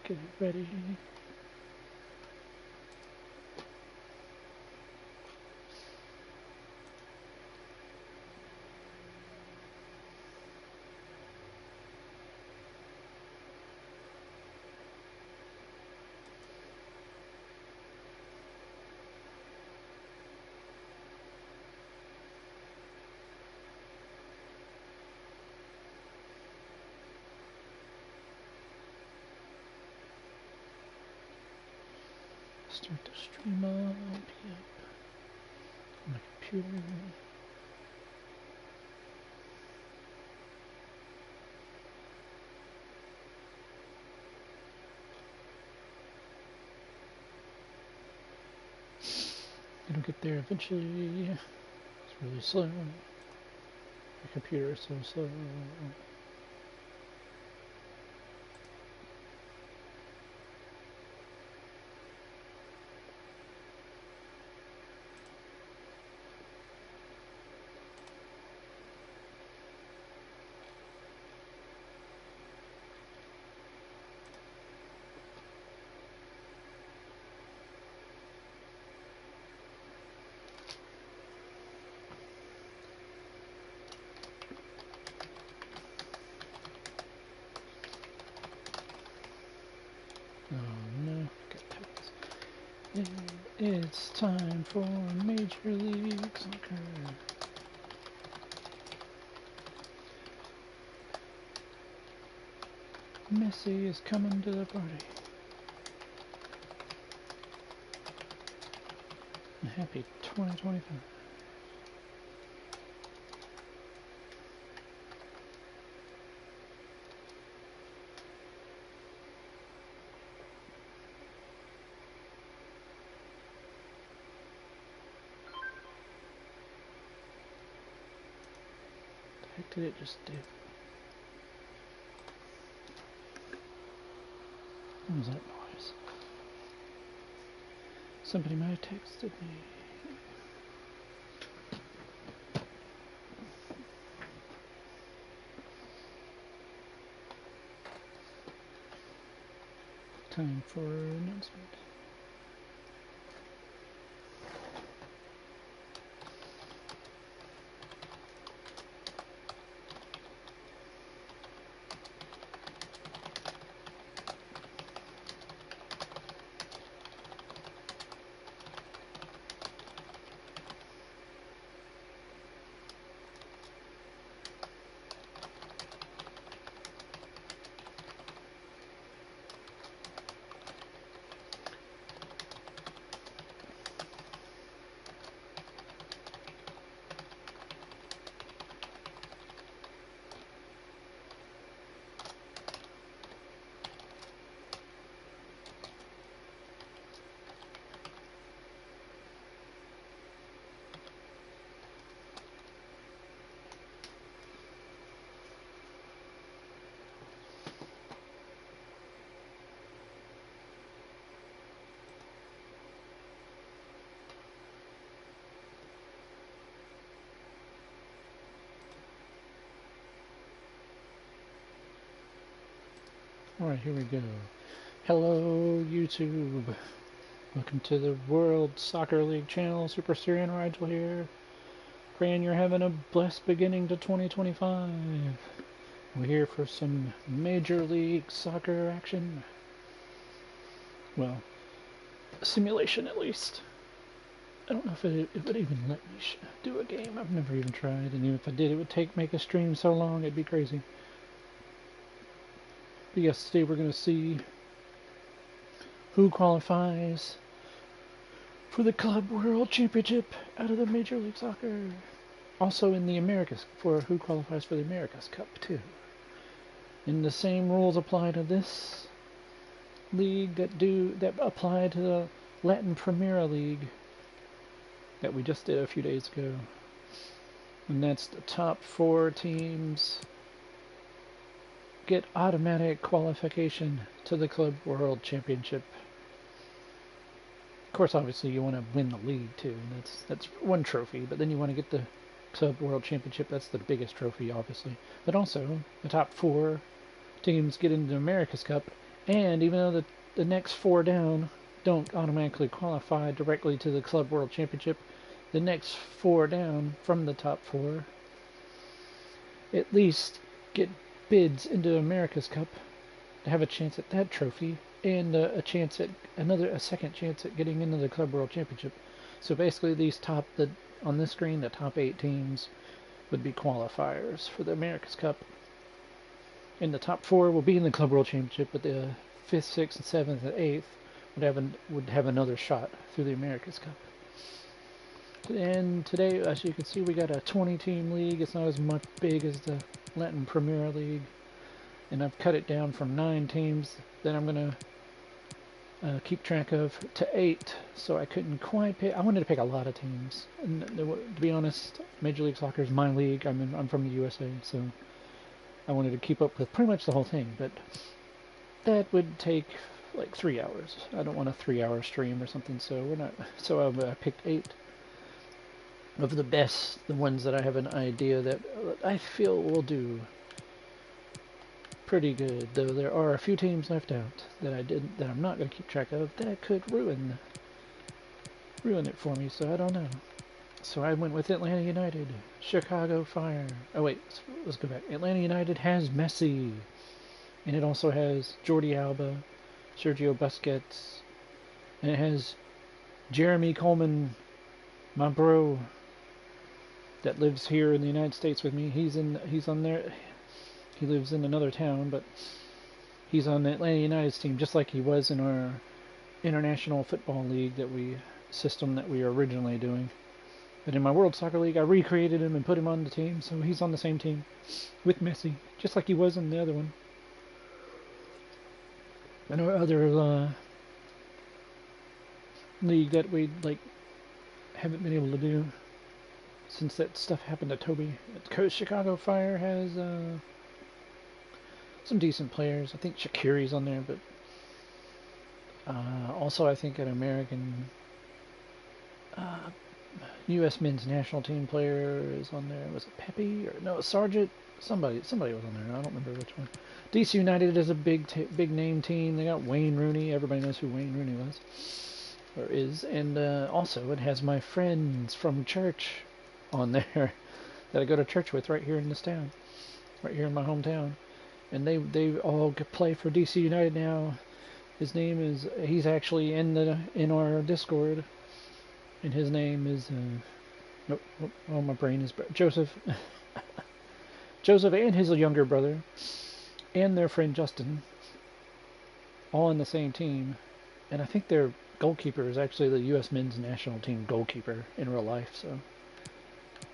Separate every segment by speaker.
Speaker 1: get it ready. Start the stream up, yep. On my computer. It'll get there eventually. It's really slow. My computer is so slow. It's time for Major League Soccer. Messi is coming to the party. Happy 2025. What the heck did it just do? What was that noise? Somebody might have texted me. Time for announcement. Alright, here we go. Hello, YouTube. Welcome to the World Soccer League channel. SuperSirianRigel here. Praying you're having a blessed beginning to 2025. We're here for some Major League Soccer action. Well, simulation at least. I don't know if it would even let me do a game. I've never even tried, and even if I did, it would make a stream so long, it'd be crazy. But yes, today we're going to see who qualifies for the Club World Championship out of the Major League Soccer. Also in the Americas, for who qualifies for the Americas Cup too. And the same rules apply to this league that apply to the Latin Premier League that we just did a few days ago. And that's the top 4 teams get automatic qualification to the Club World Championship. Of course, obviously, you want to win the league too. That's one trophy, but then you want to get the Club World Championship. That's the biggest trophy, obviously. But also, the top 4 teams get into the America's Cup, And even though the next 4 down don't automatically qualify directly to the Club World Championship, the next 4 down from the top 4 at least get bids into America's Cup to have a chance at that trophy and a chance at a second chance at getting into the Club World Championship. So basically, on this screen, the top 8 teams would be qualifiers for the America's Cup. And the top 4 will be in the Club World Championship, but the 5th, 6th, and 7th, and 8th would have another shot through the America's Cup. And today, as you can see, we got a 20-team league. It's not as much big as the Latin Premier League, and I've cut it down from 9 teams that I'm gonna keep track of to 8. So I couldn't quite pick. I wanted to pick a lot of teams, and to be honest, Major League Soccer is my league. I'm from the USA, so I wanted to keep up with pretty much the whole thing, but that would take like 3 hours. I don't want a 3-hour stream or something, so we're not. So I picked 8 of the best, the ones that I have an idea that I feel will do pretty good. Though there are a few teams left out that I'm not going to keep track of that could ruin it for me. So I don't know. So I went with Atlanta United, Chicago Fire. Oh wait, let's go back. Atlanta United has Messi, and it also has Jordi Alba, Sergio Busquets, and it has Jeremy Coleman, my bro, that lives here in the United States with me. He's on there. He lives in another town, but he's on the Atlanta United's team, just like he was in our international football league system that we were originally doing. But in my World Soccer League, I recreated him and put him on the team, so he's on the same team with Messi, just like he was in the other one. And our other league that we haven't been able to do since that stuff happened to Toby. Chicago Fire has some decent players. I think Shaqiri's on there, but also I think an American U.S. men's national team player is on there. Was it Pepe or no Sargent? Somebody was on there. I don't remember which one. DC United is a big name team. They got Wayne Rooney. Everybody knows who Wayne Rooney was or is, and also it has my friends from church on there that I go to church with right here in this town, right here in my hometown, and they all play for DC United now. He's actually in our Discord, and his name is my brain is Joseph. Joseph and his younger brother and their friend Justin, all in the same team, and I think their goalkeeper is actually the U.S. men's national team goalkeeper in real life, so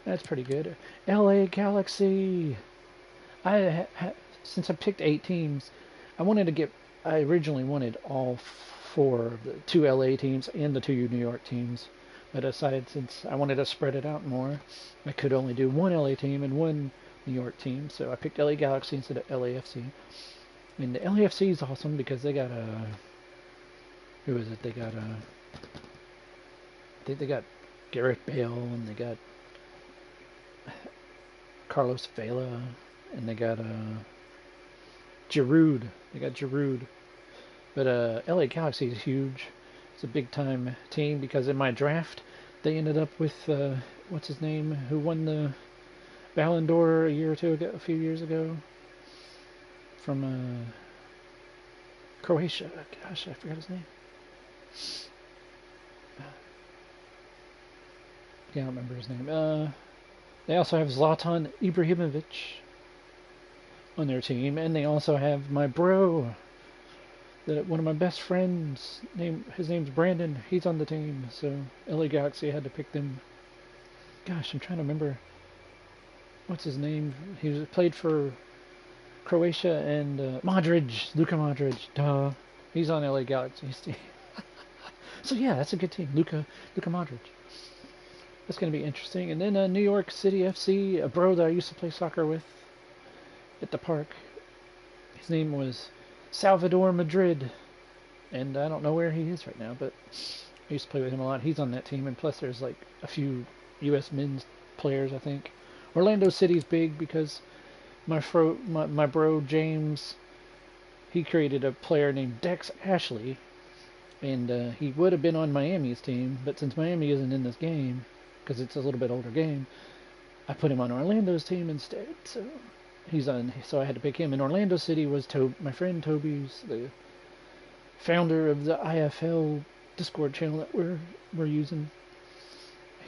Speaker 1: that's pretty good. LA Galaxy. Since I picked 8 teams, I originally wanted all 4 of the 2 LA teams and the 2 New York teams. But I decided since I wanted to spread it out more, I could only do 1 LA team and 1 New York team. So I picked LA Galaxy instead of LAFC. And the LAFC is awesome because they got who is it? They got I think they got Gareth Bale, and they got Carlos Vela, and they got Giroud. They got Giroud. But LA Galaxy is huge. It's a big time team because in my draft they ended up with what's his name, who won the Ballon d'Or a few years ago from Croatia. Gosh, I forgot his name. I can't remember his name. They also have Zlatan Ibrahimovic on their team, and they also have my bro, one of my best friends. His name's Brandon. He's on the team, so LA Galaxy had to pick them. Gosh, I'm trying to remember what's his name. He played for Croatia and Luka Modric. Duh, he's on LA Galaxy's team. So yeah, that's a good team. Luka Modric. That's going to be interesting. And then New York City FC, a bro that I used to play soccer with at the park. His name was Salvador Madrid, and I don't know where he is right now, but I used to play with him a lot. He's on that team, and plus there's like a few U.S. men's players, I think. Orlando City's big because my bro James, he created a player named Dex Ashley, and he would have been on Miami's team, but since Miami isn't in this game, because it's a little bit older game, I put him on Orlando's team instead. So he's on. So I had to pick him. And Orlando City was my friend Toby's, the founder of the IFL Discord channel that we're using.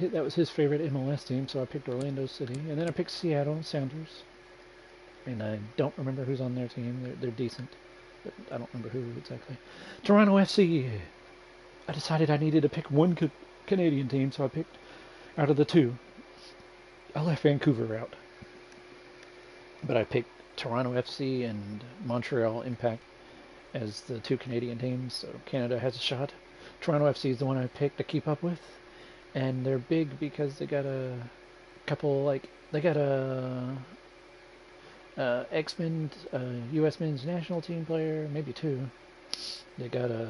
Speaker 1: That was his favorite MLS team, so I picked Orlando City, and then I picked Seattle Sounders. And I don't remember who's on their team. They're decent, but I don't remember who exactly. Toronto FC. I decided I needed to pick one Canadian team, so I picked out of the two. I left Vancouver out, but I picked Toronto FC and Montreal Impact as the two Canadian teams, so Canada has a shot. Toronto FC is the one I picked to keep up with, and they're big because they got a couple, they got a X-Men, U.S. men's national team player, maybe two. They got a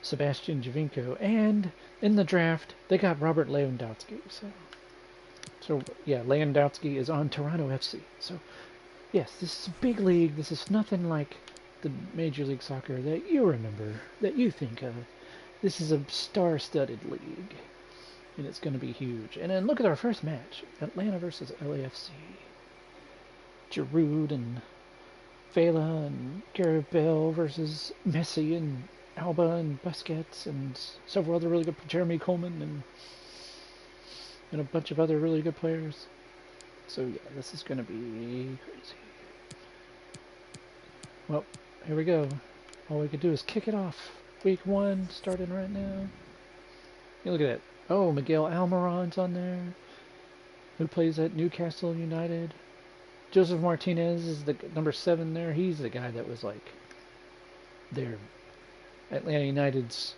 Speaker 1: Sebastian Javinko, and in the draft they got Robert Lewandowski. So yeah, Lewandowski is on Toronto FC. So yes, this is a big league. This is nothing like the Major League Soccer that you remember, that you think of. This is a star-studded league, and it's going to be huge. And then look at our first match, Atlanta versus LAFC. Giroud and Vela and Gareth Bale versus Messi and Alba and Busquets and several other really good, Jeremy Coleman and a bunch of other really good players. So yeah, this is going to be crazy. Well, here we go. All we could do is kick it off. Week 1 starting right now. You look at that. Oh, Miguel Almiron's on there, who plays at Newcastle United. Joseph Martinez is the number 7 there. He's the guy that was like their Atlanta United's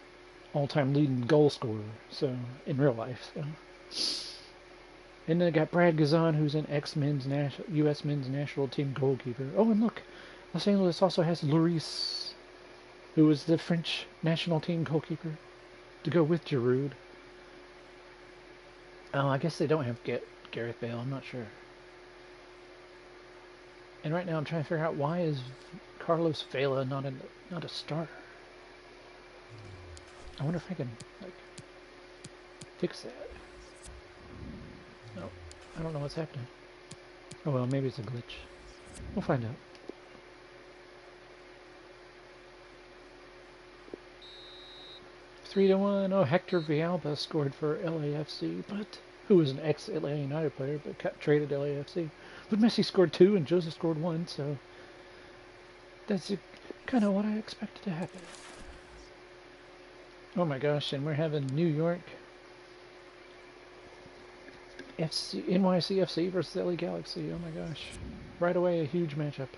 Speaker 1: all-time leading goal scorer. So in real life. So. And then I got Brad Gazan, who's an U.S. men's national team goalkeeper. Oh, and look, Los Angeles also has Lloris, who was the French national team goalkeeper, to go with Giroud. Oh, I guess they don't have Gareth Bale. I'm not sure. And right now I'm trying to figure out, why is Carlos Vela not a starter? I wonder if I can fix that. No, I don't know what's happening. Oh well, maybe it's a glitch. We'll find out. Three to 1. Oh, Hector Villalba scored for LAFC, but who was an ex-Atlanta United player, but got traded to LAFC. But Messi scored 2 and Joseph scored 1, so that's kind of what I expected to happen. Oh my gosh, and we're having New York NYCFC versus LA Galaxy. Oh my gosh. Right away, a huge matchup.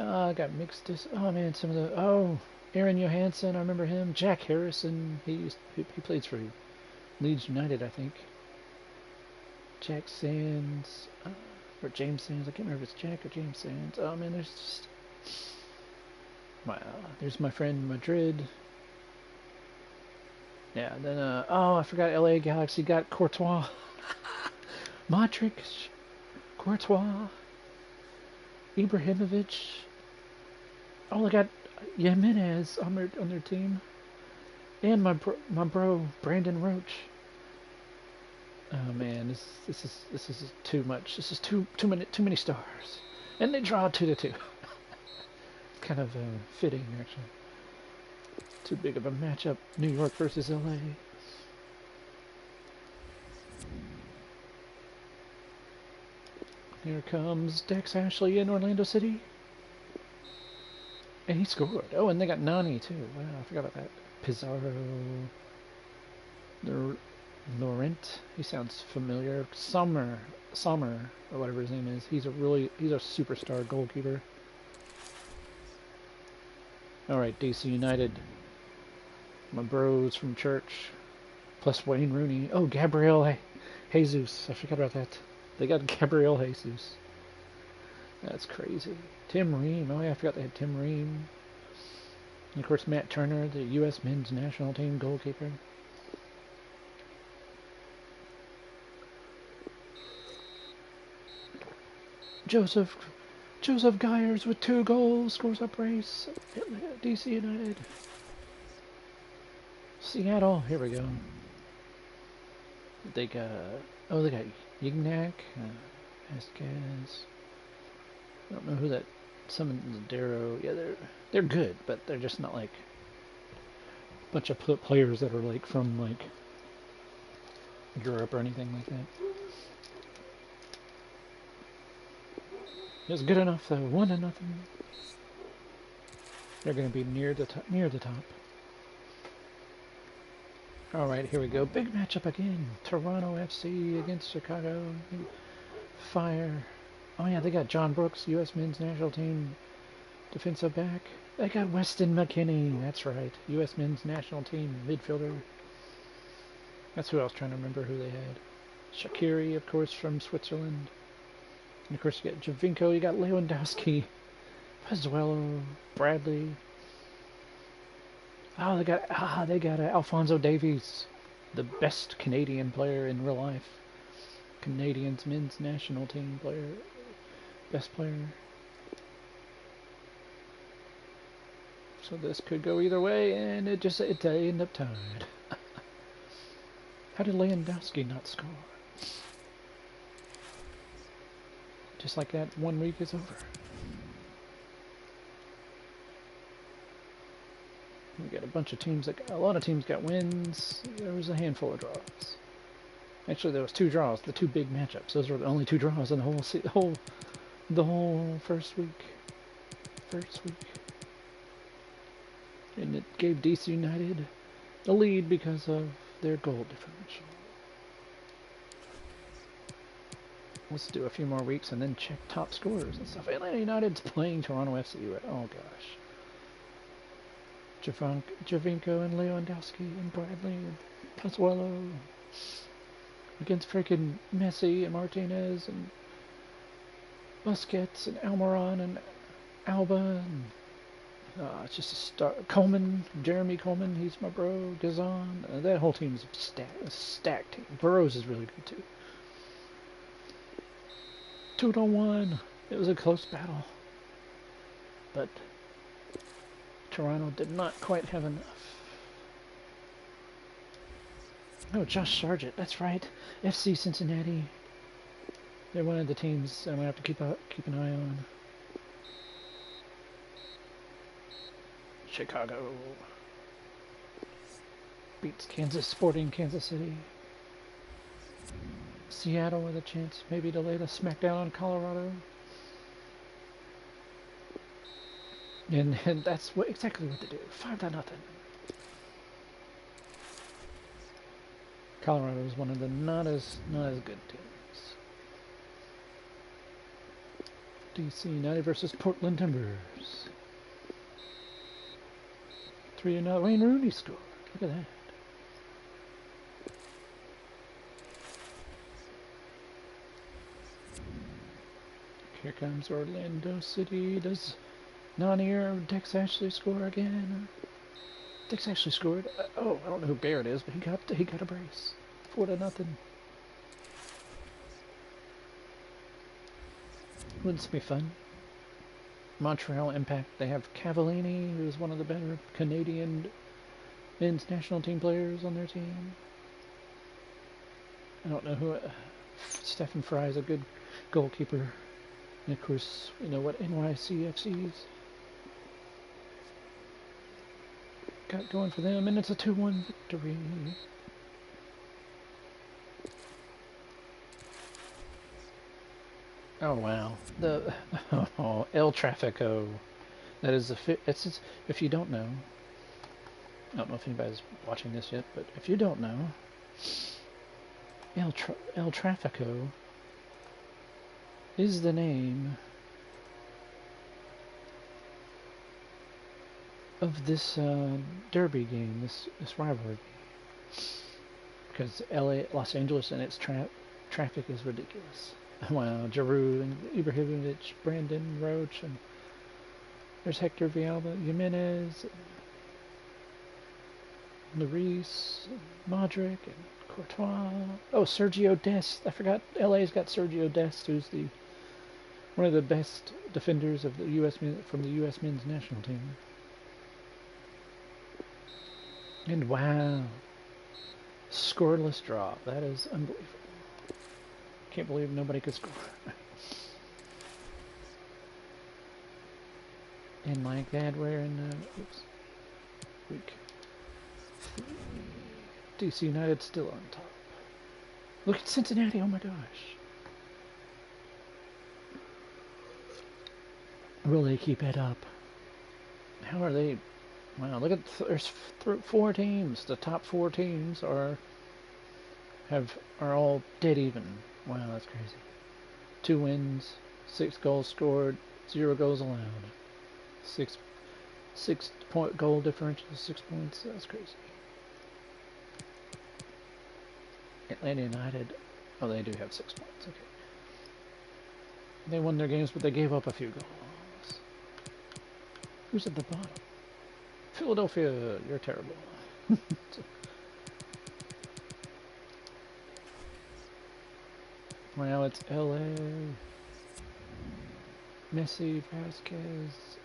Speaker 1: I got mixed. Oh man, some of the. Oh, Aaron Johansson, I remember him. Jack Harrison, he plays for Leeds United, I think. Jack Sands, or James Sands. I can't remember if it's Jack or James Sands. Oh man, there's just. There's my friend Madrid. Yeah, then, oh, I forgot LA Galaxy got Courtois. Modric, Courtois, Ibrahimovic. Oh, they got Jimenez on their team. And my bro, Brandon Roach. Oh man, this is too much. This is too many stars. And they draw 2-2. Kind of fitting, actually. Too big of a matchup. New York versus LA. Here comes Dex Ashley in Orlando City. And he scored. Oh, and they got Nani too. Wow, I forgot about that. Pizarro. Laurent. He sounds familiar. Sommer, or whatever his name is. He's a superstar goalkeeper. Alright, DC United. My bros from church. Plus Wayne Rooney. Oh, Gabriel Jesus. I forgot about that. They got Gabriel Jesus. That's crazy. Tim Ream. Oh yeah, I forgot they had Tim Ream. And of course Matt Turner, the U.S. men's national team goalkeeper. Joseph Gyers with 2 goals scores a brace. DC United. Seattle. Here we go. They got they got Yignac, Esquez. I don't know who that. Some Darrow. Yeah, they're good, but they're just not like a bunch of players that are like from like Europe or anything like that. It's good enough though. 1-0. They're going to be near the top. All right, here we go. Big matchup again. Toronto FC against Chicago Fire. Oh yeah, they got John Brooks, U.S. Men's National Team defensive back. They got Weston McKennie. That's right, U.S. Men's National Team midfielder. That's who I was trying to remember who they had. Shaqiri, of course, from Switzerland. And of course, you got Javinko. You got Lewandowski, Pozuelo, Bradley. Oh, they got Alphonso Davies, the best Canadian player in real life. Canadians men's national team player, best player. So this could go either way, and it ended up tied. How did Lewandowski not score? Just like that, 1 week is over. We got a bunch of teams a lot of teams got wins. There was a handful of draws. Actually, there was 2 draws. The 2 big matchups. Those were the only 2 draws in the whole first week. And it gave DC United the lead because of their goal differential. Let's do a few more weeks and then check top scorers and stuff. Atlanta United's playing Toronto FC. Oh gosh. Javinko and Lewandowski and Bradley and Pozuelo against freaking Messi and Martinez and Busquets and Almiron and Alba and it's just a start. Coleman, Jeremy Coleman, he's my bro. Gazan, that whole team is a stacked team. Burrows is really good too. 2-1. It was a close battle, but Toronto did not quite have enough. Oh, Josh Sargent, that's right. FC Cincinnati. They're one of the teams I'm gonna have to keep an eye on. Chicago beats Sporting Kansas City. Seattle with a chance maybe to lay the smackdown on Colorado. And that's exactly what they do. 5-0. Colorado is one of the not as good teams. DC United versus Portland Timbers. 3-0. Wayne Rooney scored. Look at that. Here comes Orlando City. Does non-ear Dex Ashley score again? Dex Ashley scored. I don't know who Barrett is, but he got a brace. 4-0. Wouldn't this be fun? Montreal Impact. They have Cavallini, who is one of the better Canadian men's national team players on their team. I don't know who. Stephen Fry is a good goalkeeper. And of course, you know what NYCFC's got going for them, and it's a 2-1 victory. Oh wow, El Trafico. That is it's if you don't know. I don't know if anybody's watching this yet, but if you don't know, El Trafico is the name of this derby game, this rivalry. Because Los Angeles and its traffic is ridiculous. Wow, Giroud and Ibrahimovic, Brandon Roach, and there's Hector Villalba, Jimenez, Lloris, Modric, and Courtois. Oh, Sergio Dest. I forgot LA's got Sergio Dest, who's the One of the best defenders of the from the U.S. men's national team. And wow, scoreless draw. That is unbelievable. Can't believe nobody could score. And like that, we're in week 3. DC United still on top. Look at Cincinnati, oh my gosh. Will they keep it up? How are they? Wow, look at there's 4 teams. The top 4 teams are all dead even. Wow, that's crazy. 2 wins, 6 goals scored, 0 goals allowed. 6-point goal differential, 6 points. That's crazy. Atlanta United, oh, they do have 6 points. Okay. They won their games, but they gave up a few goals. Who's at the bottom? Philadelphia, you're terrible. Now it's LA. Messi, Vasquez,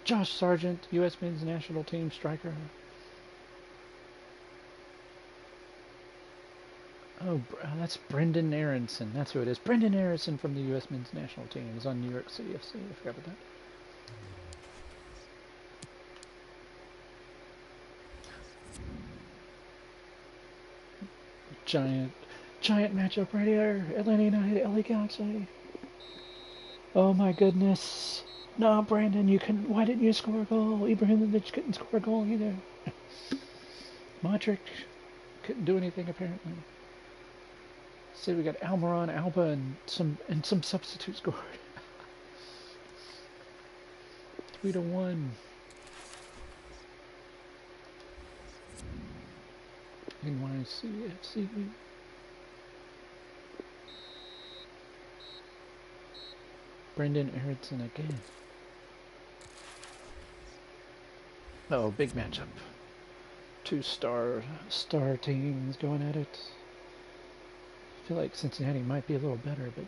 Speaker 1: Josh Sargent, U.S. men's national team striker. Oh, that's Brendan Aronson. That's who it is. Brendan Aronson from the U.S. men's national team is on New York City FC. I forgot about that. Giant matchup right here. Atlanta United, LA Galaxy. Oh my goodness. No, Brandon, you couldn't. Why didn't you score a goal? Ibrahimovic couldn't score a goal either. Modric couldn't do anything apparently. See, we got Almiron, Alba, and some substitute scored. 3-1. NYCFC. Brendan Aronson again. Oh, big matchup. 2 star teams going at it. I feel like Cincinnati might be a little better, but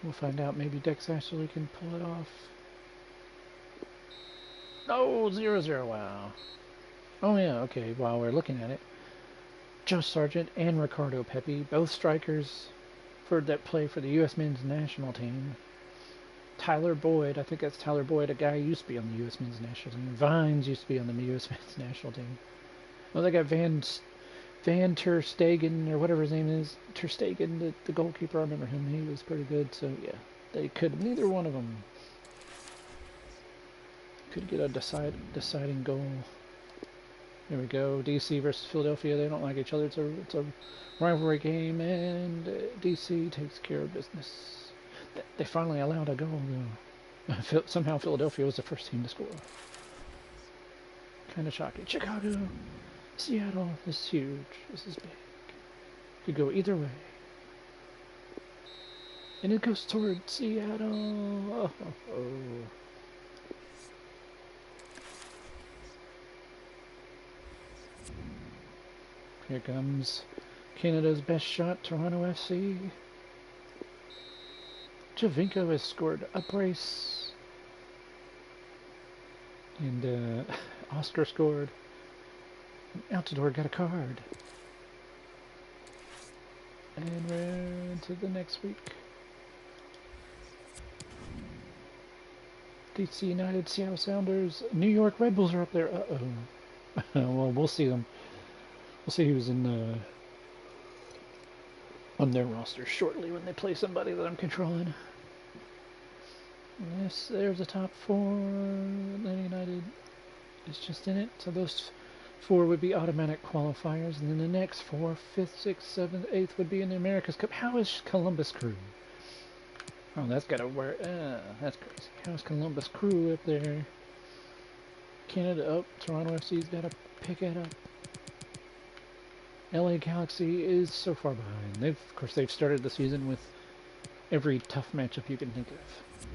Speaker 1: we'll find out. Maybe Dex actually can pull it off. Oh, 0-0, wow. Oh yeah, okay, while we're looking at it. Joe Sargent and Ricardo Pepi, both strikers that play for the U.S. men's national team. Tyler Boyd, I think that's Tyler Boyd, a guy who used to be on the U.S. men's national team. Vines used to be on the U.S. men's national team. Oh, they got Van ter Stegen, or whatever his name is. Ter Stegen, the goalkeeper, I remember him. He was pretty good, so yeah. They could, neither one of them could get a deciding goal. There we go. DC versus Philadelphia. They don't like each other. It's a rivalry game, and DC takes care of business. They finally allowed a goal, though. Somehow Philadelphia was the first team to score. Kind of shocking. Chicago, Seattle. This is huge. This is big. Could go either way. And it goes toward Seattle. Oh. Here comes Canada's best shot, Toronto FC. Javinko has scored a brace. And Oscar scored. Altidore got a card. And we're into the next week. DC United, Seattle Sounders, New York Red Bulls are up there. Uh-oh. Well, we'll see them. We'll see who's in on their roster shortly when they play somebody that I'm controlling. Yes, there's the top 4. Atlanta United is just in it. So those 4 would be automatic qualifiers, and then the next 4, 5th, 6th, 7th, 8th would be in the America's Cup. How is Columbus Crew? Oh, that's gotta work. That's crazy. How's Columbus Crew up there? Canada up. Toronto FC's gotta pick it up. LA Galaxy is so far behind. Of course, they've started the season with every tough matchup you can think of.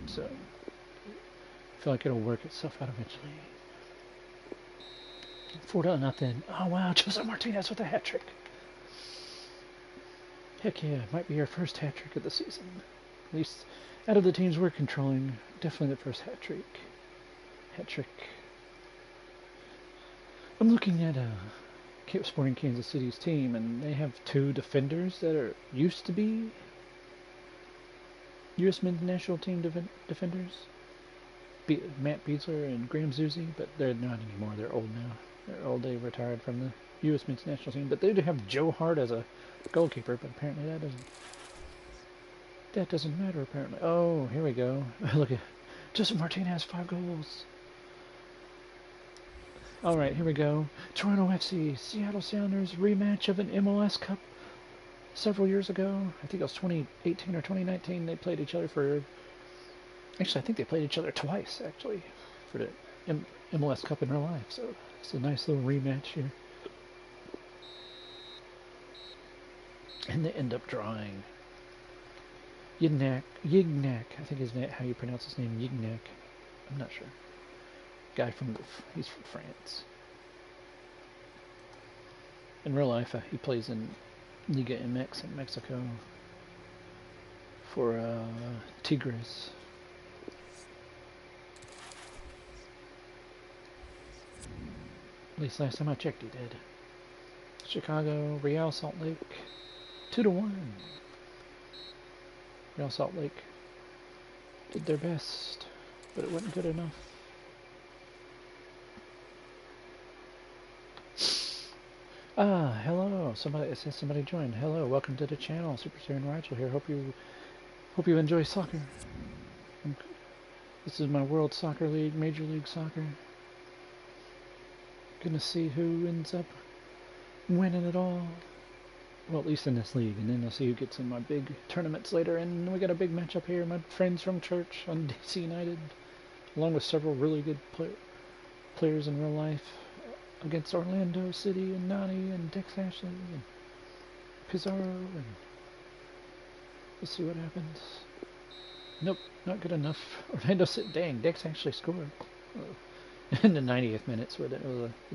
Speaker 1: So, I feel like it'll work itself out eventually. 4-0. Oh wow, Jose Martinez with a hat trick. Heck yeah, might be your first hat trick of the season. At least Out of the teams we're controlling, definitely the first hat trick. Hat trick. I'm looking at Sporting Kansas City's team, and they have two defenders that are used to be U.S. men's national team defenders. Matt Beasler and Graham Zusi, but they're not anymore. They're old now. They're old. They retired from the U.S. men's national team. But they do have Joe Hart as a goalkeeper, but apparently that doesn't matter, apparently. Oh, here we go. Look at Joseph Martinez, 5 goals. All right, here we go. Toronto FC, Seattle Sounders, rematch of an MLS Cup several years ago. I think it was 2018 or 2019. They played each other for... Actually, I think they played each other twice, actually, for the MLS Cup in real life. So it's a nice little rematch here. And they end up drawing. Yignac, I think is how you pronounce his name, Yignac. I'm not sure. Guy he's from France. In real life, he plays in Liga MX in Mexico for Tigres. At least last time I checked, he did. Chicago, Real Salt Lake, 2-1. Real Salt Lake did their best, but it wasn't good enough. Hello. It says somebody joined. Hello, welcome to the channel. SuperSirianRigel here. Hope you enjoy soccer. This is my World Soccer League, Major League Soccer. Gonna see who ends up winning it all. Well, at least in this league, and then I'll see who gets in my big tournaments later. And we got a big matchup here. My friends from church on DC United, along with several really good players in real life, against Orlando City and Nani and Dex Ashley and Pizarro, and we'll see what happens. Nope, not good enough. Orlando City, dang, Dex actually scored in the 90th minute, so it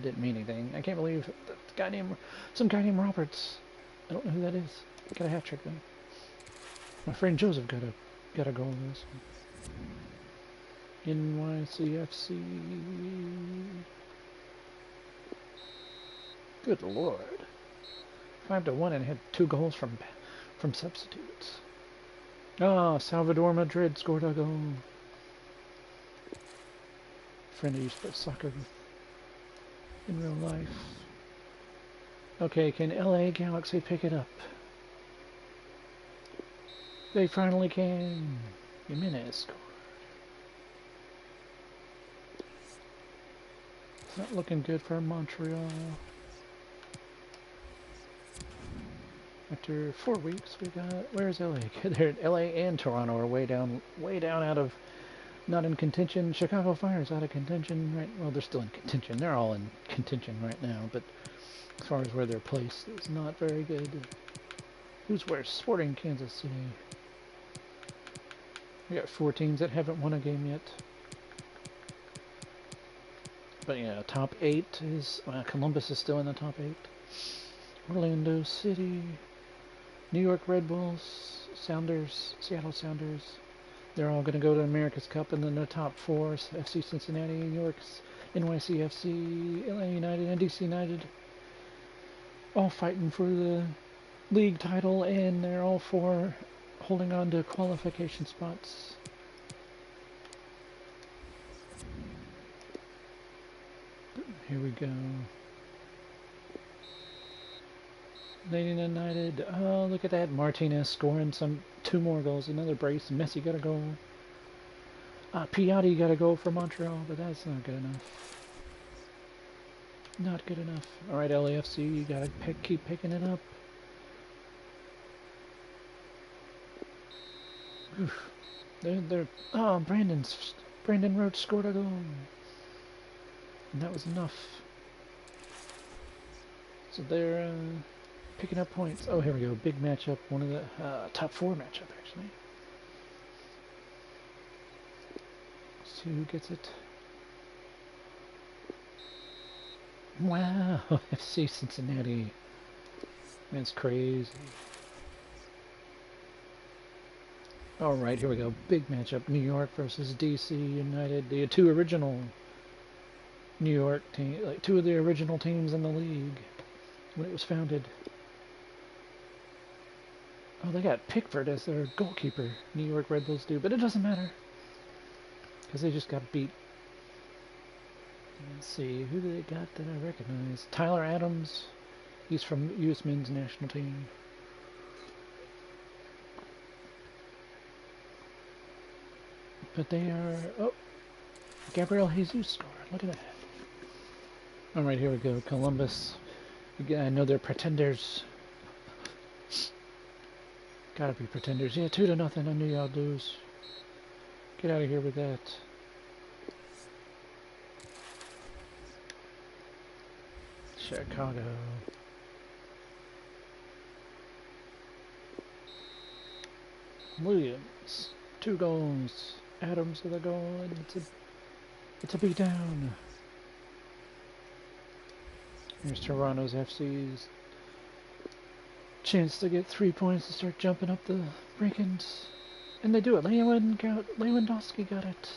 Speaker 1: didn't mean anything. I can't believe some guy named Roberts. I don't know who that is. Got a hat trick though. My friend Joseph got a goal in this one. NYCFC. Good lord. 5-1 and had 2 goals from substitutes. Salvador Madrid scored a goal. Friend who used to play soccer in real life. Okay, can LA Galaxy pick it up? They finally can. Jimenez scored. It's not looking good for Montreal. After 4 weeks, we got... Where's LA? They're LA and Toronto are way down out of... Not in contention. Chicago Fire's out of contention, right? Well, they're still in contention. They're all in contention right now, but as far as where they're placed, it's not very good. Who's where? Sporting Kansas City. We got 4 teams that haven't won a game yet. But yeah, top 8 is... Columbus is still in the top 8. Orlando City... New York Red Bulls, Sounders, Seattle Sounders. They're all going to go to America's Cup, and then the top 4, FC Cincinnati, New York's NYCFC, LA United, and DC United, all fighting for the league title, and they're all 4 holding on to qualification spots. Here we go. Lady United. Oh, look at that. Martinez scoring 2 more goals. Another brace. Messi got a goal. Piatti got a goal for Montreal, but that's not good enough. Not good enough. Alright, LAFC, you gotta keep picking it up. Oof. Brandon Roach scored a goal. And that was enough. So they're picking up points. Oh, here we go. Big matchup. One of the top 4 matchup, actually. Let's see who gets it. Wow. FC Cincinnati. That's crazy. All right, here we go. Big matchup. New York versus DC United. The two original New York team, like two of the original teams in the league when it was founded. Oh, they got Pickford as their goalkeeper. New York Red Bulls do, but it doesn't matter because they just got beat. Let's see, who do they got that I recognize? Tyler Adams. He's from U.S. men's national team. But they are... Oh, Gabriel Jesus scored. Look at that. All right, here we go. Columbus. Again, I know they're pretenders. Gotta be pretenders. Yeah, 2-0. I knew y'all lose. Get out of here with that. Chicago. Williams. 2 goals. Adams with a goal. And it's a beatdown. Here's Toronto's FC's chance to get 3 points to start jumping up the rankings. And they do it. Lewandowski got it.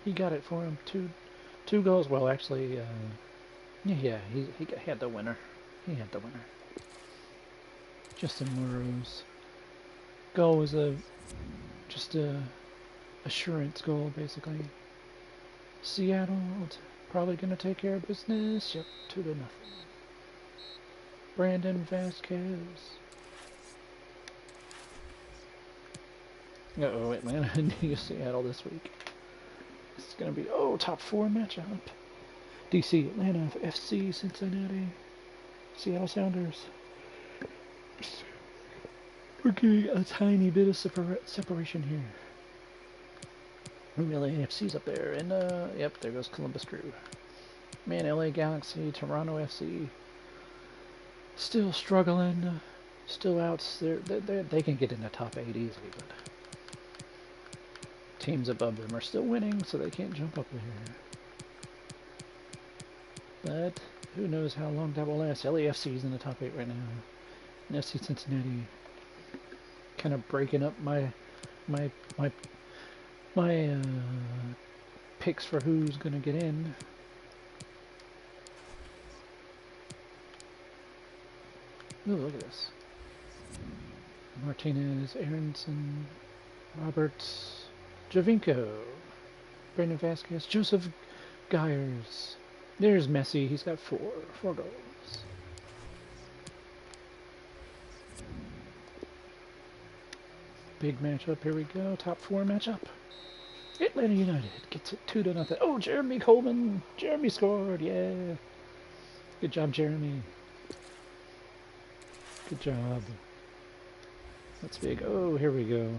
Speaker 1: He got it for him. Two goals. Well, actually, yeah, he had the winner. He had the winner. Justin Murrow's goal was just a assurance goal, basically. Seattle probably gonna take care of business. Yep, 2-0. Brandon Vasquez. Uh-oh, Atlanta and New Seattle this week. It's gonna be top 4 matchup. DC, Atlanta, FC, Cincinnati, Seattle Sounders. We're getting a tiny bit of separation here. LA FC's up there, and yep, there goes Columbus Crew. Man, LA Galaxy, Toronto FC, still struggling, still out. They can get in the top 8 easily, but teams above them are still winning, so they can't jump up there. But who knows how long that will last. LAFC's in the top 8 right now. And FC Cincinnati kind of breaking up my picks for who's gonna get in. Ooh, look at this. Martinez, Aronson, Roberts, Javinko, Brandon Vasquez, Joseph Gyers. There's Messi. He's got four goals. Big matchup. Here we go. Top 4 matchup. Atlanta United gets it 2-0. Oh, Jeremy Coleman. Jeremy scored. Yeah. Good job, Jeremy. Good job. That's big. Oh, here we go.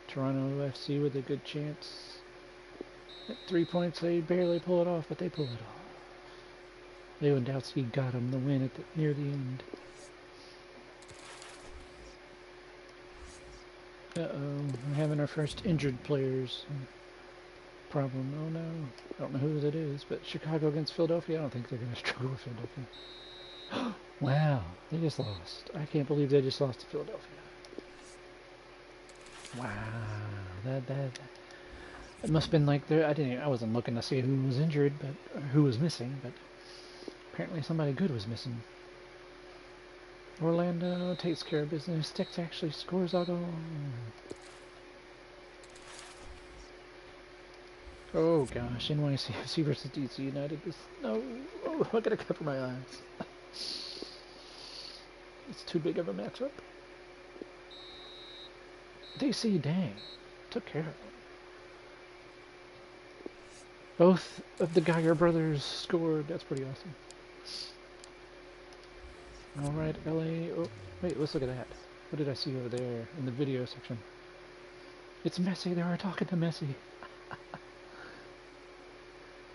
Speaker 1: Toronto FC with a good chance. At 3 points, they barely pull it off, but they pull it off. Lewandowski got him the win near the end. Uh-oh, we're having our first injured players problem. Oh no, I don't know who that is, but Chicago against Philadelphia, I don't think they're going to struggle with Philadelphia. Wow, they just lost. I can't believe they just lost to Philadelphia. Wow, it must have been like I wasn't looking to see who was injured, but or who was missing, but apparently somebody good was missing. Orlando takes care of business. Sticks actually scores a goal. Oh gosh, NYCFC versus DC United. No, I gotta cover my eyes. It's too big of a matchup. DC, dang, took care of it. Both of the Geiger brothers scored. That's pretty awesome. Alright, LA. Oh, wait, let's look at that. What did I see over there in the video section? It's Messi. They were talking to Messi.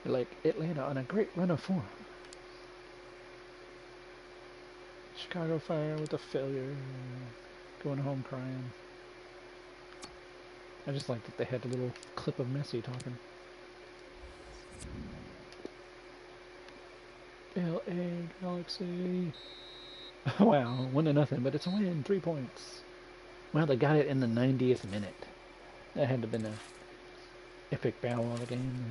Speaker 1: Like Atlanta on a great run of form. Chicago Fire with a failure. Going home crying. I just like that they had a little clip of Messi talking. LA Galaxy. Wow, 1-0, but it's a win. 3 points. Well, they got it in the 90th minute. That had to have been an epic battle of the game.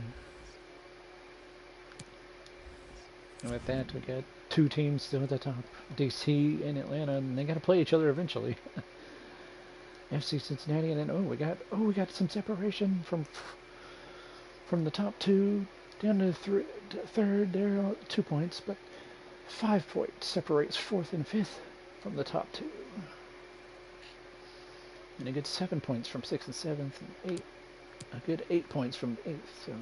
Speaker 1: And with that, we got two teams still at the top, DC and Atlanta, and they got to play each other eventually. FC Cincinnati, and then we got some separation from the top two down to third. There are 2 points, but 5 points separates fourth and fifth from the top two. And it gets 7 points from sixth and seventh, and a good 8 points from eighth. So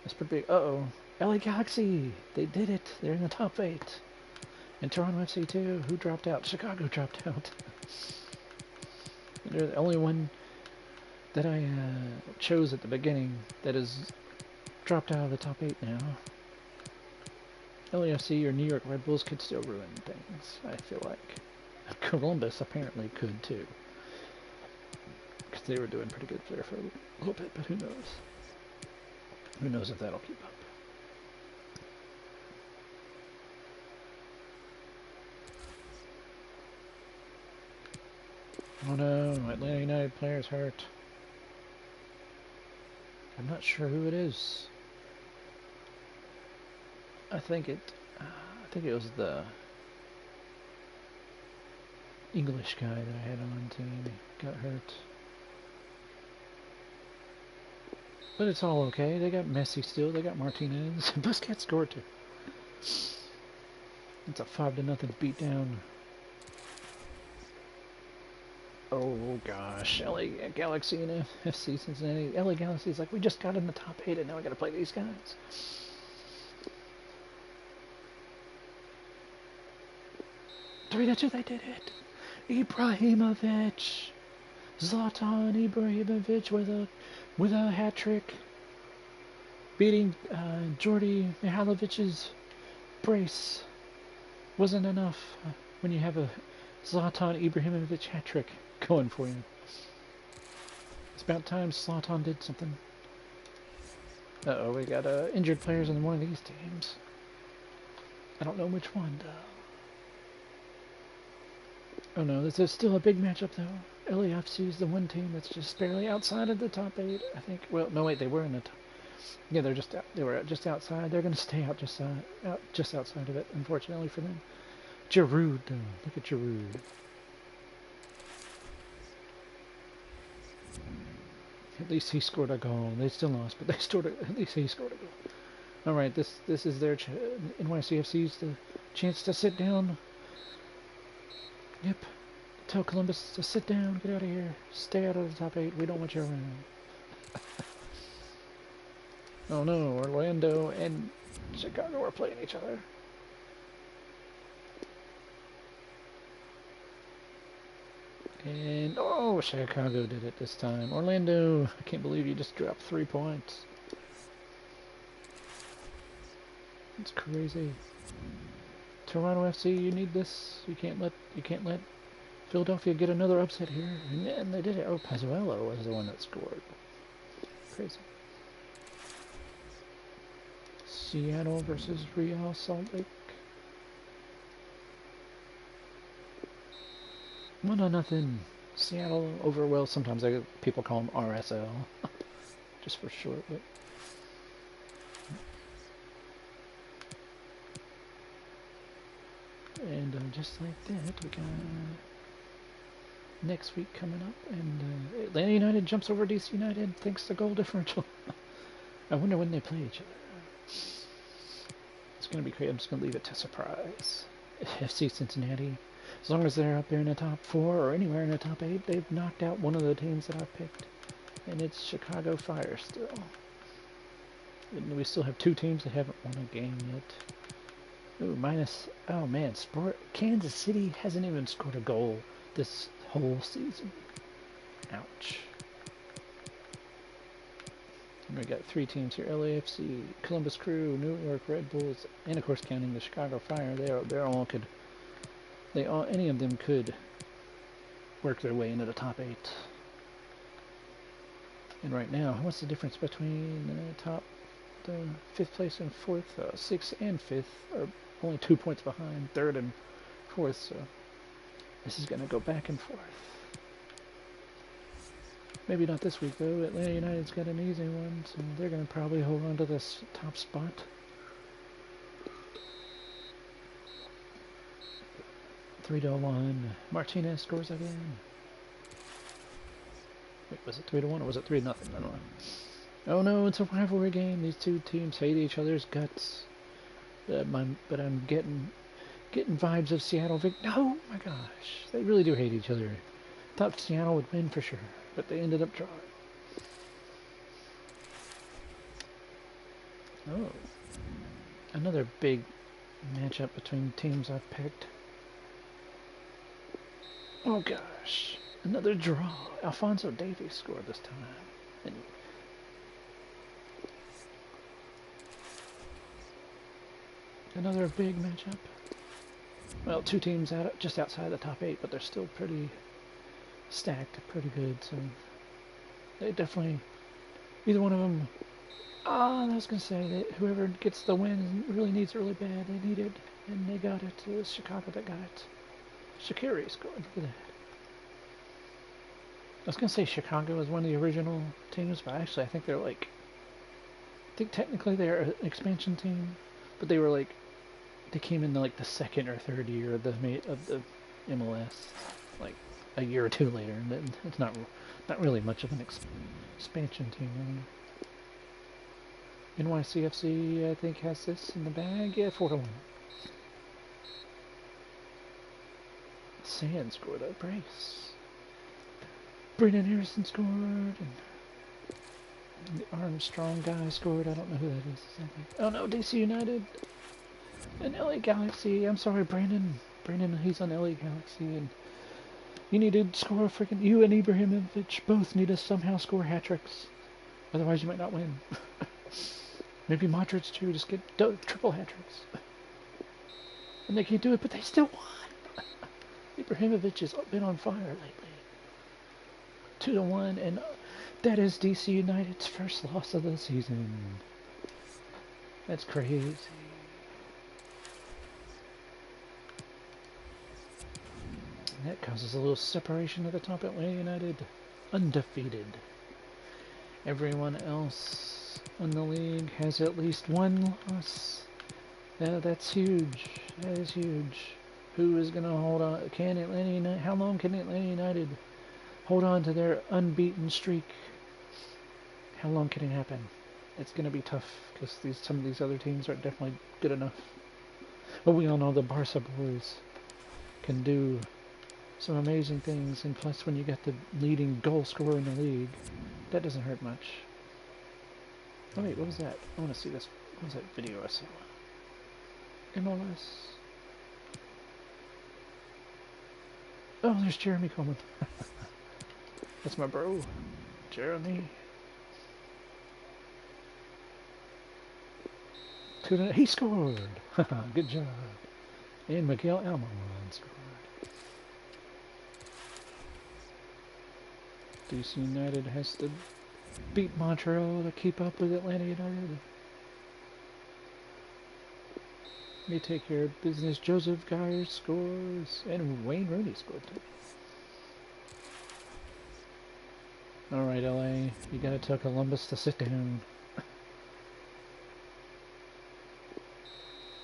Speaker 1: that's pretty big. Uh-oh. LA Galaxy, they did it. They're in the top 8. And Toronto FC too. Who dropped out? Chicago dropped out. They're the only one that I chose at the beginning that has dropped out of the top 8 now. LAFC or New York Red Bulls could still ruin things, I feel like. Columbus apparently could too. Because they were doing pretty good there for a little bit, but who knows? Who knows if that'll keep up. Oh no, Atlanta United player's hurt. I'm not sure who it is. I think it was the English guy that I had on team. He got hurt. But it's all okay. They got Messi still. They got Martinez. Busquets scored too. It's a 5-0 beatdown. Oh gosh, LA Galaxy and FC Cincinnati. LA Galaxy's like, we just got in the top 8 and now we gotta play these guys. Three to two, they did it. Ibrahimovic, Zlatan Ibrahimovic with a hat trick, beating Jordi Mihalovic's brace. Wasn't enough when you have a Zlatan Ibrahimovic hat trick going for you. It's about time Zlatan did something. Uh-oh, we got injured players in one of these teams. I don't know which one, though. Oh no, this is still a big matchup, though. LAFC is the one team that's just barely outside of the top 8, I think. Well, no, wait, they were in the top. Yeah, they were just outside. They're going to stay out just outside of it, unfortunately for them. Giroud, though. Look at Giroud. At least he scored a goal. They still lost, but at least he scored a goal. All right, this is their NYCFC's the chance to sit down. Yep. Tell Columbus to sit down, get out of here, stay out of the top 8. We don't want you around. Oh no, Orlando and Chicago are playing each other. And, oh, Chicago did it this time. Orlando, I can't believe you just dropped 3 points. It's crazy. Toronto FC, you need this. You can't let Philadelphia get another upset here. And they did it. Oh, Pazzuelo was the one that scored. Crazy. Seattle versus Real Salt Lake. 1-0. Seattle over, well, sometimes people call them RSL, just for short, but and just like that, we got next week coming up, and Atlanta United jumps over DC United thanks to goal differential. I wonder when they play each other. It's gonna be great. I'm just gonna leave it to surprise. FC Cincinnati. As long as they're up there in the top 4 or anywhere in the top 8, they've knocked out one of the teams that I've picked. And it's Chicago Fire still. And we still have 2 teams that haven't won a game yet. Ooh, oh man, Kansas City hasn't even scored a goal this whole season. Ouch. And we got 3 teams here: LAFC, Columbus Crew, New York Red Bulls, and of course counting the Chicago Fire. Any of them could work their way into the top 8. And right now, what's the difference between the 5th place and 4th? 6th and 5th are only 2 points behind 3rd and 4th, so this is going to go back and forth. Maybe not this week, though. Atlanta United's got an easy one, so they're going to probably hold on to this top spot. 3-1. Martinez scores again. Wait, was it 3-1 or was it 3-0? I don't know. Oh no, it's a rivalry game. These two teams hate each other's guts. But I'm getting vibes of Seattle. Oh my gosh, they really do hate each other. Thought Seattle would win for sure, but they ended up drawing. Oh, another big matchup between teams I've picked. Oh gosh, another draw. Alphonso Davies scored this time. And another big matchup. Well, two teams just outside the top 8, but they're still pretty stacked, pretty good. So they definitely, either one of them. I was gonna say that whoever gets the win really needs it really bad. They need it, and they got it. It was Chicago that got it. Shaqiri scored. Look at that. I was gonna say Chicago was one of the original teams, but actually I think they're like, I think technically they're an expansion team, but they were like, they came in like the second or third year of the MLS, like a year or two later, and it's not really much of an expansion team anymore. NYCFC I think has this in the bag. Yeah, 4-1. Sand scored a brace. Brendan Harrison scored, and the Armstrong guy scored. I don't know who that is. Oh no, DC United and LA Galaxy. I'm sorry, Brandon. He's on LA Galaxy, and you need to score a freaking. You and Ibrahimovic both need to somehow score hat tricks. Otherwise, you might not win. Maybe Modric too. Just get triple hat tricks, and they can't do it, but they still won. Ibrahimovic has been on fire lately. 2-1, and that is DC United's first loss of the season. That's crazy. And that causes a little separation at the top. Atlanta United undefeated. Everyone else in the league has at least one loss. That's huge. That is huge. Who is going to hold on? Can Atlanta United? How long can Atlanta United hold on to their unbeaten streak? How long can it happen? It's going to be tough because some of these other teams aren't definitely good enough. But we all know the Barca boys can do some amazing things, and plus when you get the leading goal scorer in the league, that doesn't hurt much. Oh wait, what was that? I want to see this. What was that video I saw? MLS. Oh, there's Jeremy Coleman. That's my bro, Jeremy. He scored. Good job. And Miguel Almiron scored. DC United has to beat Montreal to keep up with Atlanta United. They take care of business. Joseph Geyer scores, and Wayne Rooney scored too. All right, LA, you gotta tell Columbus to sit down.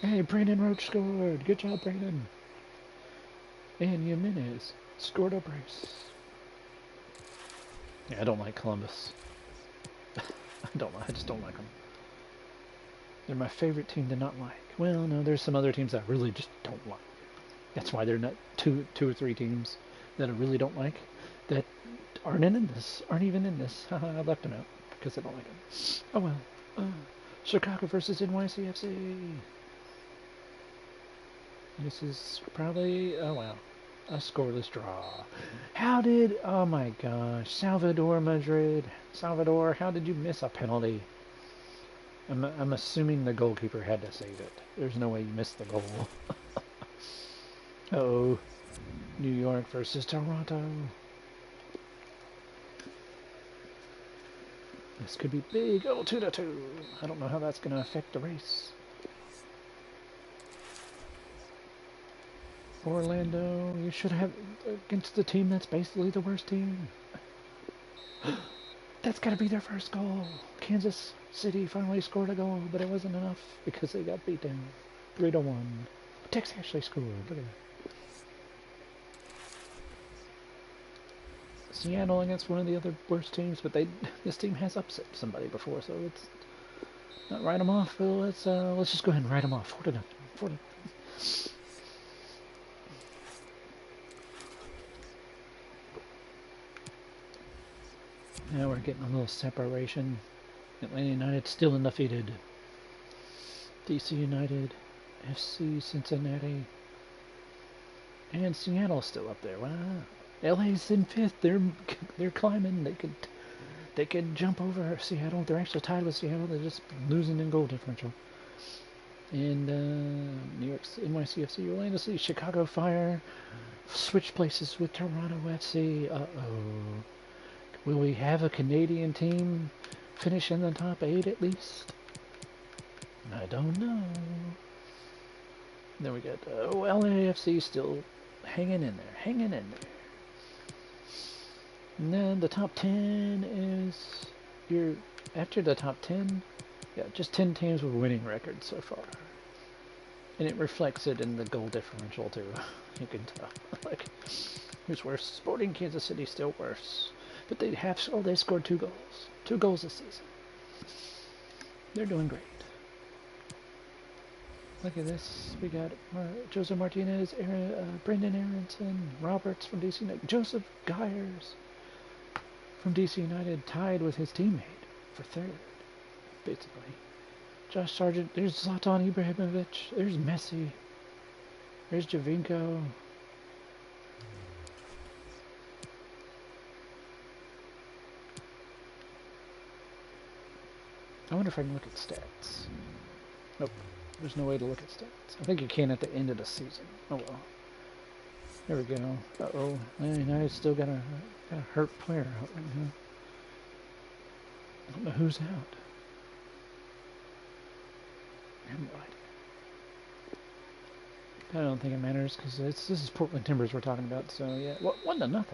Speaker 1: Hey, Brandon Roach scored. Good job, Brandon. And Jimenez scored a brace. Yeah, I don't like Columbus. I just don't like them. They're my favorite team to not like. Well, no, there's some other teams I really just don't like. That's why they're not two or three teams that I really don't like that aren't even in this. I left them out because I don't like them. Oh well. Chicago versus NYCFC. This is probably, oh wow, a scoreless draw. Oh my gosh, Salvador Madrid. Salvador, how did you miss a penalty? I'm assuming the goalkeeper had to save it. There's no way you missed the goal. Uh-oh. New York versus Toronto. This could be big. Oh, 2-2. I don't know how that's going to affect the race. Orlando, you should have against the team that's basically the worst team. That's got to be their first goal. Kansas City finally scored a goal, but it wasn't enough because they got beat down 3-1. Texas actually scored. Look at that. Seattle against one of the other worst teams, but this team has upset somebody before, so it's not write them off. But let's just go ahead and write them off. 4-0. 4-0. Now we're getting a little separation. Atlanta United still undefeated. DC United, FC Cincinnati, and Seattle still up there. Wow. LA's in 5th. They're climbing. They could jump over Seattle. They're actually tied with Seattle. They're just losing in goal differential. And New York's NYCFC, Orlando City, Chicago Fire switch places with Toronto FC. Uh-oh. Will we have a Canadian team finish in the top 8 at least? I don't know. Then we got LAFC still hanging in there. And then the top 10 is after the top 10, yeah, just 10 teams with winning records so far. And it reflects it in the goal differential too. You can tell. Like, who's worse? Sporting Kansas City still worse. But they scored 2 goals. 2 goals this season. They're doing great. Look at this. We got Joseph Martinez, Brendan Aronson, Roberts from DC United, Joseph Gyers from DC United tied with his teammate for 3rd, basically. Josh Sargent, there's Zlatan Ibrahimovic, there's Messi, there's Javinko. I wonder if I can look at stats. Nope. There's no way to look at stats. I think you can at the end of the season. Oh well. There we go. Uh-oh. United still got a hurt player out right now. I don't know who's out. I have no idea. I don't think it matters because this is Portland Timbers we're talking about. So yeah, 1-0.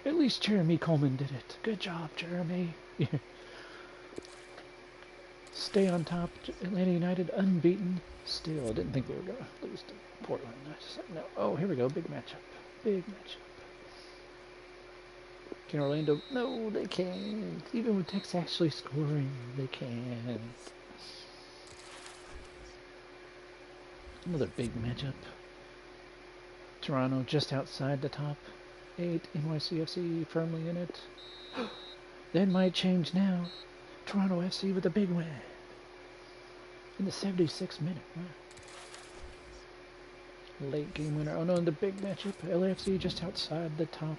Speaker 1: At least Jeremy Coleman did it. Good job, Jeremy. Stay on top. Atlanta United unbeaten. Still, I didn't think they were going to lose to Portland. No. Oh, here we go. Big matchup. Can Orlando? No, they can't. Even with Tex actually scoring, they can't. Another big matchup. Toronto just outside the top 8. NYCFC firmly in it. That might change now. Toronto FC with a big win. In the 76th minute. Wow. Late game winner. Oh no, the big matchup. LAFC just outside the top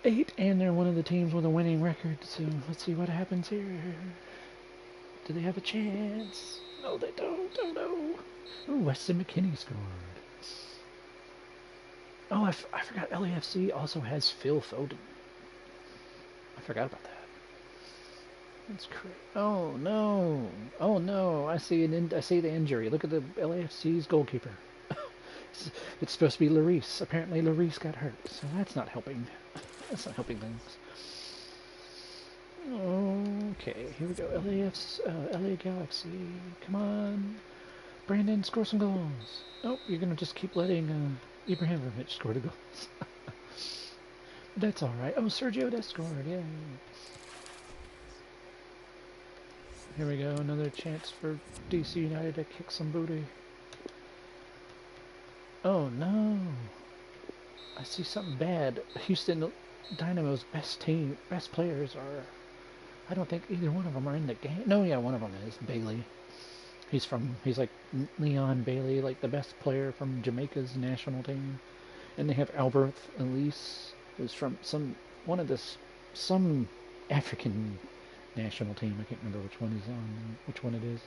Speaker 1: 8. And they're one of the teams with a winning record. So let's see what happens here. Do they have a chance? No, they don't. Oh no. Oh, Weston McKennie scored. Oh, I forgot LAFC also has Phil Foden. I forgot about that. That's crazy. Oh no! Oh no! I see the injury. Look at the LAFC's goalkeeper. It's supposed to be Lloris. Apparently, Lloris got hurt, so that's not helping. That's not helping things. Okay, here we go. LA Galaxy. Come on, Brandon, score some goals. Oh, you're gonna just keep letting Ibrahimovic score the goals. That's all right. Oh, Sergio Dest scored. Yay! Here we go, another chance for DC United to kick some booty. Oh no! I see something bad. Houston Dynamo's best players are... I don't think either one of them are in the game. No, yeah, one of them is. Bailey. He's like Leon Bailey, like the best player from Jamaica's national team. And they have Albert Elise, who's from some African national team. I can't remember which one it is.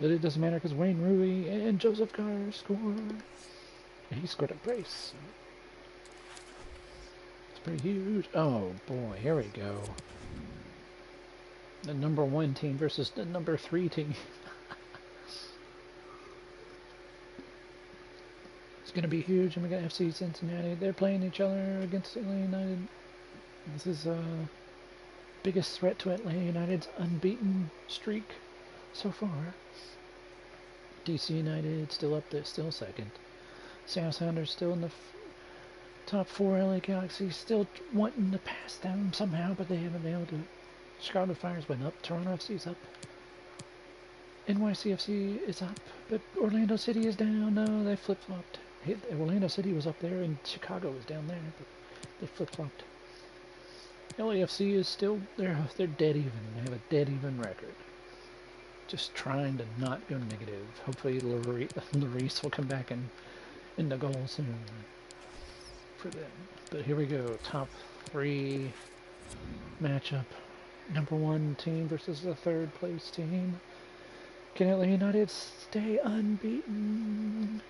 Speaker 1: But it doesn't matter because Wayne Rui and Joseph Carr scored. He scored a brace. It's pretty huge. Oh boy, here we go. The number 1 team versus the number 3 team. It's going to be huge. And we got FC Cincinnati. They're playing each other against Atlanta United. This is biggest threat to Atlanta United's unbeaten streak so far. DC United still up there, still second. Seattle Sounders still in the top 4. LA Galaxy still wanting to pass them somehow, but they haven't been able to. Chicago Fire's went up. Toronto FC's up. NYCFC is up, but Orlando City is down. No, they flip-flopped. Orlando City was up there, and Chicago was down there, but they flip-flopped. LAFC is still they're dead even. They have a dead even record. Just trying to not go negative. Hopefully, Lloris will come back in the goal soon for them. But here we go. Top 3 matchup. Number 1 team versus the 3rd place team. Can Atlanta United stay unbeaten?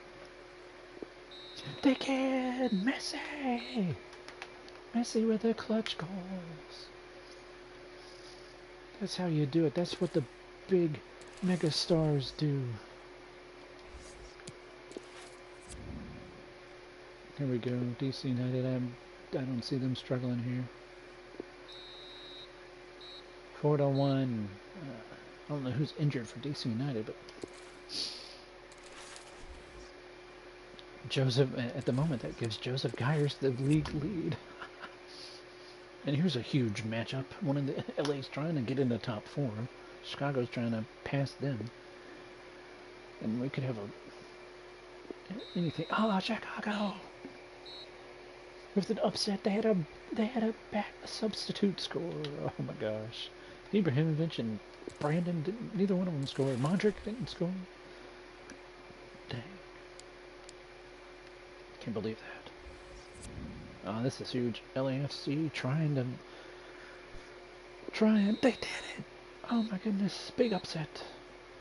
Speaker 1: They can! Messi! Messi with the clutch goals. That's how you do it. That's what the big mega stars do. Here we go. DC United. I don't see them struggling here. 4-1. I don't know who's injured for DC United, but Joseph, at the moment, that gives Joseph Gyers the league lead. And here's a huge matchup. One of the LA's trying to get in the top 4. Chicago's trying to pass them. And we could have anything. Oh, Chicago! With an upset, they had a back substitute score. Oh my gosh. Ibrahimovic and Brandon didn't. Neither one of them scored. Modric didn't score. Dang. Can't believe that. Oh, this is huge. LAFC trying. They did it. Oh my goodness. Big upset.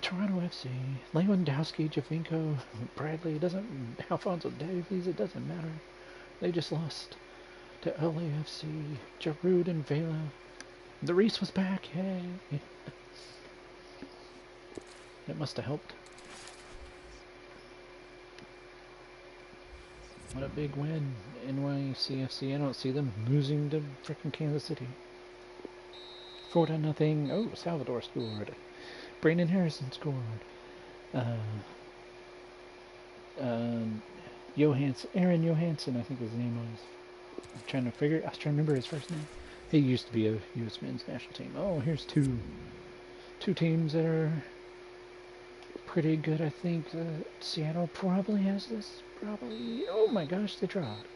Speaker 1: Toronto FC. Lewandowski, Javinko, Bradley. Alphonso Davies. It doesn't matter. They just lost to LAFC. Giroud and Vela. The Reese was back. Yay. That must have helped. What a big win. NYCFC. I don't see them losing to frickin' Kansas City. 4-0. Oh, Salvador scored. Brandon Harrison scored. Aaron Johansson, I think his name was. I was trying to remember his first name. He used to be a U.S. men's national team. Oh, here's two teams that are pretty good, I think. Seattle probably has this. Probably. Oh my gosh, they dropped.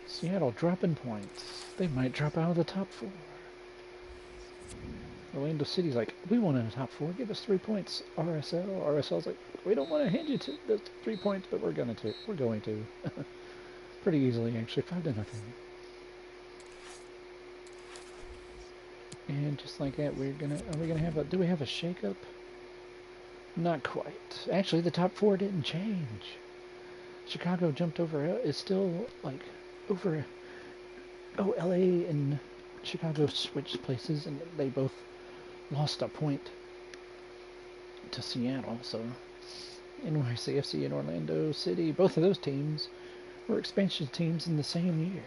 Speaker 1: Seattle dropping points. They might drop out of the top 4. Orlando City's like, we want in the top 4. Give us 3 points. RSL's like, we don't want to hand you the 3 points, but we're going to. Pretty easily, actually. 5-0. And just like that, do we have a shakeup? Not quite. Actually, the top 4 didn't change. Chicago jumped over. It's still like over. Oh, LA and Chicago switched places, and they both lost a point to Seattle. So NYCFC and Orlando City, both of those teams were expansion teams in the same year.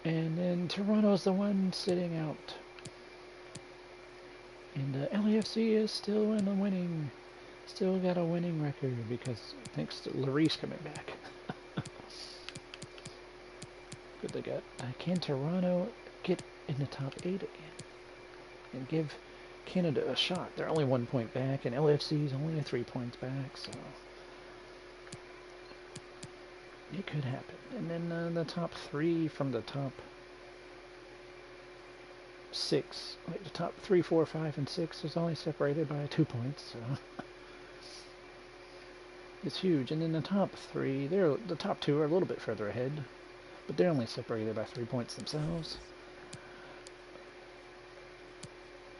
Speaker 1: And then Toronto's the one sitting out. And LAFC is still still got a winning record because thanks to Lloris coming back. Good they got. Can Toronto get in the top 8 again and give Canada a shot? They're only 1 point back, and LAFC's only 3 points back, so it could happen. And then the top 3 from the top 6, like the top 3, 4, 5, and 6 is only separated by 2 points, so it's huge. And then the top 3, the top 2 are a little bit further ahead, but they're only separated by 3 points themselves.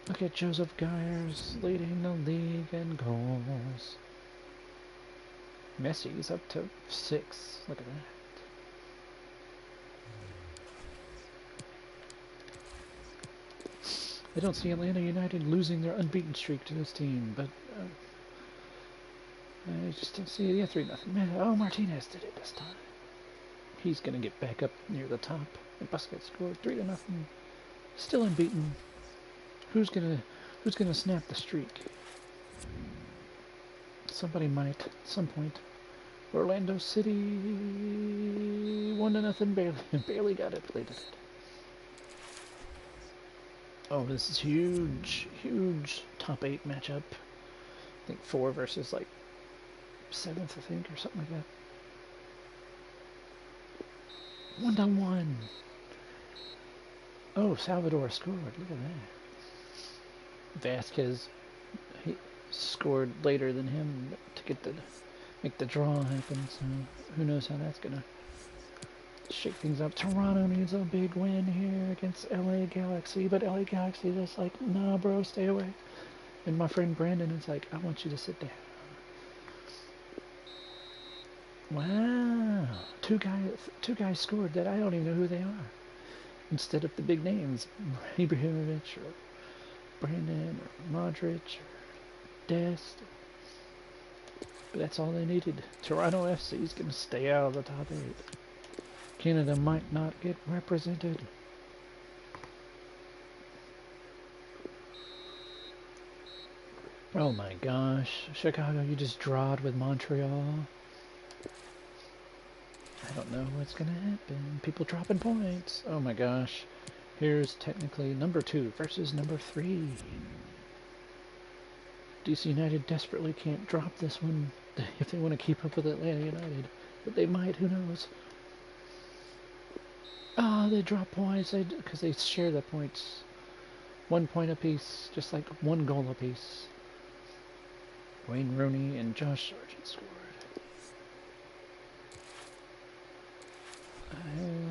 Speaker 1: Look at Joseph Gyers leading the league in goals. Messi's up to 6. Look at that. I don't see Atlanta United losing their unbeaten streak to this team, but I just don't see it. Yeah, 3-0. Oh, Martinez did it this time. He's going to get back up near the top. And Busquets scored 3-0. Still unbeaten. Who's gonna snap the streak? Somebody might at some point. Orlando City 1-0. Barely got it. They did it. Oh, this is huge, huge top 8 matchup. I think 4 versus like 7th, I think, or something like that. 1-1. Oh, Salvador scored. Look at that. Vasquez, he scored later than him to make the draw happen. So who knows how that's gonna shake things up. Toronto needs a big win here against LA Galaxy, but LA Galaxy is just like, nah, bro, stay away. And my friend Brandon is like, I want you to sit down. Wow, two guys scored that I don't even know who they are. Instead of the big names, Ibrahimovic or Brandon or Modric or Dest. But that's all they needed. Toronto FC is going to stay out of the top 8. Canada might not get represented. Oh my gosh. Chicago, you just drawed with Montreal. I don't know what's going to happen. People dropping points. Oh my gosh. Here's technically number 2 versus number 3. DC United desperately can't drop this one if they want to keep up with Atlanta United. But they might, who knows. Ah, they drop points because they share the points. 1 point apiece, just like 1 goal apiece. Wayne Rooney and Josh Sargent scored.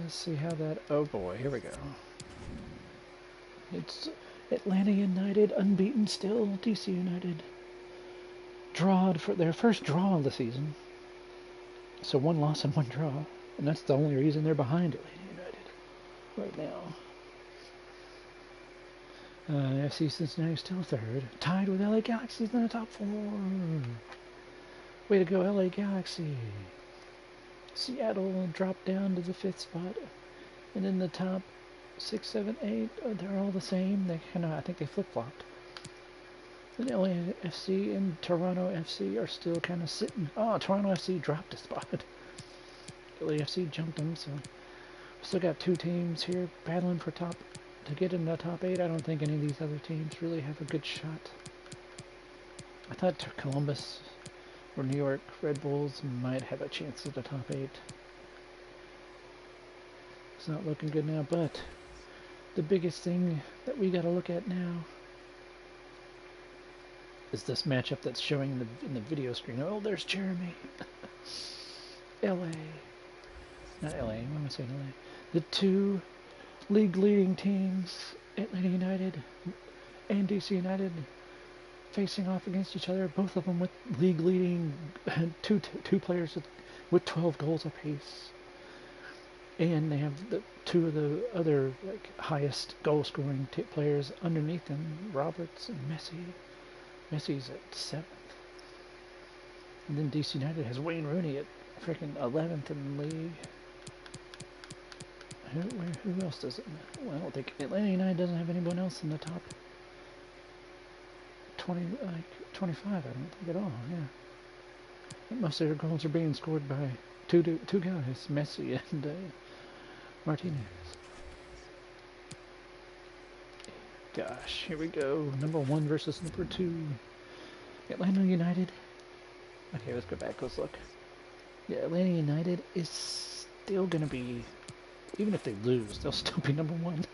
Speaker 1: Let's see how that... Oh boy, here we go. It's Atlanta United, unbeaten still. DC United drawed for their first draw of the season. So 1 loss and 1 draw. And that's the only reason they're behind Atlanta United right now. FC Cincinnati still 3rd. Tied with LA Galaxy in the top 4. Way to go, LA Galaxy. Seattle dropped down to the 5th spot. And in the top 6, 7, 8, they're all the same. They I think they flip-flopped. And LAFC and Toronto FC are still kind of sitting. Oh, Toronto FC dropped a spot. LAFC jumped them, so still got 2 teams here battling for to get in the top 8. I don't think any of these other teams really have a good shot. I thought Columbus or New York Red Bulls might have a chance at the top 8. It's not looking good now, but the biggest thing that we got to look at now is this matchup that's showing in the video screen. Oh, there's Jeremy. LA. Not LA, what am I saying LA? The 2 league leading teams, Atlanta United and DC United, facing off against each other, both of them with league leading two players with 12 goals apiece. And they have 2 of the other highest goal scoring players underneath them, Roberts and Messi. Messi's at 7th. And then DC United has Wayne Rooney at freaking 11th in the league. Who else does it? Well, I don't think Atlanta United doesn't have anyone else in the top 25. I don't think at all. Yeah, most of their goals are being scored by two guys, Messi and Martinez. Gosh, here we go. Number 1 versus number 2. Atlanta United. Okay, let's go back. Let's look. Yeah, Atlanta United is still gonna be. Even if they lose, they'll still be number 1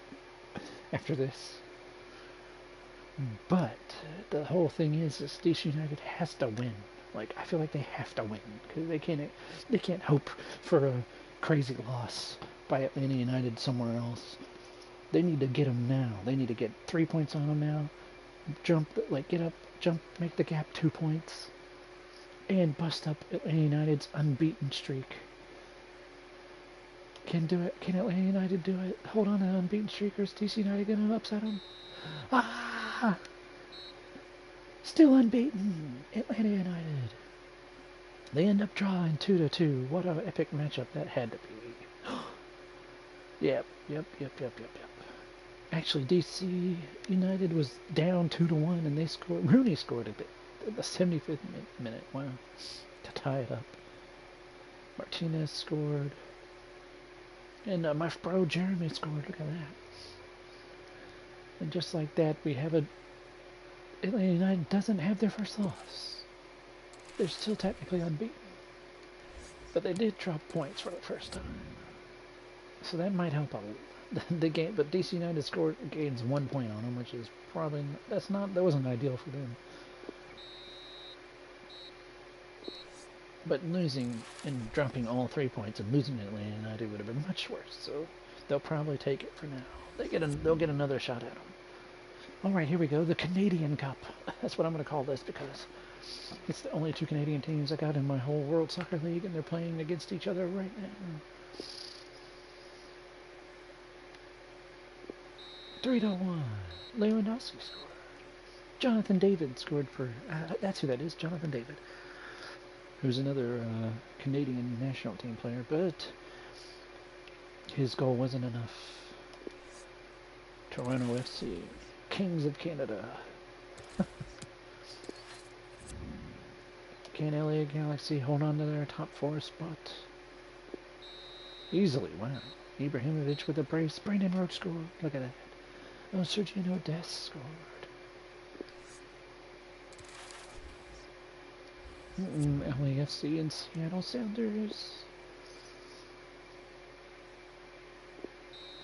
Speaker 1: after this. But the whole thing is DC United has to win. I feel like they have to win because they can't hope for a crazy loss by Atlanta United somewhere else. They need to get them now. They need to get 3 points on them now. Get up, jump, make the gap 2 points, and bust up Atlanta United's unbeaten streak. Can do it. Can Atlanta United do it? Hold on to an unbeaten streak, or is DC United going to upset them? Ah! Still unbeaten. Atlanta United. They end up drawing 2-2. What an epic matchup that had to be. Yep. Actually, DC United was down 2-1, and they scored. Rooney scored at the 75th minute. Wow, to tie it up. Martinez scored, and my bro Jeremy scored. Look at that. And just like that, we have Atlanta United doesn't have their first loss. They're still technically unbeaten, but they did drop points for the first time, so that might help the game. But DC United gains 1 point on them, which is probably that wasn't ideal for them. But losing and dropping all 3 points and losing Atlanta United would have been much worse. So they'll probably take it for now. They'll get another shot at them. All right, here we go. The Canadian Cup. That's what I'm going to call this because it's the only 2 Canadian teams I got in my whole World Soccer League, and they're playing against each other right now. 3-1. Lewandowski scored. Jonathan David scored for. That's who that is. Jonathan David, who's another Canadian national team player, but his goal wasn't enough. Toronto FC, Kings of Canada. Can LA Galaxy hold on to their top 4 spot? Easily, wow. Ibrahimovic with a brace. Brandon Roach scored. Look at that. Oh, Sergio Dest scored. LAFC and Seattle Sounders.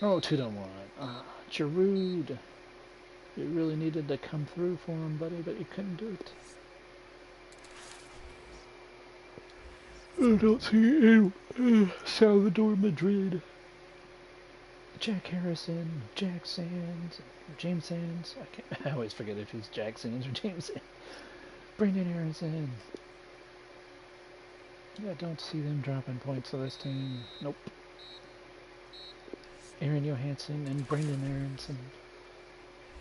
Speaker 1: Oh, 2-1. Giroud. You really needed to come through for him, buddy, but you couldn't do it. I don't see Salvador Madrid. Jack Harrison, Jack Sands, James Sands. I always forget if he's Jack Sands or James Sands. Brendan Aronson. I don't see them dropping points to this team. Nope. Aaron Johansson and Brendan Aronson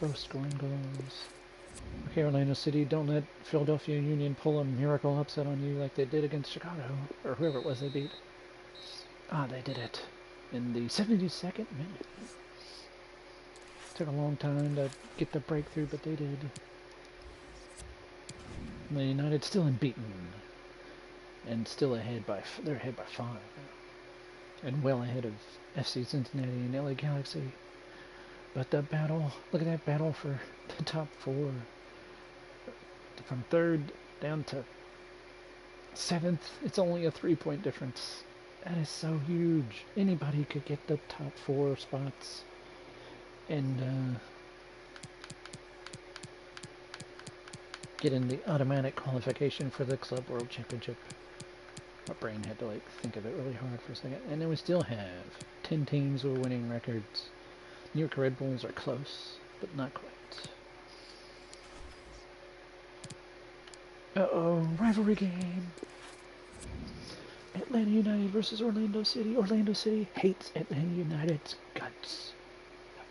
Speaker 1: both scoring goals. Okay, Orlando City, don't let Philadelphia Union pull a miracle upset on you like they did against Chicago, or whoever it was they beat. They did it in the 72nd minute. Took a long time to get the breakthrough, but they did. The United still unbeaten, and still they're ahead by 5, and well ahead of FC Cincinnati and LA Galaxy. But the battle, look at that battle for the top 4. From 3rd down to 7th, it's only a 3-point difference. That is so huge. Anybody could get the top 4 spots. And get in the automatic qualification for the Club World Championship. My brain had to think of it really hard for a second. And then we still have 10 teams with winning records. New York Red Bulls are close, but not quite. Uh-oh, rivalry game. Atlanta United versus Orlando City. Orlando City hates Atlanta United's guts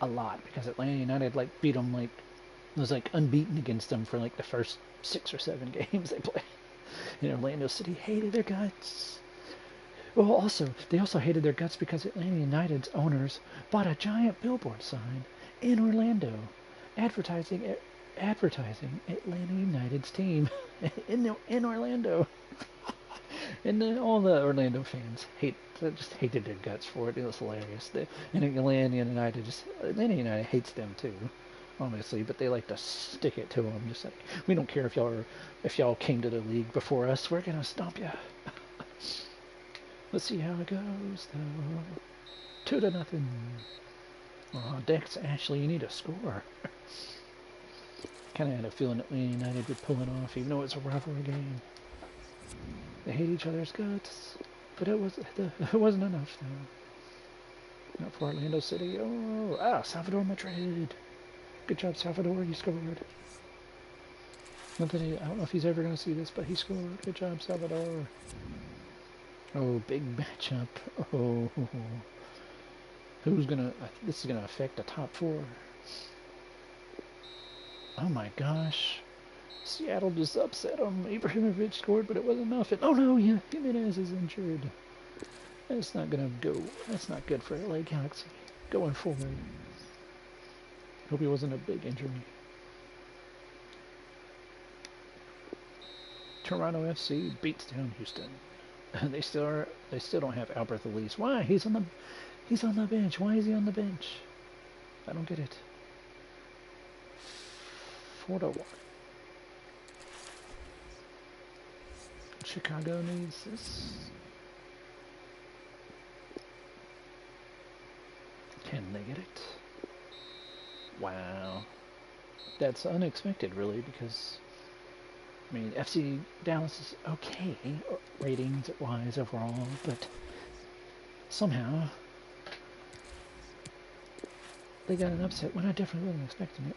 Speaker 1: a lot because Atlanta United beat them was unbeaten against them for the first 6 or 7 games they played. And Orlando City hated their guts. Well, they also hated their guts because Atlanta United's owners bought a giant billboard sign in Orlando advertising Atlanta United's team in Orlando. And then all the Orlando fans just hated their guts for it. It was hilarious. And Atlanta United hates them too, obviously, but they like to stick it to them. Just we don't care if y'all came to the league before us. We're gonna stomp you. Let's see how it goes, though. 2-0. Oh, Dex, Ashley, you need a score. Kind of had a feeling that United would pull it off, even though it's a rivalry game. They hate each other's guts, but it wasn't enough, though. Not for Orlando City. Salvador Madrid. Good job, Salvador. You scored. I don't know if he's ever going to see this, but he scored. Good job, Salvador. Oh, big matchup. Oh, this is gonna affect the top 4. Oh my gosh. Seattle just upset them. Ibrahimovic scored, but it wasn't enough. Oh no, Jimenez is injured. It's not gonna go. That's not good for LA Galaxy going forward. Hope he wasn't a big injury. Toronto FC beats down Houston. They still don't have Albert Elise. Why? He's on the bench. Why is he on the bench? I don't get it. 4-1. Chicago needs this. Can they get it? Wow. That's unexpected, really, because I mean, FC Dallas is okay ratings-wise overall, but somehow they got an upset when I definitely wasn't expecting it.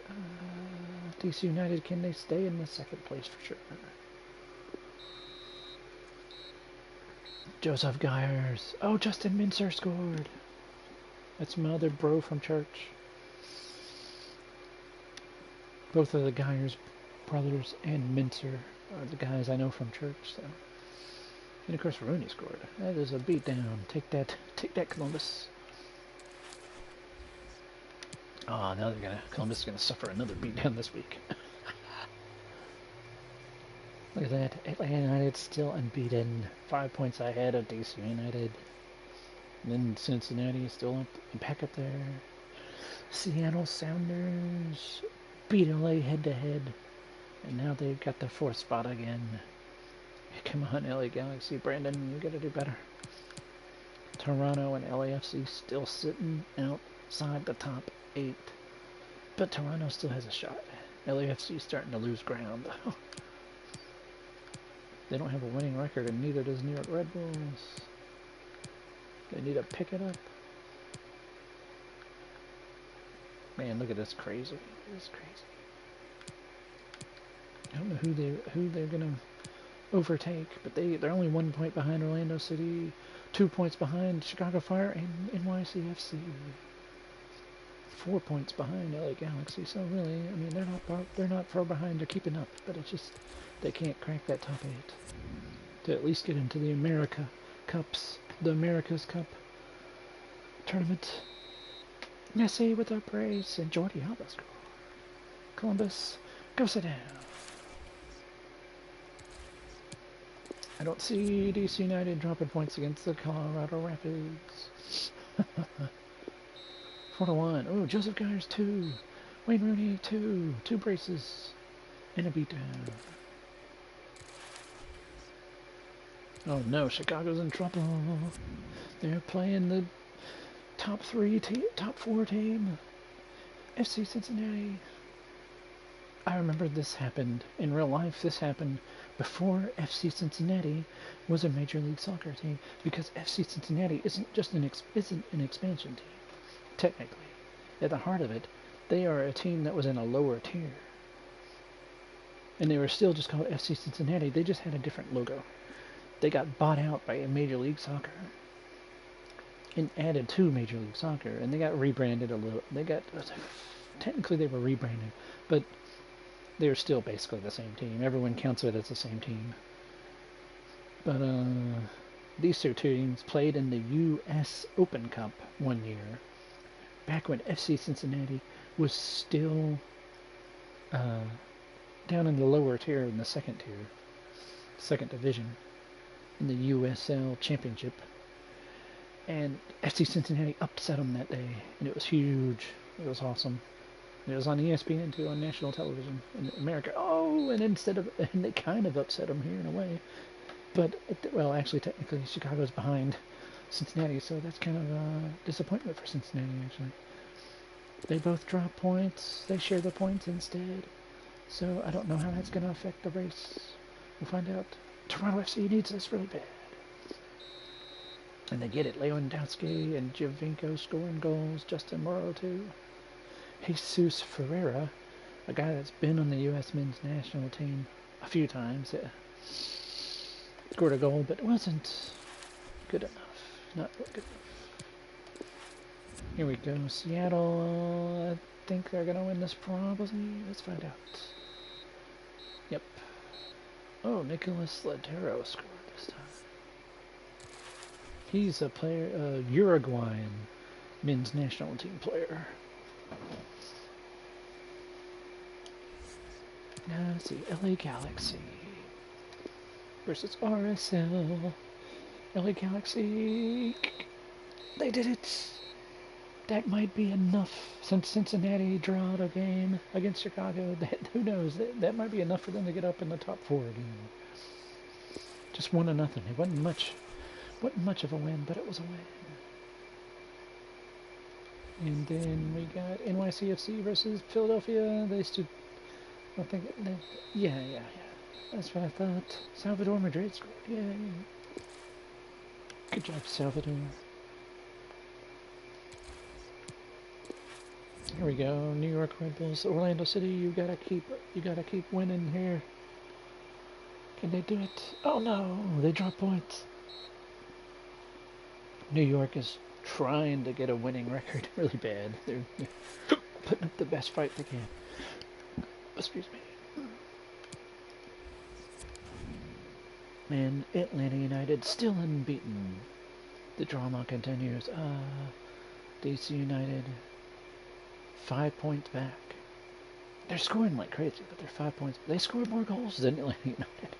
Speaker 1: DC United, can they stay in the second place for sure? Joseph Gyers. Oh, Justin Mincer scored. That's my other bro from church. Both of the Gyers brothers and Mincer are the guys I know from church. So, and of course Rooney scored. That is a beatdown. Take that, Columbus. Oh, now Columbus is gonna suffer another beatdown this week. Look at that. Atlanta United still unbeaten. 5 points ahead of DC United. And then Cincinnati is still back up there. Seattle Sounders beat LA head-to-head. And now they've got the 4th spot again. Come on, LA Galaxy. Brandon, you gotta do better. Toronto and LAFC still sitting outside the top 8. But Toronto still has a shot. LAFC is starting to lose ground. They don't have a winning record, and neither does New York Red Bulls. They need to pick it up. Man, look at this crazy. This is crazy. I don't know who they're gonna overtake, but they're only 1 point behind Orlando City, 2 points behind Chicago Fire and NYCFC. 4 points behind LA Galaxy. So really, I mean, they're not far behind. They're keeping up, but it's just they can't crack that top 8 to at least get into the America's Cup tournament. Messi with a brace and Jordi Alba score. Columbus, go sit down. I don't see DC United dropping points against the Colorado Rapids. 4-1. Oh, Joseph Gyers 2. Wayne Rooney 2. 2 braces and a beatdown. Oh no, Chicago's in trouble. They're playing the top 4 team, FC Cincinnati. I remember this happened in real life. This happened before FC Cincinnati was a Major League Soccer team, because FC Cincinnati isn't just an expansion team. Technically, at the heart of it, they are a team that was in a lower tier, and they were still just called FC Cincinnati. They just had a different logo. They got bought out by a Major League Soccer and added to Major League Soccer, and they got rebranded a little. Technically they were rebranded, but they were still basically the same team. Everyone counts it as the same team. But these 2 teams played in the U.S. Open Cup one year, back when FC Cincinnati was still down in the lower tier, in the second division, in the USL Championship. And FC Cincinnati upset them that day, and it was huge. It was awesome. It was on ESPN too, on national television in America. Oh, and they kind of upset them here in a way. But, well, actually, technically, Chicago's behind Cincinnati, so that's kind of a disappointment for Cincinnati, actually. They both drop points. They share the points instead. So I don't know how that's going to affect the race. We'll find out. Toronto FC needs this really bad. And they get it. Lewandowski and Giovinco scoring goals. Justin Morrow, too. Jesus Ferreira, a guy that's been on the U.S. men's national team a few times, scored a goal, but wasn't good enough. Not good enough. Here we go. Seattle, I think they're going to win this probably. Let's find out. Yep. Oh, Nicholas Ladero scored this time. He's a player, Uruguayan men's national team player. Now let's see, LA Galaxy versus RSL. LA Galaxy, they did it. That might be enough since Cincinnati drawed a game against Chicago. Who knows? That might be enough for them to get up in the top 4 again. Just 1-0. It wasn't much of a win, but it was a win. And then we got NYCFC versus Philadelphia. They stood. I think. Yeah. That's what I thought. Salvador Madrid scored. Yay. Good job, Salvador. Here we go. New York Red Bulls, Orlando City. You gotta keep winning here. Can they do it? Oh no, they drop points. New York is trying to get a winning record really bad. They're putting up the best fight they can. Excuse me. And Atlanta United still unbeaten. The drama continues. DC United 5 points back. They're scoring like crazy, but they're 5 points. They scored more goals than Atlanta United.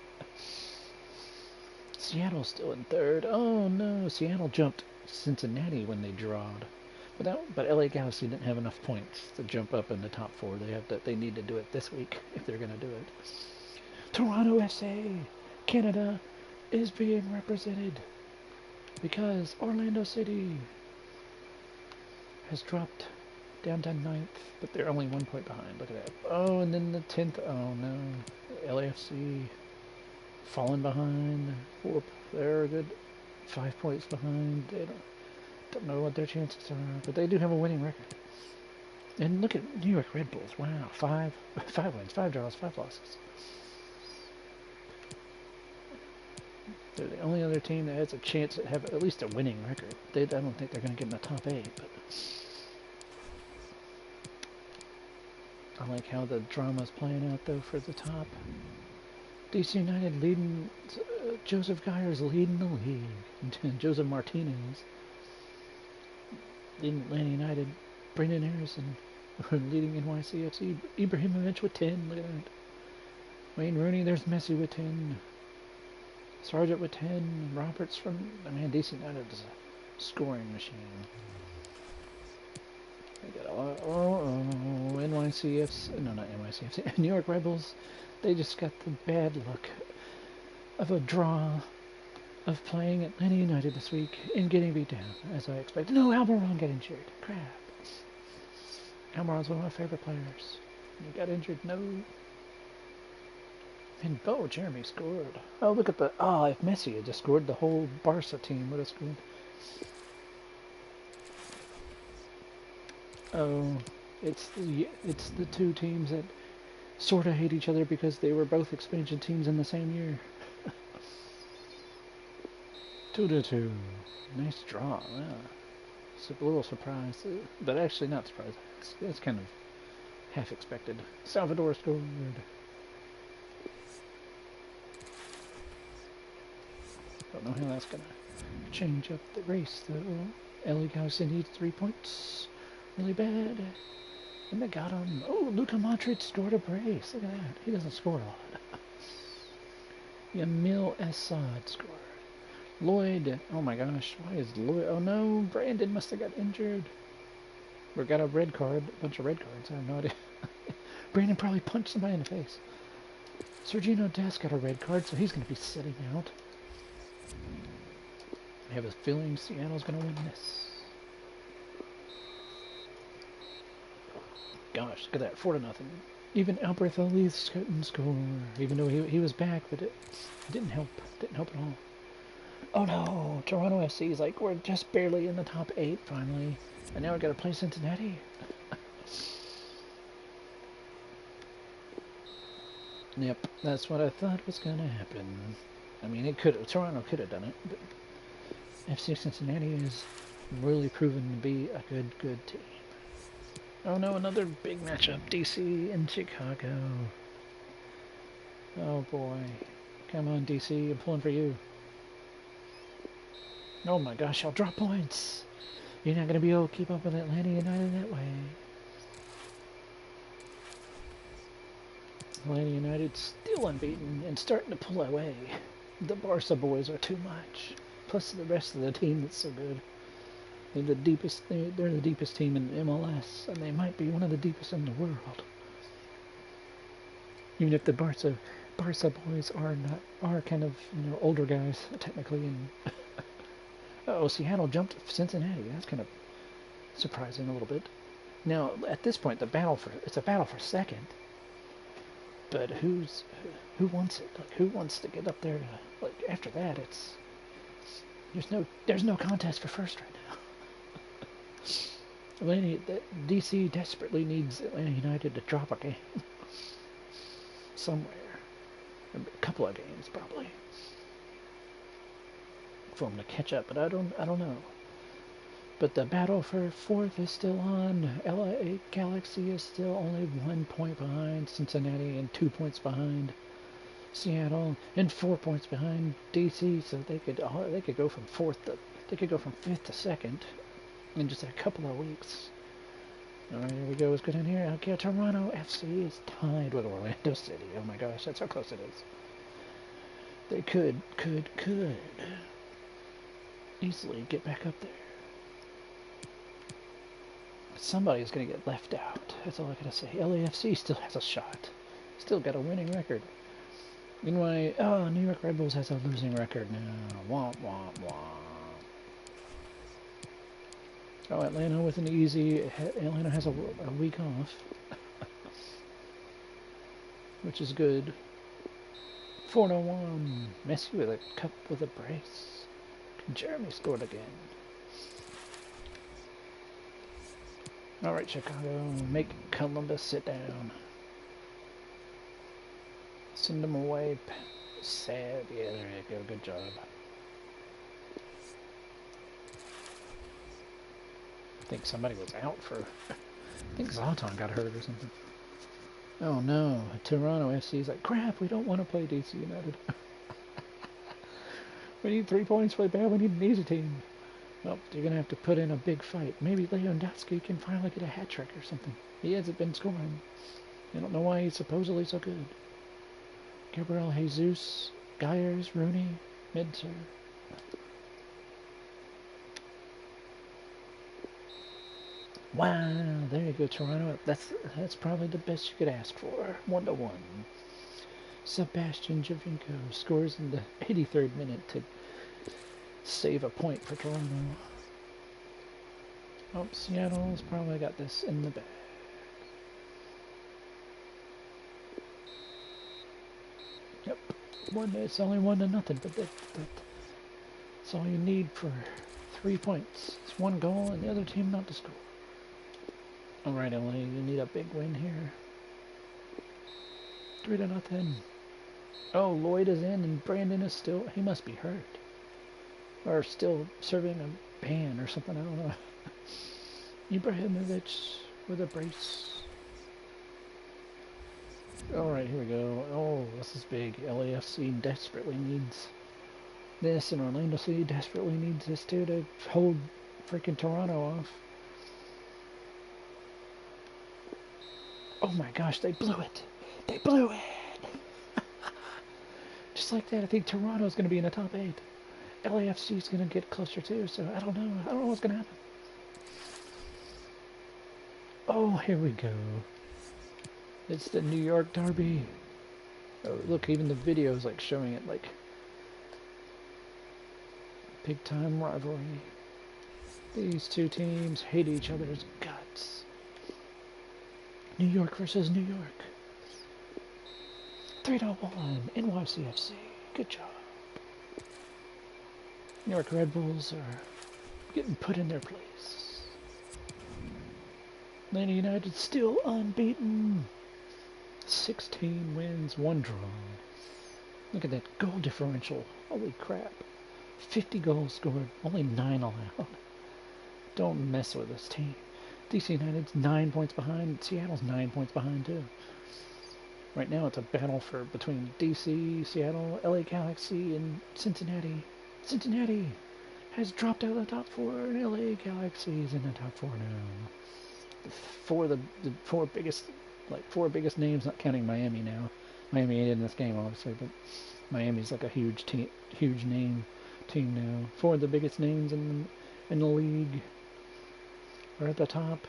Speaker 1: Seattle's still in third. Oh no, Seattle jumped Cincinnati when they drawed. But LA Galaxy didn't have enough points to jump up in the top 4. They need to do it this week if they're gonna do it. Toronto FC, Canada, is being represented because Orlando City has dropped down to 9th, but they're only 1 point behind. Look at that. Oh, and then the 10th. Oh no, LAFC falling behind. They're a good 5 points behind. They don't know what their chances are, but they do have a winning record. And look at New York Red Bulls. Wow, 5 wins, 5 draws, 5 losses. They're the only other team that has a chance to have at least a winning record. I don't think they're going to get in the top 8, but I like how the drama's playing out though for the top. DC United leading. Joseph Geyer's leading the league. Joseph Martinez leading Atlanta United. Brendan Harrison leading NYCFC. Ibrahimovic with 10. Look at that. Wayne Rooney. There's Messi with 10. Sargent with 10. Roberts from. DC United is a scoring machine. They got NYCFC. No, not NYCFC. New York Red Bulls. They just got the bad luck of a draw of playing Atlanta United this week and getting beat down, as I expected. No, Almiron got injured. Crap. Almiron's one of my favorite players. He got injured. No. And Jeremy scored. Oh, look at the. If Messi had just scored, the whole Barca team would have scored. Oh, it's the two teams that sort of hate each other because they were both expansion teams in the same year. 2-2. Nice draw. Yeah. It's a little surprised, but actually not surprised. It's kind of half expected. Salvador scored. Don't know how that's gonna change up the race though. LA Galaxy needs 3 points. Really bad. And they got him. Oh, Luka Modric scored a brace. Look at that. He doesn't score a lot. Yamil Assad scored. Lloyd. Oh my gosh. Why is Lloyd? Oh no. Brandon must have got injured. Or got a red card. A bunch of red cards. I have no idea. Brandon probably punched somebody in the face. Sergino Dest got a red card, so he's going to be sitting out. I have a feeling Seattle's going to win this. Gosh, look at that, 4-0. Even Albert Ellis couldn't score, even though he was back, but it didn't help. Didn't help at all. Oh no, Toronto FC is like, we're just barely in the top 8 finally, and now we got to play Cincinnati. Yep, that's what I thought was going to happen. I mean, Toronto could have done it, but FC Cincinnati is really proven to be a good team. Oh no, another big matchup. DC and Chicago. Oh boy. Come on, DC, I'm pulling for you. Oh my gosh, I'll drop points. You're not going to be able to keep up with Atlanta United that way. Atlanta United still unbeaten and starting to pull away. The Barca boys are too much. Plus the rest of the team that's so good. They're the deepest. They're the deepest team in MLS, and they might be one of the deepest in the world. Even if the Barca boys are kind of older guys technically. And oh, Seattle jumped Cincinnati. That's kind of surprising a little bit. Now at this point, it's a battle for second. But who wants it? Like, who wants to get up there? Like after that, there's no contest for first right now. DC desperately needs Atlanta United to drop a game somewhere, a couple of games probably, for them to catch up. But I don't know. But the battle for fourth is still on. LA Galaxy is still only 1 point behind Cincinnati and 2 points behind Seattle and 4 points behind DC. So they could go from fifth to second in just a couple of weeks. All right, here we go. Let's go down here. Okay, Toronto FC is tied with Orlando City. Oh my gosh, that's how close it is. They could easily get back up there. Somebody's going to get left out. That's all I got to say. LAFC still has a shot. Still got a winning record. Anyway, New York Red Bulls has a losing record now. Womp, womp, womp. Oh, Atlanta with an easy... Atlanta has a week off. Which is good. 4-1. Messi with a cup with a brace. Jeremy scored again. Alright, Chicago, make Columbus sit down. Send them away. Sad. Yeah, there you go. Good job. I think somebody was out for... I think Zlatan got hurt or something. Oh no. Toronto FC is like, crap, we don't want to play DC United. We need 3 points really bad. We need an easy team. Well, you're going to have to put in a big fight. Maybe Lewandowski can finally get a hat trick or something. He hasn't been scoring. I don't know why he's supposedly so good. Gabriel Jesus, Geyers, Rooney, Midter. Wow, there you go, Toronto. That's probably the best you could ask for. 1-1. Sebastian Javinko scores in the 83rd minute to save a point for Toronto. Oh, Seattle's probably got this in the bag. Yep, it's only 1-0, but that's all you need for 3 points. It's 1 goal and the other team not to score. Alright, LA, you need a big win here. 3-0. Oh, Lloyd is in and Brandon is still... He must be hurt. Or still serving a ban or something, I don't know. Ibrahimovic with a brace. Alright, here we go. Oh, this is big. LAFC desperately needs this, and Orlando City desperately needs this too to hold freaking Toronto off. Oh my gosh, they blew it. They blew it. Just like that, I think Toronto's going to be in the top 8. LAFC is going to get closer too, so I don't know. I don't know what's going to happen. Oh, here we go. It's the New York Derby. Oh, look, even the video is like showing it like big time rivalry. These two teams hate each other's guts. New York versus New York. 3-1 NYCFC. Good job. New York Red Bulls are getting put in their place. Atlanta United still unbeaten. 16 wins, 1 draw. Look at that goal differential. Holy crap. 50 goals scored, only 9 allowed. Don't mess with this team. DC United's 9 points behind. Seattle's 9 points behind too. Right now it's a battle between DC, Seattle, LA Galaxy, and Cincinnati. Cincinnati! has dropped out of the top four, and LA Galaxy's in the top four now. Four biggest names, not counting Miami now. Miami ain't in this game, obviously, but Miami's like a huge name team now. Four of the biggest names in the league are at the top,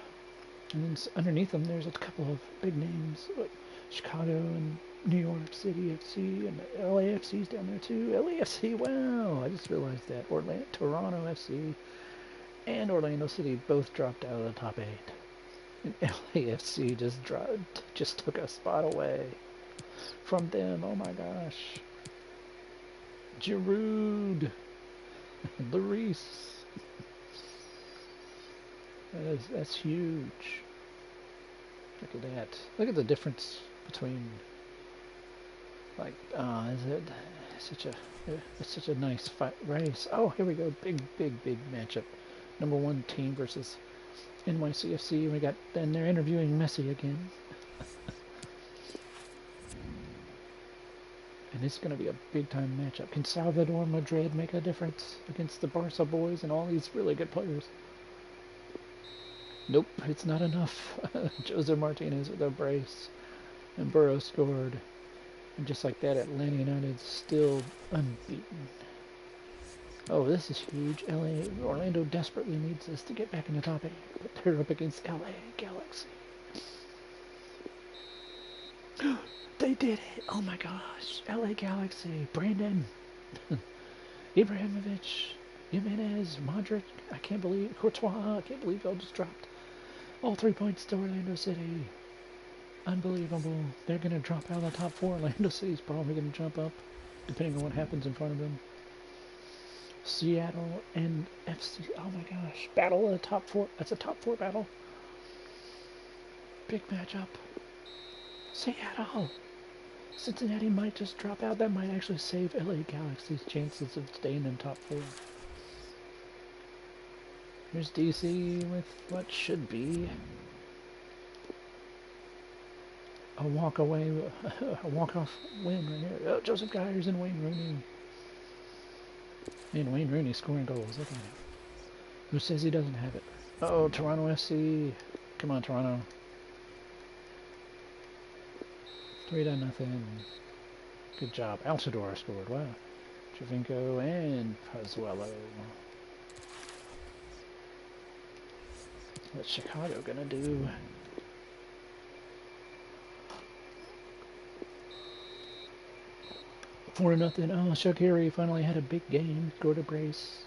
Speaker 1: and then underneath them, there's a couple of big names like Chicago and New York City FC, and LAFC's down there too. LAFC, wow! I just realized that Toronto FC and Orlando City both dropped out of the top 8. And LAFC just took a spot away from them. Oh my gosh. Giroud. Lloris. That's huge. Look at that. Look at the difference between, like, it's such a nice race. Oh, here we go. Big matchup. Number 1 team versus NYCFC. And they're interviewing Messi again. And it's going to be a big-time matchup. Can Salvador Madrid make a difference against the Barca boys and all these really good players? Nope, it's not enough. Jose Martinez with a brace. And Burrow scored. And just like that, Atlanta United's still unbeaten. Oh, this is huge. Orlando desperately needs this to get back in the top 8. But they're up against LA Galaxy. They did it! Oh my gosh. LA Galaxy. Brandon. Ibrahimovic. Jimenez. Modric. I can't believe. Courtois. I can't believe y'all just dropped all 3 points to Orlando City. Unbelievable. They're going to drop out of the top 4. Orlando City's probably going to jump up, depending on what happens in front of them. Seattle and FC. Oh my gosh. Battle of the top 4. That's a top 4 battle. Big matchup. Seattle. Cincinnati might just drop out. That might actually save LA Galaxy's chances of staying in top 4. Here's DC with what should be a walk-off win right here. Oh, Joseph Gyers and Wayne Rooney. And Wayne Rooney scoring goals. Look at him. Who says he doesn't have it? Oh, Toronto FC. Come on, Toronto. 3-0. Good job. Altidore scored. Wow. Javinko and Pozuelo. What's Chicago gonna do? Four nothing. Oh, Shaqiri finally had a big game. Scored a brace.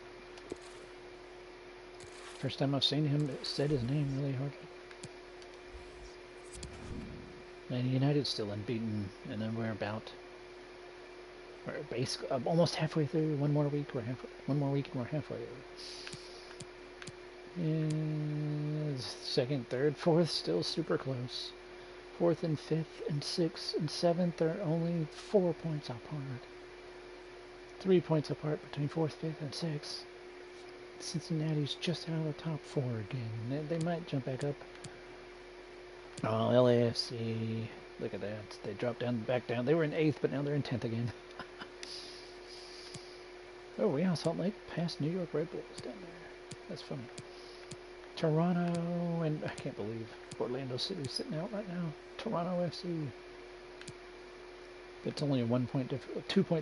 Speaker 1: First time I've seen him said his name really hard. Man United's still unbeaten, and then we're basically almost halfway through. One more week, and we're halfway. And second, third, fourth, still super close. Fourth and fifth and sixth and seventh are only 4 points apart. 3 points apart between fourth, fifth, and sixth. Cincinnati's just out of the top 4 again. They might jump back up. Oh, LAFC. Look at that. They dropped back down. They were in 8th, but now they're in 10th again. Oh, yeah, Salt Lake passed New York Red Bulls down there. That's funny. Toronto, and I can't believe Orlando City's sitting out right now. Toronto FC. It's only a 2-point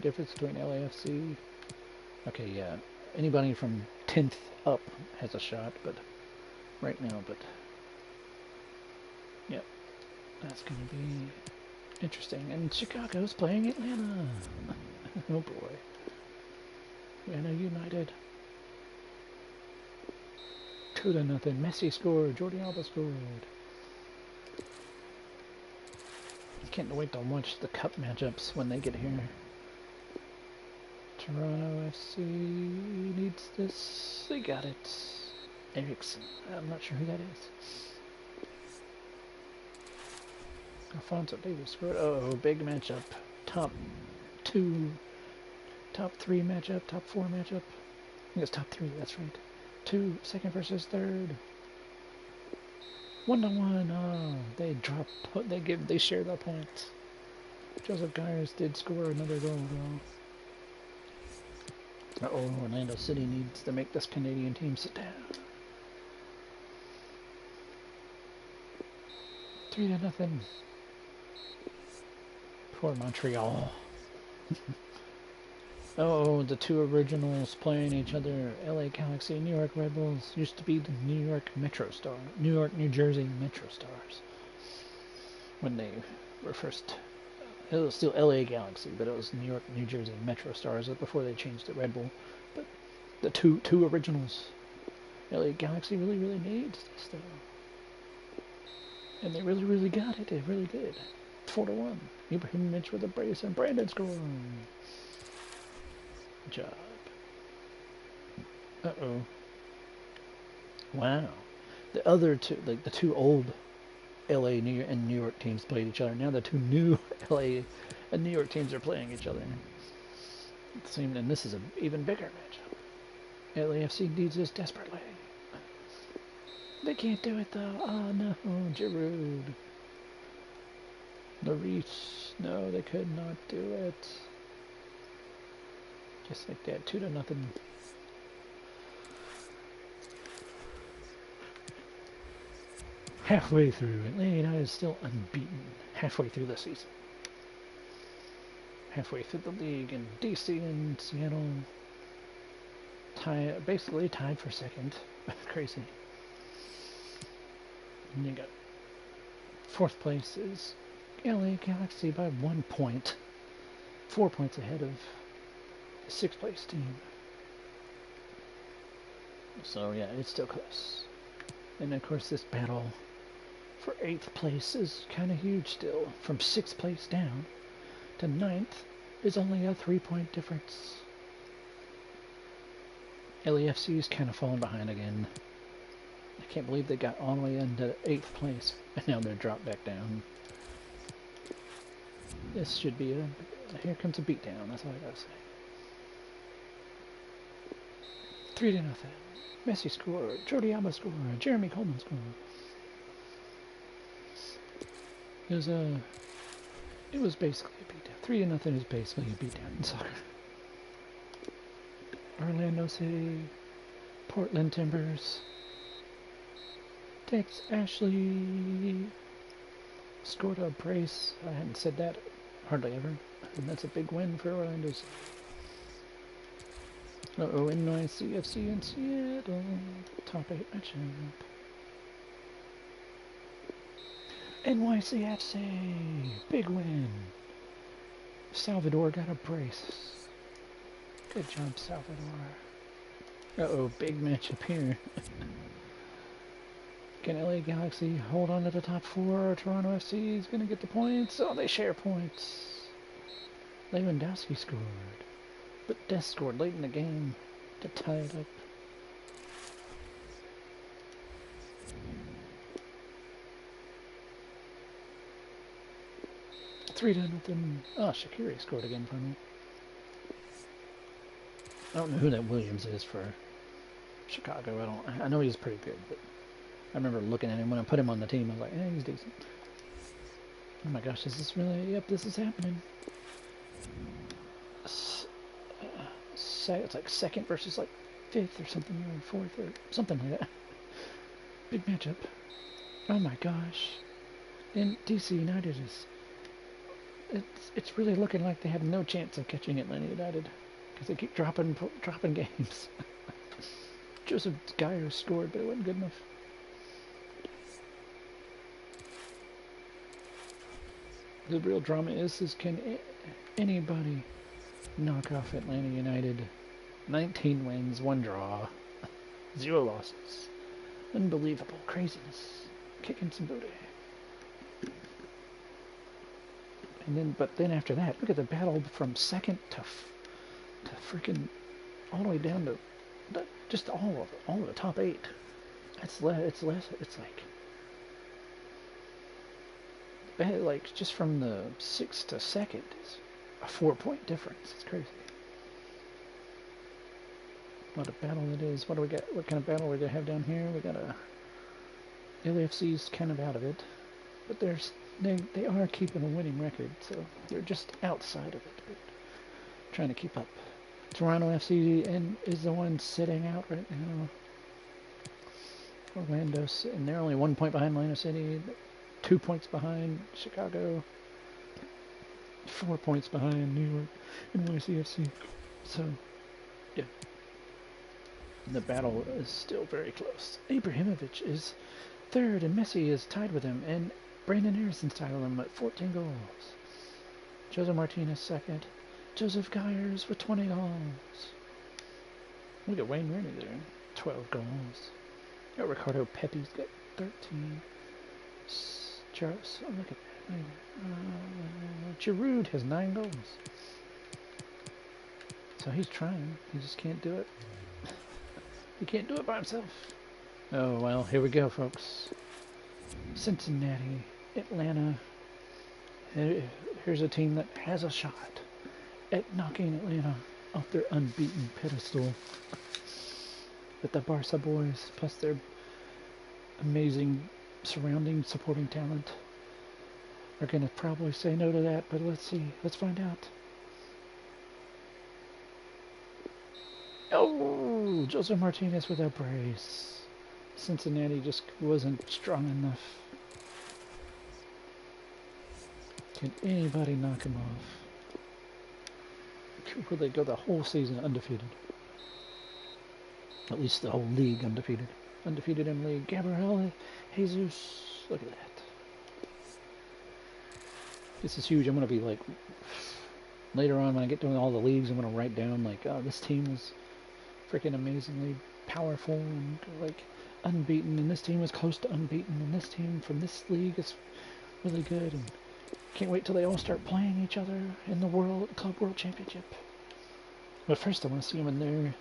Speaker 1: difference between LAFC. Okay, yeah. Anybody from 10th up has a shot, but right now, yeah, that's going to be interesting. And Chicago's playing Atlanta. Oh boy. Atlanta United. 2-0. Messi scored. Jordi Alba scored. Can't wait to watch the cup matchups when they get here. Toronto FC needs this. They got it. Eriksson. I'm not sure who that is. Alphonso Davies scored. Oh, big matchup. Top 3 matchup. Top 4 matchup. I think it's top 3. That's right. 2, second versus third. 1-1. Oh, they dropped. They share the points. Joseph Gyers did score another goal though. Uh-oh, Orlando City needs to make this Canadian team sit down. 3-0. Poor Montreal. Oh, the two originals playing each other. LA Galaxy, New York Red Bulls. Used to be the New York Metro Star. New York, New Jersey Metro Stars. When they were first... It was still LA Galaxy, but it was New York, New Jersey Metro Stars before they changed to Red Bull. But the two originals. LA Galaxy really needs this though. And they really got it. They really did. 4-1. Ibrahimovic with a brace and Brandon scored. Good job. Uh-oh. Wow. The other two, like the two old LA and New York teams played each other. Now the two new LA and New York teams are playing each other. It seemed, and this is an even bigger matchup. LAFC needs this desperately. They can't do it though. Oh no, Giroud. Lloris. No, they could not do it. Just like that, 2-0. Halfway through, Atlanta United is still unbeaten. Halfway through the season. Halfway through the league, and DC and Seattle basically tied for second. Crazy. And you got fourth place is LA Galaxy by 1 point. 4 points ahead of the sixth place team. So yeah, it's still close. And of course this battle for 8th place is kind of huge still. From 6th place down to 9th is only a 3-point difference. LAFC's kind of fallen behind again. I can't believe they got all the way into 8th place and now they're dropped back down. This should be here comes a beatdown, that's all I gotta say. 3-0. Messi scored, Jordi Alba scored, Jeremy Coleman scored. It was basically a beatdown. 3-0 is basically a beatdown in soccer. Orlando City, Portland Timbers, Tex Ashley scored a brace. I hadn't said that hardly ever, and that's a big win for Orlando City. Uh-oh, NYCFC in Seattle, top 8 matchup. NYCFC, big win. Salvador got a brace. Good job, Salvador. Uh-oh, big matchup here. Can LA Galaxy hold on to the top 4? Toronto FC is going to get the points. Oh, they share points. Lewandowski scored. But Des scored late in the game to tie it up. Three to nothing. Oh, Shaqiri scored again for me. I don't know who that Williams is for Chicago. I know he's pretty good, but I remember looking at him when I put him on the team. I was like, eh, he's decent. Oh my gosh, is this really? Yep, this is happening. It's like second versus like 5th or something, or 4th or something like that. Big matchup. Oh my gosh. And DC United is... It's really looking like they have no chance of catching Atlanta United because they keep dropping games. Joseph Geyer scored, but it wasn't good enough. The real drama is can anybody knock off Atlanta United? 19 wins, 1 draw, 0 losses. Unbelievable craziness. Kicking some booty. And then after that, look at the battle from second to freaking all the way down to just all of the top 8. It's like just from the 6th to 2nd is a 4-point difference. It's crazy. What a battle it is. What do we got? What kind of battle we're gonna have down here? We got a LAFC's kind of out of it, but they are keeping a winning record, so they're just outside of it, but trying to keep up. Toronto FC and is the one sitting out right now. Orlando, and they're only 1 point behind Atlanta City, 2 points behind Chicago, 4 points behind New York NYCFC. So, yeah, the battle is still very close. Ibrahimovic is third, and Messi is tied with him, and Brandon Harrison's tied with him at 14 goals. Jose Martinez second. Joseph Gyers with 20 goals. Look at Wayne Rooney there, 12 goals. Got Ricardo Pepe's got 13. Charles, oh, look at that. Giroud has 9 goals. So he's trying. He just can't do it. He can't do it by himself. Oh, well, here we go, folks. Cincinnati, Atlanta. Here's a team that has a shot at knocking Atlanta off their unbeaten pedestal. But the Barca boys, plus their amazing surrounding supporting talent, are going to probably say no to that, but let's see. Let's find out. Oh, Jose Martinez with a brace. Cincinnati just wasn't strong enough. Can anybody knock him off? Will they go the whole season undefeated? At least the whole league undefeated. Undefeated in league. Gabriel Jesus. Look at that. This is huge. I'm going to be like, later on when I get doing all the leagues, I'm going to write down like, oh, this team is freaking amazingly powerful and like unbeaten, and this team is close to unbeaten, and this team from this league is really good, and can't wait till they all start playing each other in the Club World Championship. But first I want to see them in their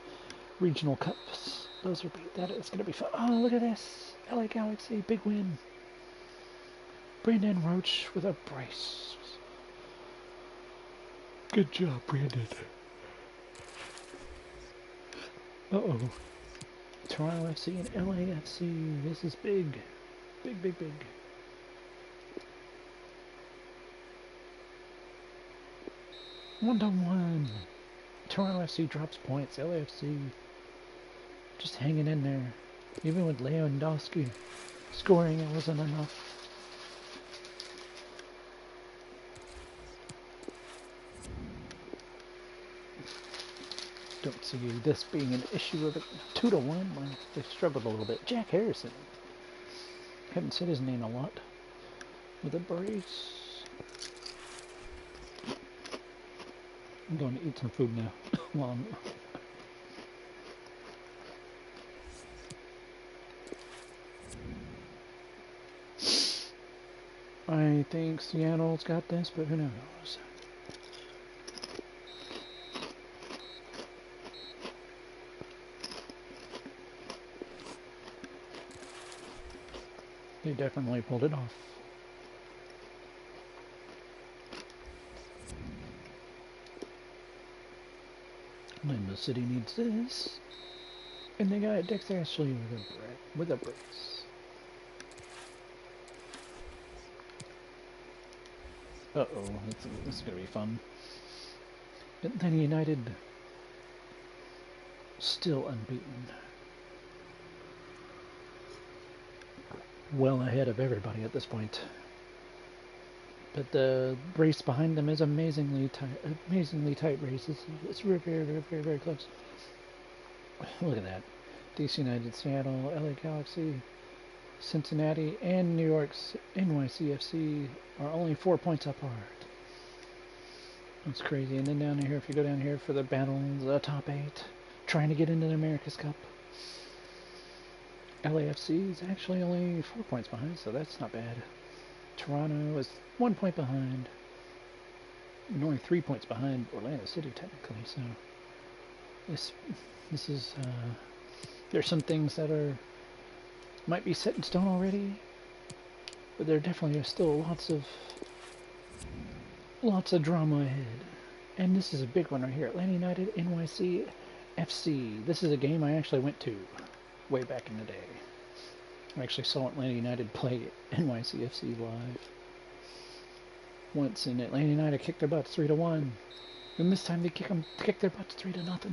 Speaker 1: regional cups. It's going to be fun. Oh, look at this. LA Galaxy, big win. Brandon Roach with a brace. Good job, Brandon. Uh-oh. Toronto FC and LAFC. This is big. Big, big, big. One to one. Toronto FC drops points. LAFC just hanging in there. Even with Lewandowski scoring, it wasn't enough. Don't see this being an issue of it. 2 to 1. Well, they struggled a little bit. Jack Harrison. Haven't said his name a lot. With a brace. I'm going to eat some food now. Well, I think Seattle's got this, but who knows? They definitely pulled it off. And the city needs this. And they got Dexter Ashley with a brace. Uh-oh, this is going to be fun. Atlanta United still unbeaten. Well ahead of everybody at this point. But the race behind them is amazingly tight race. It's very, very, very, very, very close. Look at that. DC United, Seattle, LA Galaxy, Cincinnati, and New York's NYCFC are only 4 points apart. That's crazy. And then down here, if you go down here for the battle, the top 8, trying to get into the America's Cup. LAFC is actually only 4 points behind, so that's not bad. Toronto is 1 point behind, and only 3 points behind Orlando City technically. So this is there's some things that might be set in stone already, but there definitely are still lots of drama ahead. And this is a big one right here: Atlanta United NYC FC. This is a game I actually went to way back in the day. I actually saw Atlanta United play NYCFC live once, and Atlanta United kicked their butts 3 to 1. And this time they kick their butts 3-0.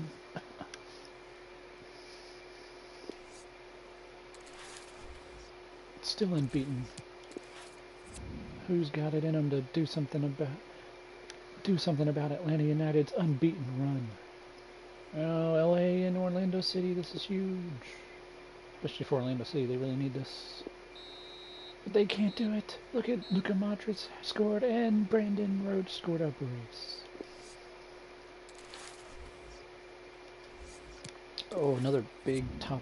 Speaker 1: Still unbeaten. Who's got it in them to do something about Atlanta United's unbeaten run? Oh, LA and Orlando City, this is huge. Especially for Orlando City, they really need this. But they can't do it. Look at Luka Modric scored and Brandon Rhodes scored a brace. Oh, another big top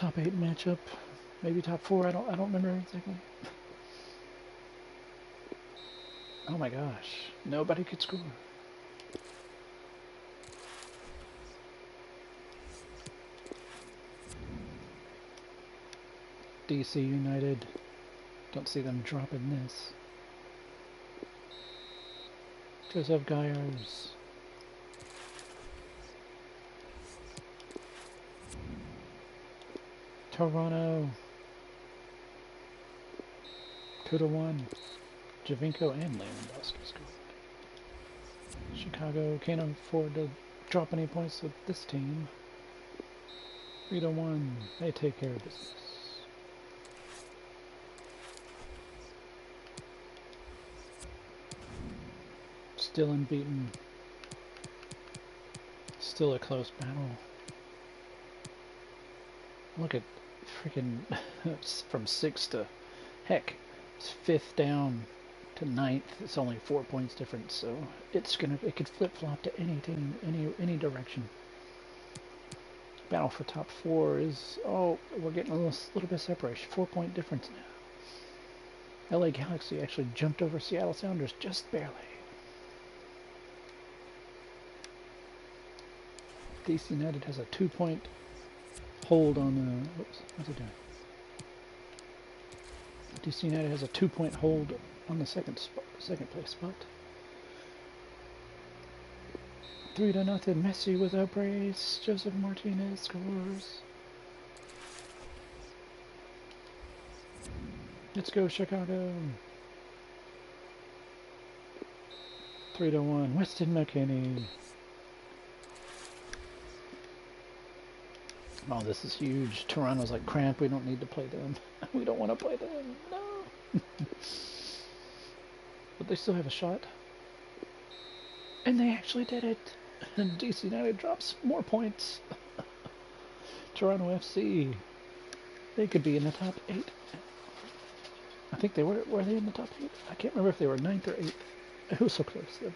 Speaker 1: 8 matchup. Maybe top 4, I don't remember exactly. Oh my gosh. Nobody could score. DC United. Don't see them dropping this. Joseph Guyers. Toronto. 2-1. Javinko and Lewandowski scored. Chicago can't afford to drop any points with this team. 3-1. They take care of business. Still unbeaten. Still a close battle. Look at freaking from 6th to heck. It's 5th down to 9th. It's only 4 points difference, so it could flip flop to any team, any direction. Battle for top 4 is we're getting a little bit of separation. 4-point difference now. LA Galaxy actually jumped over Seattle Sounders just barely. DC United has a 2-point hold on what's it doing? DC United has a 2-point hold on the second place spot. 3-0. Messi with a brace. Joseph Martinez scores. Let's go Chicago. 3-1. Weston McKennie. Oh, this is huge. Toronto's like, cramp, we don't need to play them. We don't want to play them. No. But they still have a shot. And they actually did it. And DC United drops more points. Toronto FC. They could be in the top 8. I think they were they in the top 8? I can't remember if they were 9th or 8th. It was so close though.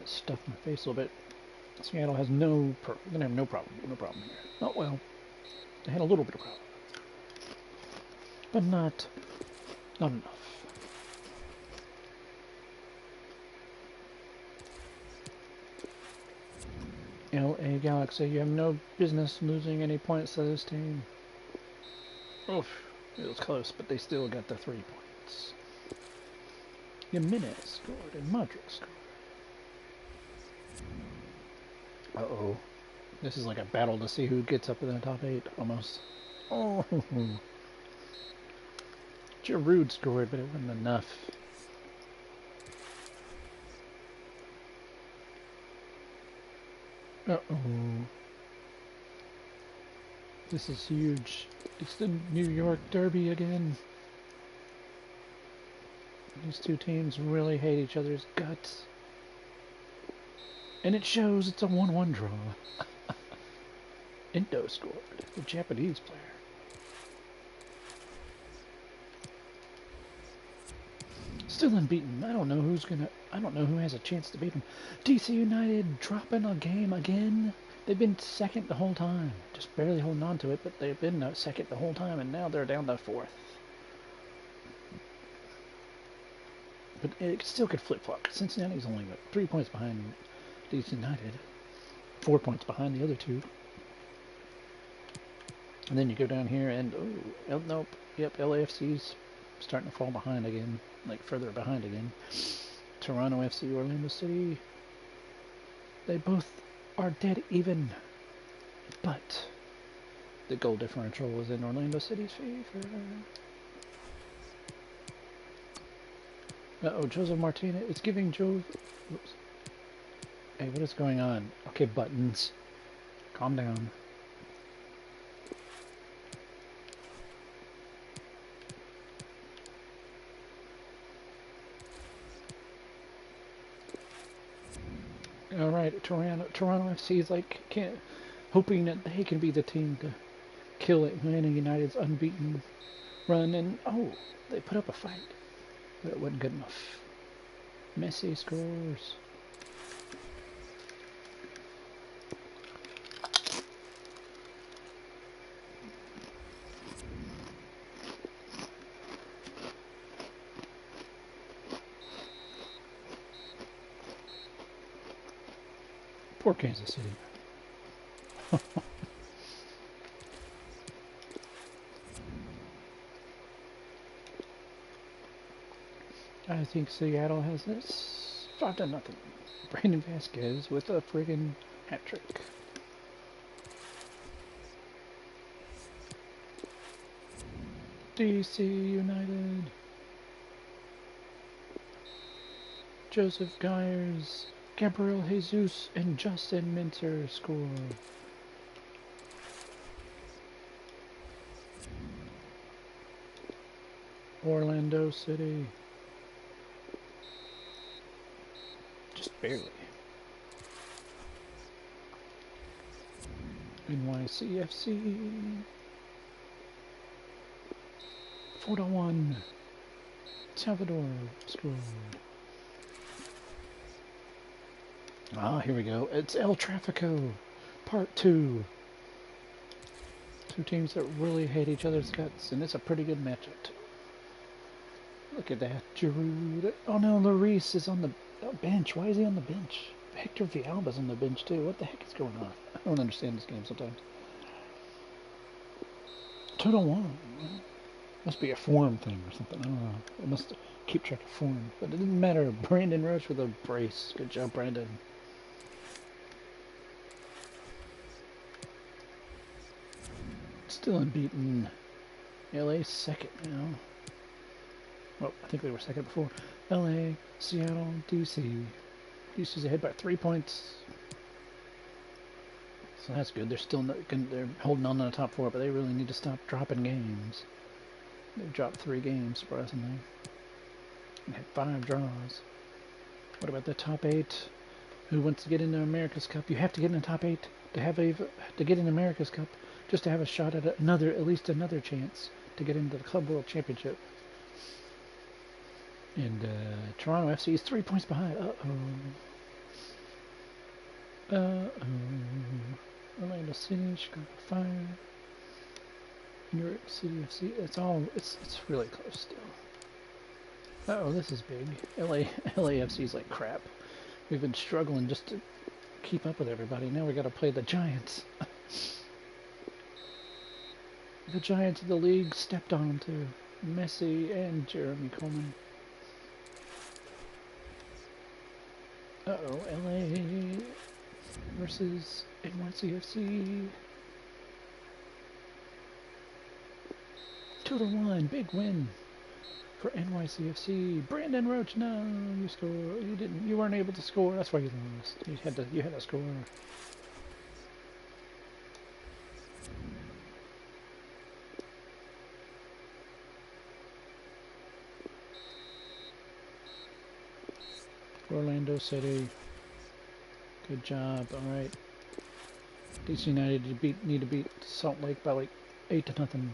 Speaker 1: Stuff my face a little bit. Seattle has gonna have no problem here. Oh well, they had a little bit of problem, but not enough. LA Galaxy, you have no business losing any points to this team. Oof, it was close, but they still got the 3 points. Jimenez scored and Modric scored. Uh-oh. This is like a battle to see who gets up in the top 8, almost. Oh. Giroud scored, but it wasn't enough. Uh-oh. This is huge. It's the New York Derby again. These two teams really hate each other's guts. And it shows. It's a 1-1 draw. Indo scored. The Japanese player. Still unbeaten. I don't know who has a chance to beat them. DC United dropping a game again. They've been second the whole time. Just barely holding on to it, but they've been second the whole time, and now they're down to 4th. But it still could flip-flop. Cincinnati's only 3 points behind DC United. 4 points behind the other two. And then you go down here and, nope. Yep, LAFC's starting to fall behind again. Like, further behind again. Toronto FC, Orlando City. They both are dead even, but the goal differential was in Orlando City's favor. Uh-oh, Joseph Martinez. It's giving Joe... Oops. Hey, what is going on? Okay, buttons. Calm down. All right, Toronto FC is like hoping that they can be the team to kill Atlanta United's unbeaten run, and oh, they put up a fight, but it wasn't good enough. Messi scores. Poor Kansas City. I think Seattle has this 5-0. Brandon Vasquez with a friggin' hat trick. DC United. Joseph Gyers, Gabriel Jesus, and Justin Minter score. Orlando City. Just barely. NYCFC. 4-1. Salvador scored. Ah, here we go. It's El Trafico, Part 2. Two teams that really hate each other's guts, and it's a pretty good matchup, too. Look at that. Giroud. Oh no, Lloris is on the bench. Why is he on the bench? Hector Villalba's on the bench, too. What the heck is going on? I don't understand this game sometimes. 2-1. Must be a form thing or something. I don't know. It must keep track of form. But it didn't matter. Brandon Roach with a brace. Good job, Brandon. Still unbeaten. LA second now. Well, I think they were second before. LA, Seattle, DC. DC's ahead by 3 points. So that's good. They're still they're holding on to the top 4, but they really need to stop dropping games. They've dropped 3 games, surprisingly. And had 5 draws. What about the top 8? Who wants to get into America's Cup? You have to get in the top 8 to get in America's Cup, just to have a shot at at least another chance to get into the Club World Championship. And Toronto FC is 3 points behind. Orlando City, Chicago Fire, New York City FC. It's really close still. This is big. LAFC is like crap. We've been struggling just to keep up with everybody. Now we got to play the Giants. The Giants of the league stepped on to Messi and Jeremy Coleman. LA versus NYCFC. 2-1, big win for NYCFC. Brandon Roach, no, you weren't able to score. That's why you lost. You had to score. Orlando City. Good job. All right. DC United need to beat Salt Lake by like 8-0.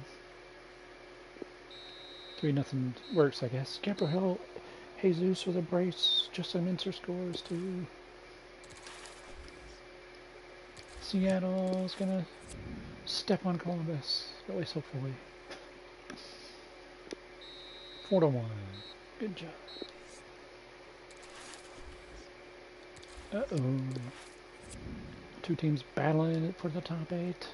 Speaker 1: 3-0 works, I guess. Gabriel Jesus with a brace. Justin Minter scores too. Seattle's gonna step on Columbus. At least hopefully. 4-1. Good job. Two teams battling it for the top 8.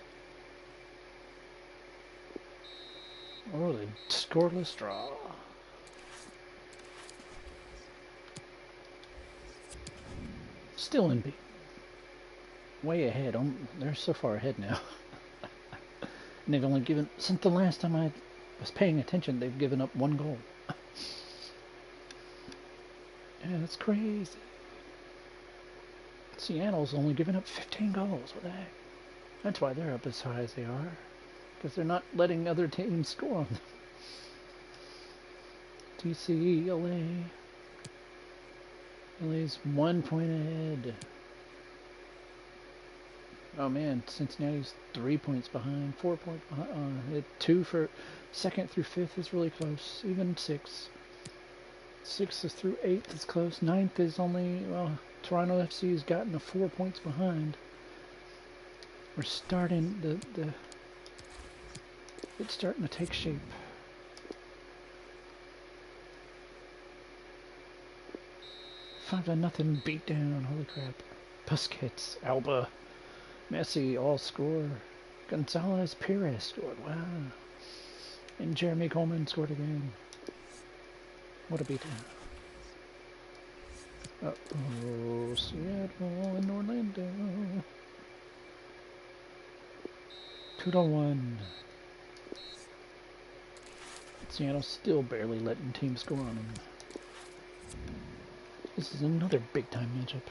Speaker 1: Oh, the scoreless draw. Still in beat. Way ahead. They're so far ahead now. And they've only given, since the last time I was paying attention, they've given up 1 goal. Yeah, that's crazy. Seattle's only given up 15 goals. What the heck? That's why they're up as high as they are. Because they're not letting other teams score on them. DC, LA. LA's 1 point ahead. Oh man, Cincinnati's 3 points behind, 4 points behind. 2 for second through 5th is really close. Even 6. 6th is through 8th is close. 9th is only, well, Toronto FC has gotten 4 points behind. We're starting it's starting to take shape. 5-0 beatdown. Holy crap! Busquets, Alba, Messi all score. Gonzalez Perez scored. Wow. And Jeremy Coleman scored again. What a beatdown. Uh-oh, Seattle and Orlando. 2-1. Seattle's still barely letting teams score on them. This is another big-time matchup.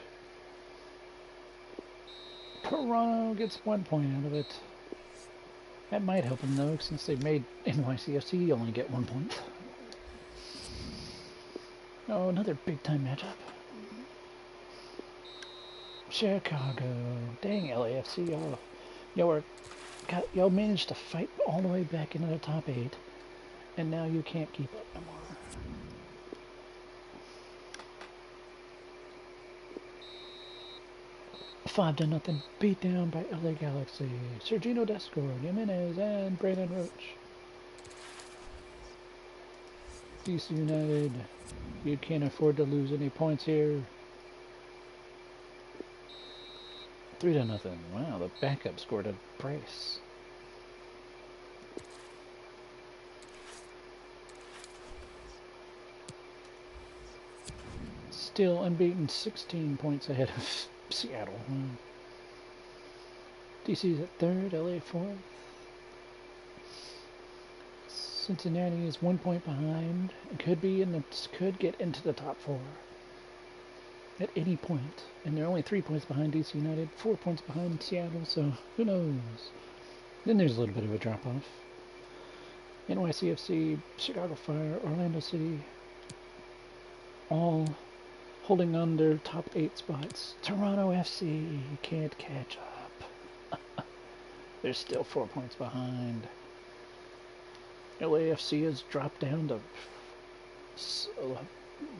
Speaker 1: Toronto gets 1 point out of it. That might help them, though, since they made NYCFC only get 1 point. Oh, another big-time matchup. Chicago. Dang, LAFC. Y'all managed to fight all the way back into the top 8, and now you can't keep up no more. A 5-0 beatdown by LA Galaxy. Sergino Desco, Jimenez, and Brandon Roach. DC United, you can't afford to lose any points here. 3-0. Wow, the backup scored a brace. Still unbeaten, 16 points ahead of Seattle. DC's at 3rd, LA 4th. Cincinnati is 1 point behind. It could get into the top 4 at any point. And they're only 3 points behind DC United, 4 points behind Seattle, so who knows? Then there's a little bit of a drop-off. NYCFC, Chicago Fire, Orlando City, all holding on their top 8 spots. Toronto FC can't catch up. They're still 4 points behind. LAFC has dropped down to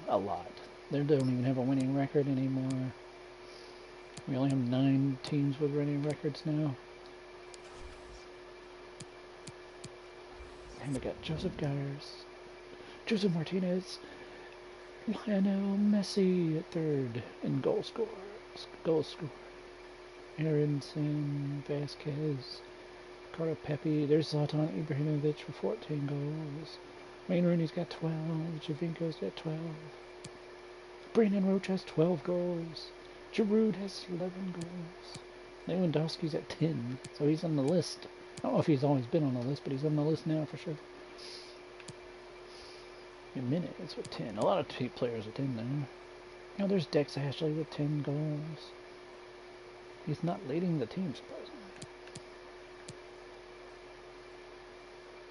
Speaker 1: a lot. They don't even have a winning record anymore. We only have 9 teams with winning records now. And we got Joseph Geyers, Joseph Martinez, Lionel Messi at 3rd in goal score. Aronson, Vasquez, Carter Pepe. There's Zlatan Ibrahimovic for 14 goals. Wayne Rooney's got 12. Javinko's got 12. Brandon Roach has 12 goals. Giroud has 11 goals. Lewandowski's at 10, so he's on the list. I don't know if he's always been on the list, but he's on the list now for sure. Jimenez with 10. A lot of players with 10 now. Now there's Dex Ashley with 10 goals. He's not leading the team, surprisingly.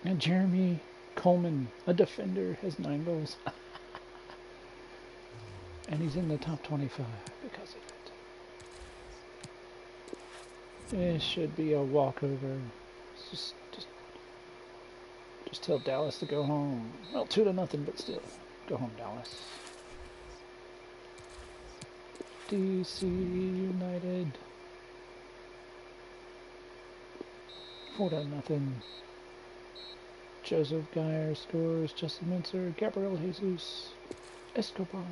Speaker 1: And Jeremy Coleman, a defender, has 9 goals. And he's in the top 25 because of it. It should be a walkover. Just tell Dallas to go home. Well, 2-0, but still, go home, Dallas. DC United, 4-0. Joseph Geyer scores. Justin Mincer, Gabriel Jesus, Escobar.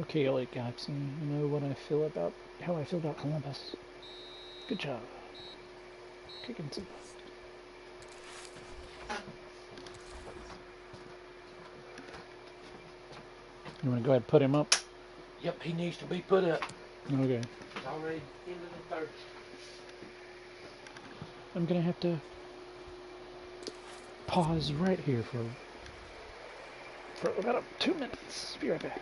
Speaker 1: Okay, LA Galaxy, you know how I feel about Columbus. Good job. Kicking some butt. You want to go ahead and put him up?
Speaker 2: Yep, he needs to be put up.
Speaker 1: Okay.
Speaker 2: He's already into the third.
Speaker 1: I'm going to have to pause right here for about 2 minutes. Be right back.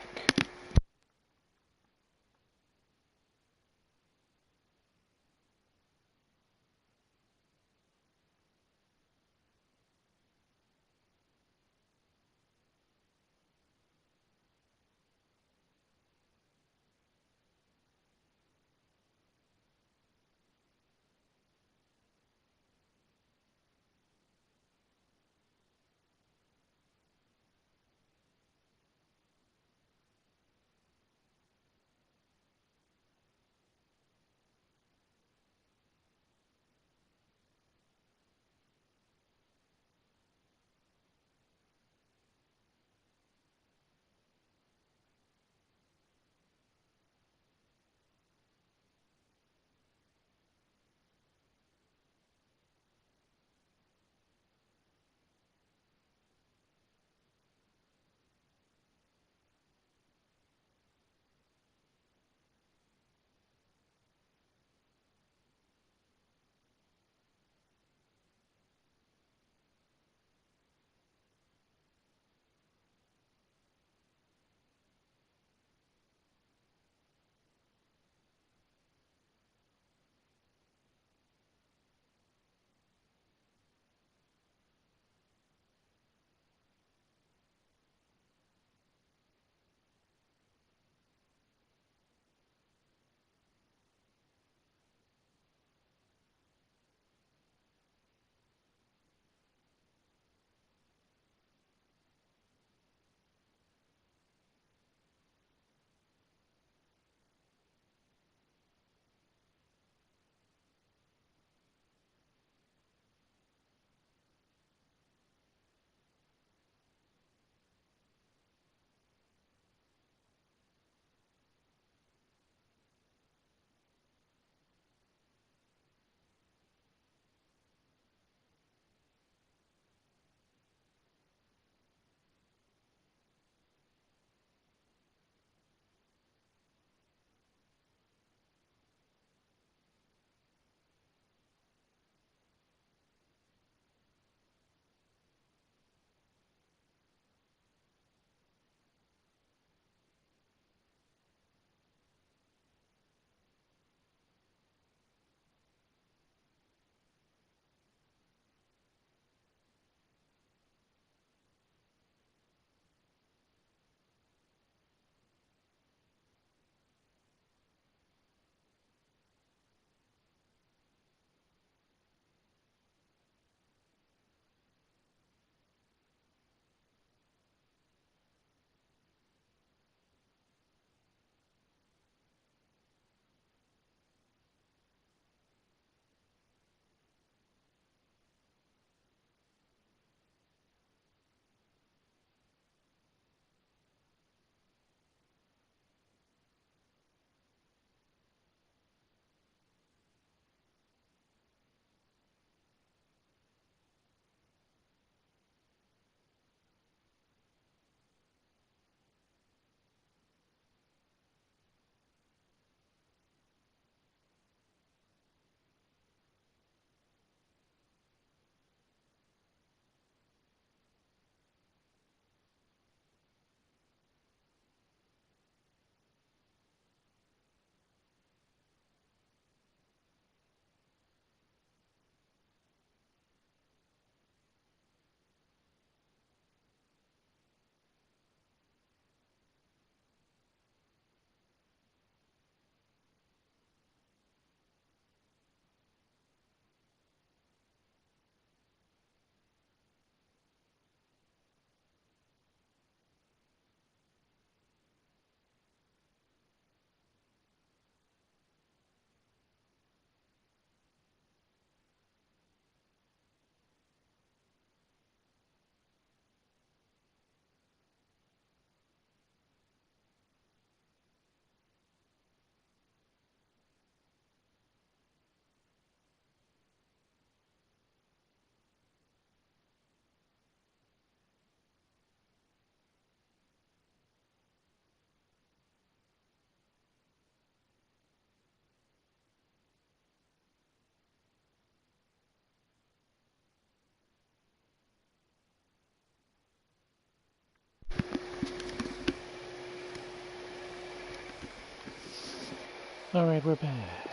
Speaker 1: Alright, we're back.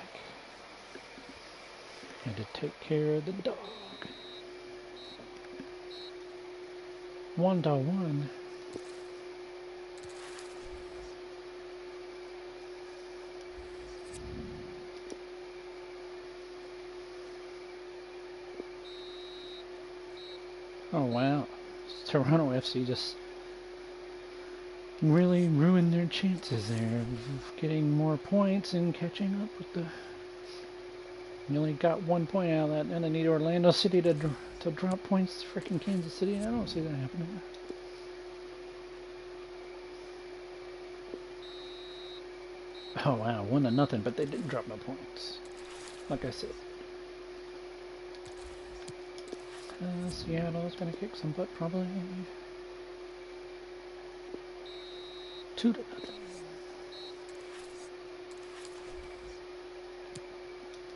Speaker 1: Had to take care of the dog. 1-1. Oh wow. Toronto FC just really ruined their chances there of getting more points and catching up with the... You only got 1 point out of that, and I need Orlando City to drop points to freaking Kansas City. I don't see that happening. Oh wow, 1-0, but they didn't drop no points. Like I said. Seattle's gonna kick some butt probably. 2-0.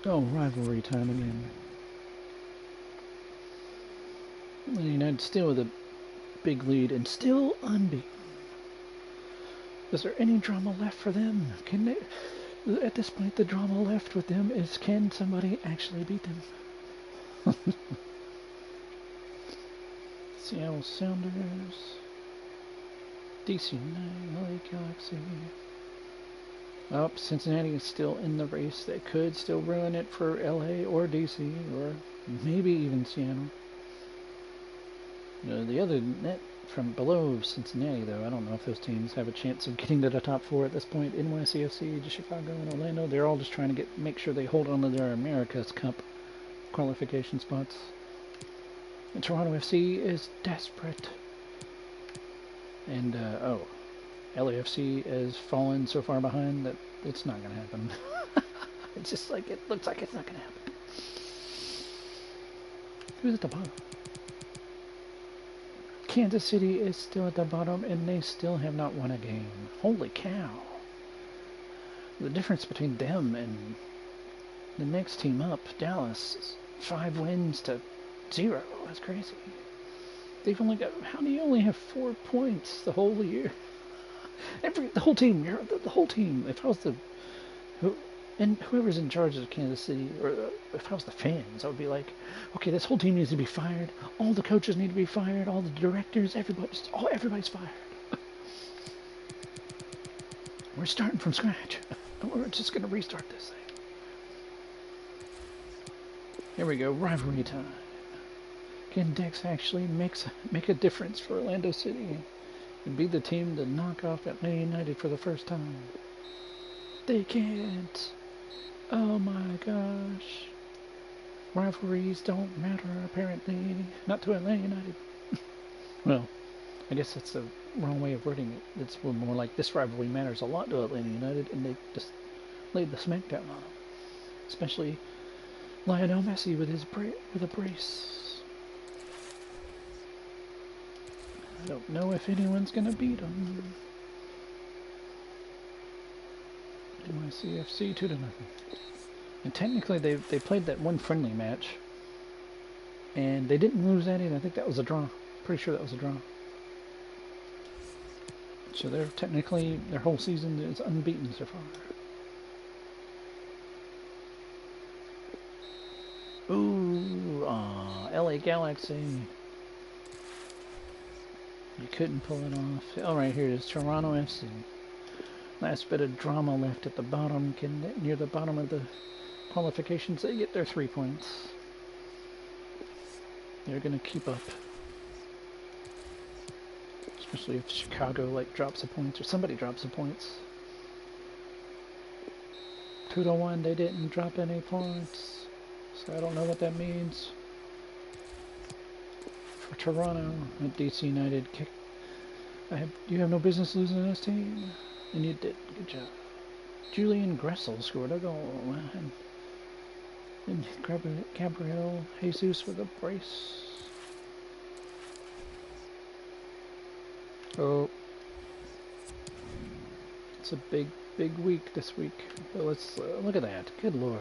Speaker 1: Oh, rivalry time again. United still with a big lead and still unbeaten. Is there any drama left for them? Can they? At this point, the drama left with them is, can somebody actually beat them? Seattle Sounders, DC-9, LA Galaxy. Oh, Cincinnati is still in the race. They could still ruin it for LA or DC or maybe even Seattle. The other net from below Cincinnati, though, I don't know if those teams have a chance of getting to the top 4 at this point. NYCFC, Chicago, and Orlando, they're all just trying to make sure they hold on to their America's Cup qualification spots. And Toronto FC is desperate. And, LAFC has fallen so far behind that it's not going to happen. It's just like, it looks like it's not going to happen. Who's at the bottom? Kansas City is still at the bottom, and they still have not won a game. Holy cow. The difference between them and the next team up, Dallas, is 5 wins to 0. That's crazy. They've only got... How do you only have 4 points the whole year? The whole team. The whole team. If I was and whoever's in charge of Kansas City, or if I was the fans, I would be like, okay, this whole team needs to be fired. All the coaches need to be fired. All the directors, everybody's fired. We're starting from scratch. We're just going to restart this thing. Here we go, rivalry time. Can Dex actually make a difference for Orlando City and be the team to knock off Atlanta United for the first time? They can't. Oh my gosh. Rivalries don't matter, apparently. Not to Atlanta United. Well, I guess that's the wrong way of wording it. It's more like this rivalry matters a lot to Atlanta United, and they just laid the smackdown on them. Especially Lionel Messi with a brace. I don't know if anyone's gonna beat him. NYCFC 2-0. And technically they played that one friendly match, and they didn't lose that either. I think that was a draw. Pretty sure that was a draw. So they're technically, their whole season is unbeaten so far. Ooh, LA Galaxy. You couldn't pull it off. Alright, here it is, Toronto FC. Last bit of drama left at the bottom. Near the bottom of the qualifications, they get their 3 points. They're going to keep up. Especially if Chicago drops a point, or somebody drops a points. 2-1, they didn't drop any points. So I don't know what that means. For Toronto, at DC United, you have no business losing to this team. And you did. Good job. Julian Gressel scored a goal. And Gabriel Jesus with a brace. Oh. It's a big week this week. But let's look at that. Good lord.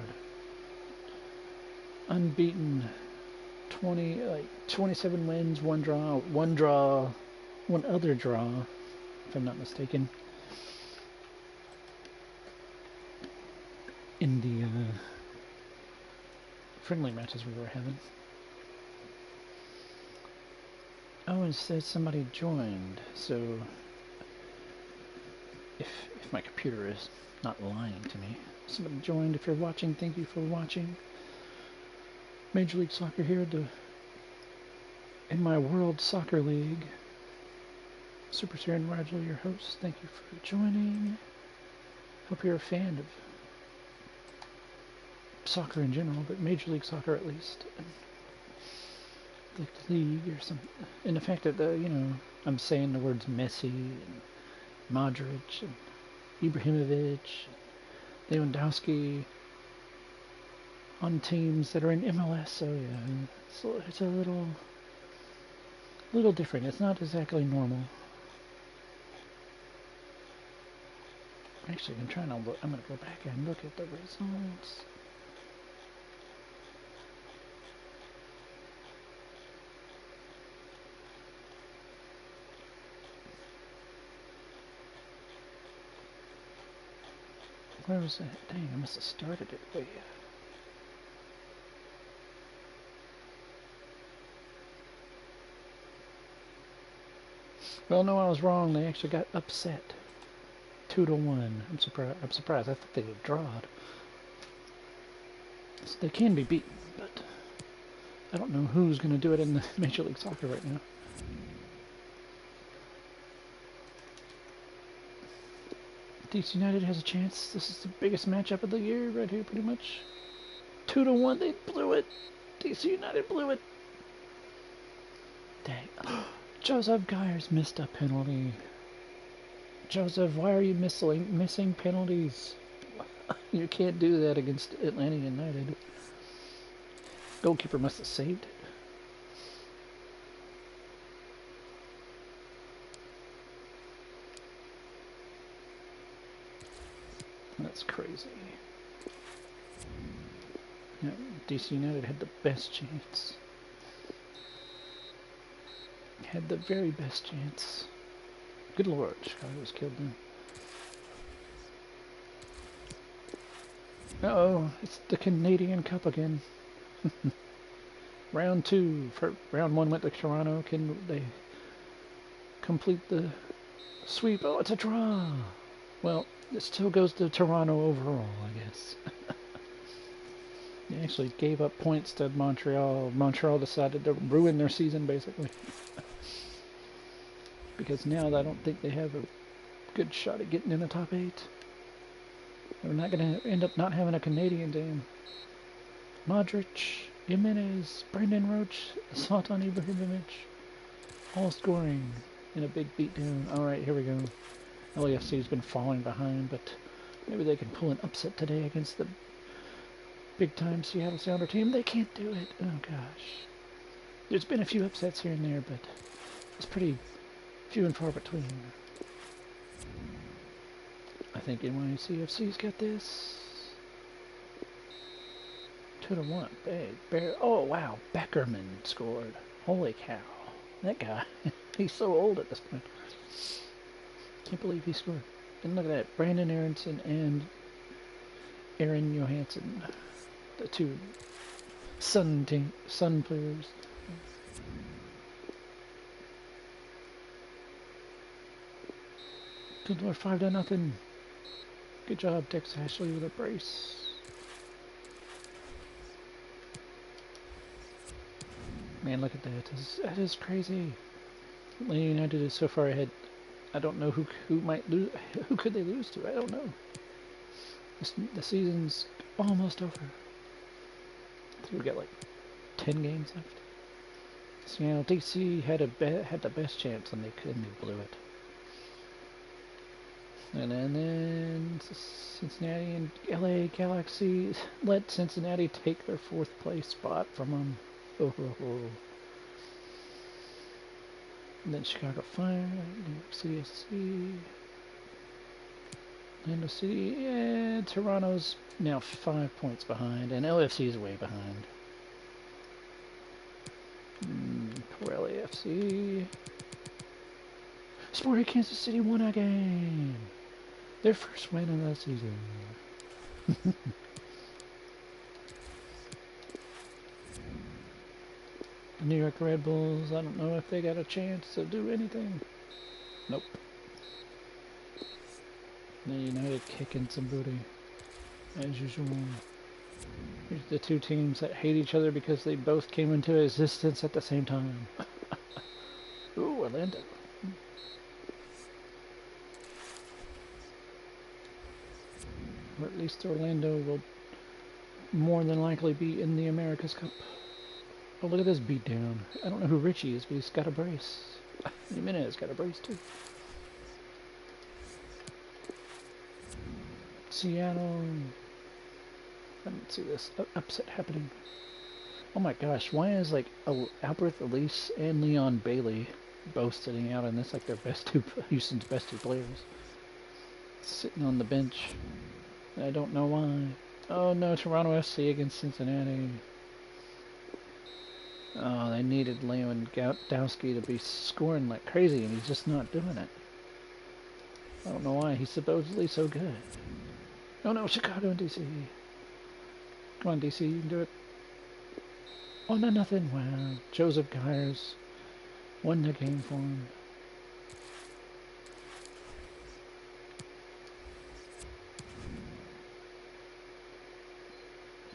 Speaker 1: Unbeaten. 27 wins, one other draw, if I'm not mistaken. in the friendly matches we were having. Oh, it says somebody joined, so if my computer is not lying to me, somebody joined. If you're watching, thank you for watching. Major League Soccer here in my World Soccer League. SuperSirianRigel, your host. Thank you for joining. Hope you're a fan of soccer in general, but Major League Soccer at least. The league or something. And the fact that, I'm saying the words Messi and Modric and Ibrahimovic, Lewandowski on teams that are in MLS, so yeah, so it's a little different. It's not exactly normal. Actually, I'm trying to look. I'm going to go back and look at the results. Where was that? Dang, I must have started it way. Well, no, I was wrong. They actually got upset. 2-1. I'm surprised. I thought they would draw it. So they can be beaten, but I don't know who's going to do it in the Major League Soccer right now. DC United has a chance. This is the biggest matchup of the year right here, pretty much. 2-1. They blew it. DC United blew it. Dang. Joseph Gyers missed a penalty. Joseph, why are you missing penalties? You can't do that against Atlanta United. Goalkeeper must have saved it. That's crazy. Yeah, DC United had the best chance. Had the very best chance. Good lord, Chicago was killed then. Uh-oh, it's the Canadian Cup again. Round 2. Round 1 went to Toronto. Can they complete the sweep? Oh, it's a draw. Well, it still goes to Toronto overall, I guess. They actually gave up points to Montreal. Montreal decided to ruin their season, basically. Because now I don't think they have a good shot at getting in the top 8. They're not going to end up not having a Canadian team. Modric, Jimenez, Brendan Roach, Zlatan Ibrahimovic, all scoring in a big beatdown. Alright, here we go. LAFC's been falling behind, but maybe they can pull an upset today against the big-time Seattle Sounder team. They can't do it. Oh, gosh. There's been a few upsets here and there, but it's pretty few and far between. I think NYCFC's got this. 2-1. Oh, wow. Beckerman scored. Holy cow. That guy. He's so old at this point. Can't believe he scored. And look at that. Brandon Aronson and Aaron Johansson. The two Sun players. Good lord, 5-0. Good job, Tex Ashley with a brace. Man, look at that. That is crazy. Atlanta United is so far ahead. I don't know who might lose. Who could they lose to? I don't know. The season's almost over. I think we got like 10 games left. So, DC had the best chance and they blew it. And then Cincinnati and LA Galaxy let Cincinnati take their 4th place spot from them. Oh. And then Chicago Fire, New York City SC, Orlando City, and Toronto's now 5 points behind, and LFC is way behind. Poor LAFC. Sporting Kansas City won a game. Their first win of the season. New York Red Bulls, I don't know if they got a chance to do anything. Nope. The United kicking some booty, as usual. Here's the two teams that hate each other because they both came into existence at the same time. Ooh, Orlando. Or at least Orlando will more than likely be in the America's Cup. Oh, look at this beatdown. I don't know who Richie is, but he's got a brace. Jimenez got a brace too. Seattle. I don't see this upset happening. Oh my gosh, why is like Albert Elise and Leon Bailey both sitting out in this like their best two, Houston's best two players? Sitting on the bench. I don't know why. Oh no, Toronto FC against Cincinnati. Oh, they needed Lewandowski to be scoring like crazy, and he's just not doing it. I don't know why. He's supposedly so good. Oh no, Chicago and DC. Come on, DC, you can do it. Oh no, nothing. Wow. Joseph Gyers won the game for him.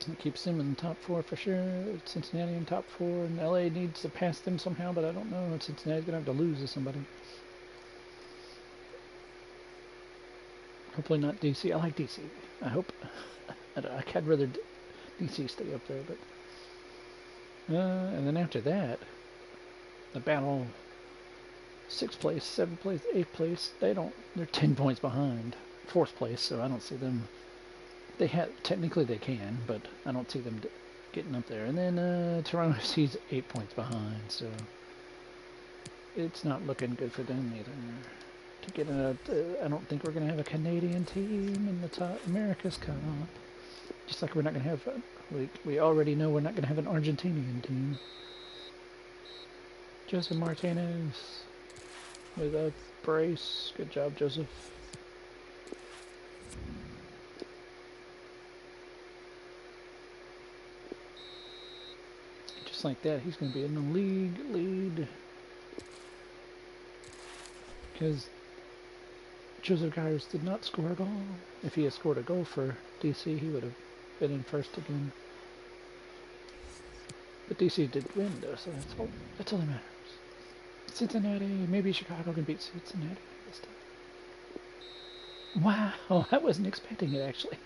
Speaker 1: It keeps them in the top four for sure. Cincinnati in top four, and LA needs to pass them somehow, but I don't know. Cincinnati's gonna have to lose to somebody. Hopefully not DC. I like DC. I hope. I'd rather DC stay up there, but. And then after that, the battle. 6th place, 7th place, 8th place. They're 10 points behind 4th place, so I don't see them. Technically they can, but I don't see them getting up there. And then Toronto FC's 8 points behind, so it's not looking good for them either. To get I don't think we're going to have a Canadian team in the top America's Cup. Just like we're not going to have, we already know we're not going to have an Argentinian team. Joseph Martinez with a brace. Good job, Joseph. Just like that, he's going to be in the league lead. Because Joseph Gyers did not score a goal. If he had scored a goal for DC, he would have been in first again. But DC did win, though, so that's all that matters. Cincinnati, maybe Chicago can beat Cincinnati this time. Wow, I wasn't expecting it, actually.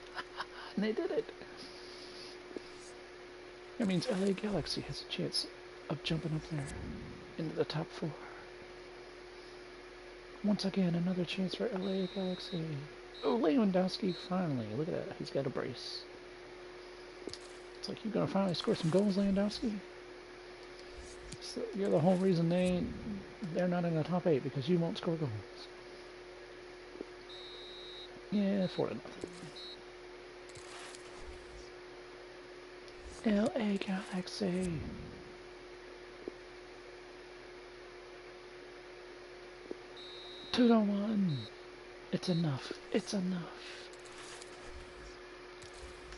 Speaker 1: And they did it. That means LA Galaxy has a chance of jumping up there into the top 4. Once again, another chance for LA Galaxy. Oh, Lewandowski, finally. Look at that. He's got a brace. It's like, you're going to finally score some goals, Lewandowski? So you're the whole reason they're not in the top 8, because you won't score goals. Yeah, 4-0. LA Galaxy. Two to 1. It's enough. It's enough.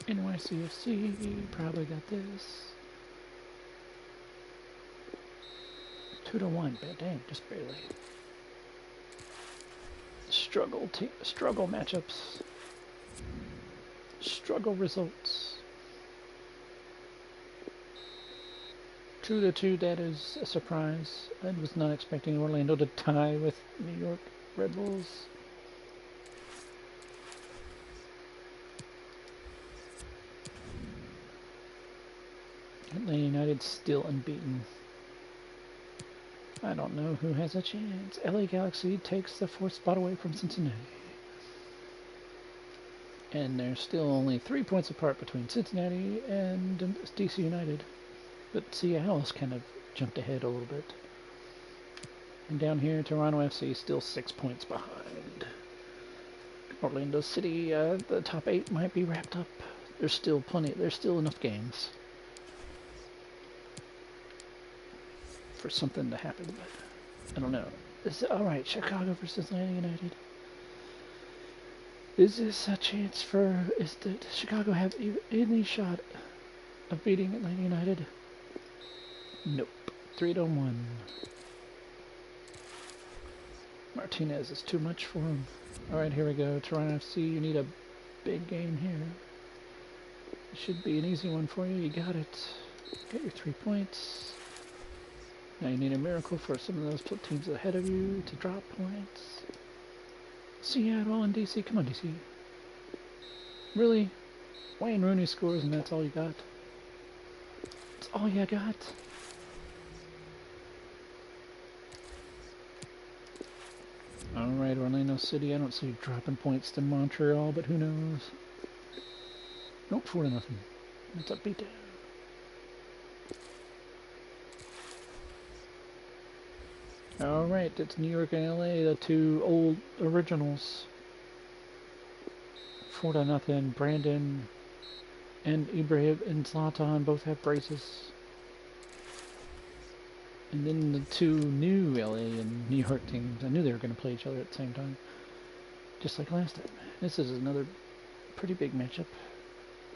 Speaker 1: NYCFC probably got this. 2 to 1. But dang, just barely. Struggle matchups. Struggle results. 2 to 2. That is a surprise. I was not expecting Orlando to tie with New York Red Bulls. Atlanta United still unbeaten. I don't know who has a chance. LA Galaxy takes the 4th spot away from Cincinnati. And they're still only 3 points apart between Cincinnati and DC United. But Seattle's kind of jumped ahead a little bit. And down here, Toronto FC is still 6 points behind. Orlando City, the top 8 might be wrapped up. There's still enough games for something to happen, but I don't know. Alright, Chicago versus Atlanta United. Is this a chance does Chicago have any shot of beating Atlanta United? Nope. 3-1. Martinez is too much for him. Alright, here we go. Toronto FC, you need a big game here. It should be an easy one for you. You got it. Get your 3 points. Now you need a miracle for some of those teams ahead of you to drop points. Seattle and DC. Come on, DC. Really? Wayne Rooney scores and that's all you got? That's all you got? Alright, Orlando City. I don't see you dropping points to Montreal, but who knows? Nope, 4-0. That's a beatdown. Alright, it's New York and LA, the two old originals. 4-0. Brandon and Ibrahim and Zlatan both have braces. And then the two new LA and New York teams. I knew they were going to play each other at the same time. Just like last time. This is another pretty big matchup.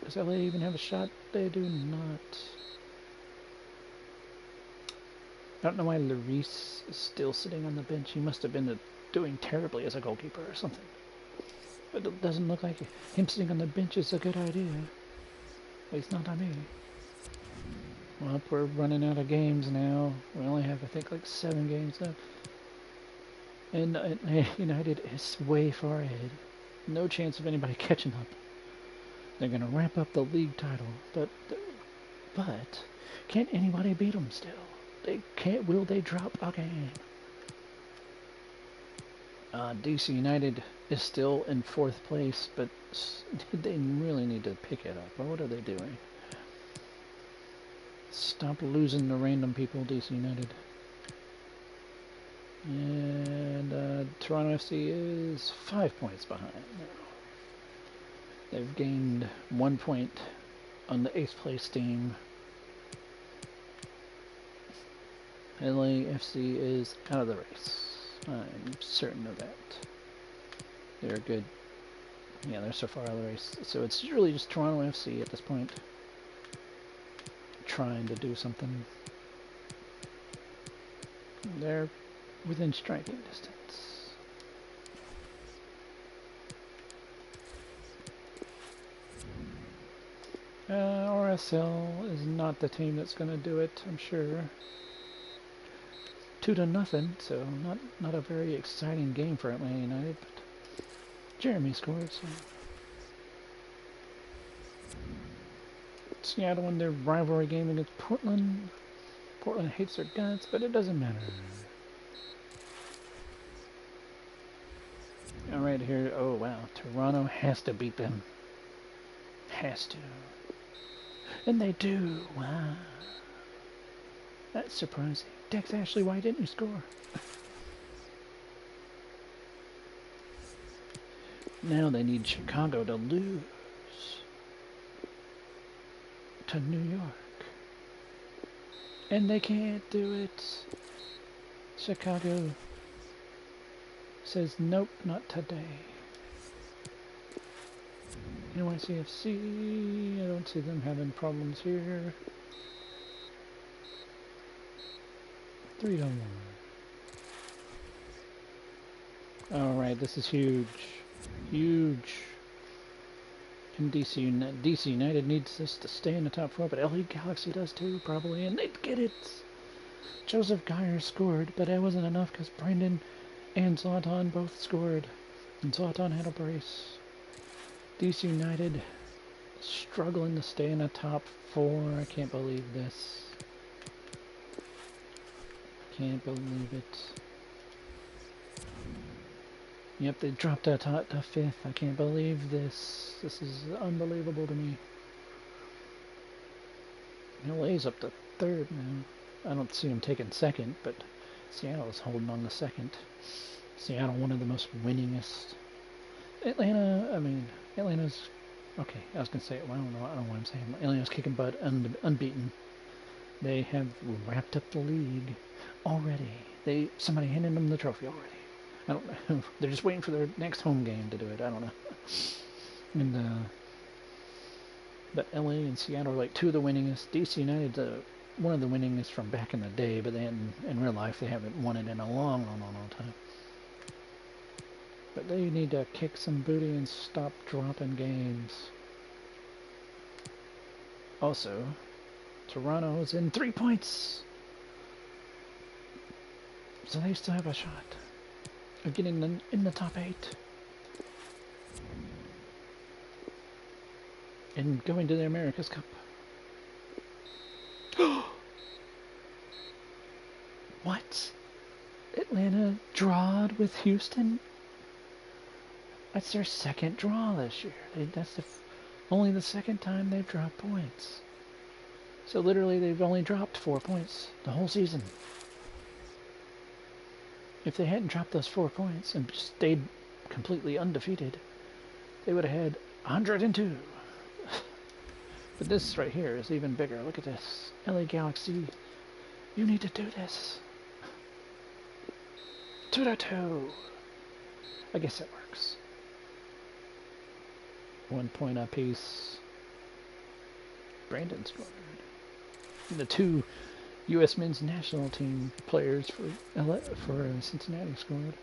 Speaker 1: Does LA even have a shot? They do not. I don't know why Lloris is still sitting on the bench. He must have been doing terribly as a goalkeeper or something. But it doesn't look like him sitting on the bench is a good idea. At least not on me. Well, we're running out of games now. We only have, I think, like 7 games left. And United is way far ahead. No chance of anybody catching up. They're going to ramp up the league title. But can't anybody beat them still? They can't. Will they drop again? DC United is still in 4th place, but they really need to pick it up. What are they doing? Stop losing to random people, DC United. And Toronto FC is 5 points behind now. They've gained 1 point on the 8th place team. LAFC is out of the race. I'm certain of that. They're good. Yeah, they're so far out of the race. So it's really just Toronto FC at this point. Trying to do something. They're within striking distance. RSL is not the team that's going to do it, I'm sure. 2-0, so not a very exciting game for Atlanta United, but Jeremy scored, so Seattle won their rivalry game against Portland. Portland hates their guts, but it doesn't matter. Alright, here, oh wow, Toronto has to beat them. Has to. And they do, wow. That's surprising. Dex Ashley, why didn't you score? Now they need Chicago to lose to New York. And they can't do it. Chicago says, nope, not today. NYCFC, I don't see them having problems here. 3-1. Alright, this is huge. Huge. And DC United needs this to stay in the top 4, but LA Galaxy does too, probably, and they'd get it. Joseph Geyer scored, but that wasn't enough because Brandon and Zlatan both scored. And Zlatan had a brace. DC United struggling to stay in the top 4. I can't believe this. Can't believe it. Yep, they dropped to 5th. I can't believe this. This is unbelievable to me. LA's up to 3rd now. I don't see them taking 2nd, but Seattle's holding on to 2nd. Seattle, one of the most winningest. Atlanta's okay. I was gonna say, well, I don't know what I'm saying. Atlanta's kicking butt, unbeaten. They have wrapped up the league already. Somebody handed them the trophy already. I don't know. They're just waiting for their next home game to do it. I don't know. And but LA and Seattle are like 2 of the winningest. DC United's one of the winnings from back in the day, but then in real life they haven't won it in a long time. But they need to kick some booty and stop dropping games. Also, Toronto is in 3 points, so they still have a shot of getting in the top 8 and going to the America's Cup. What? Atlanta drawed with Houston? That's their second draw this year. That's only the second time they've dropped points. So literally they've only dropped 4 points the whole season. If they hadn't dropped those 4 points and stayed completely undefeated, they would have had 102. But this right here is even bigger. Look at this. LA Galaxy, you need to do this. 2-2. I guess it works. 1 point apiece. Brandon scored. The 2 U.S. men's national team players for Cincinnati scored.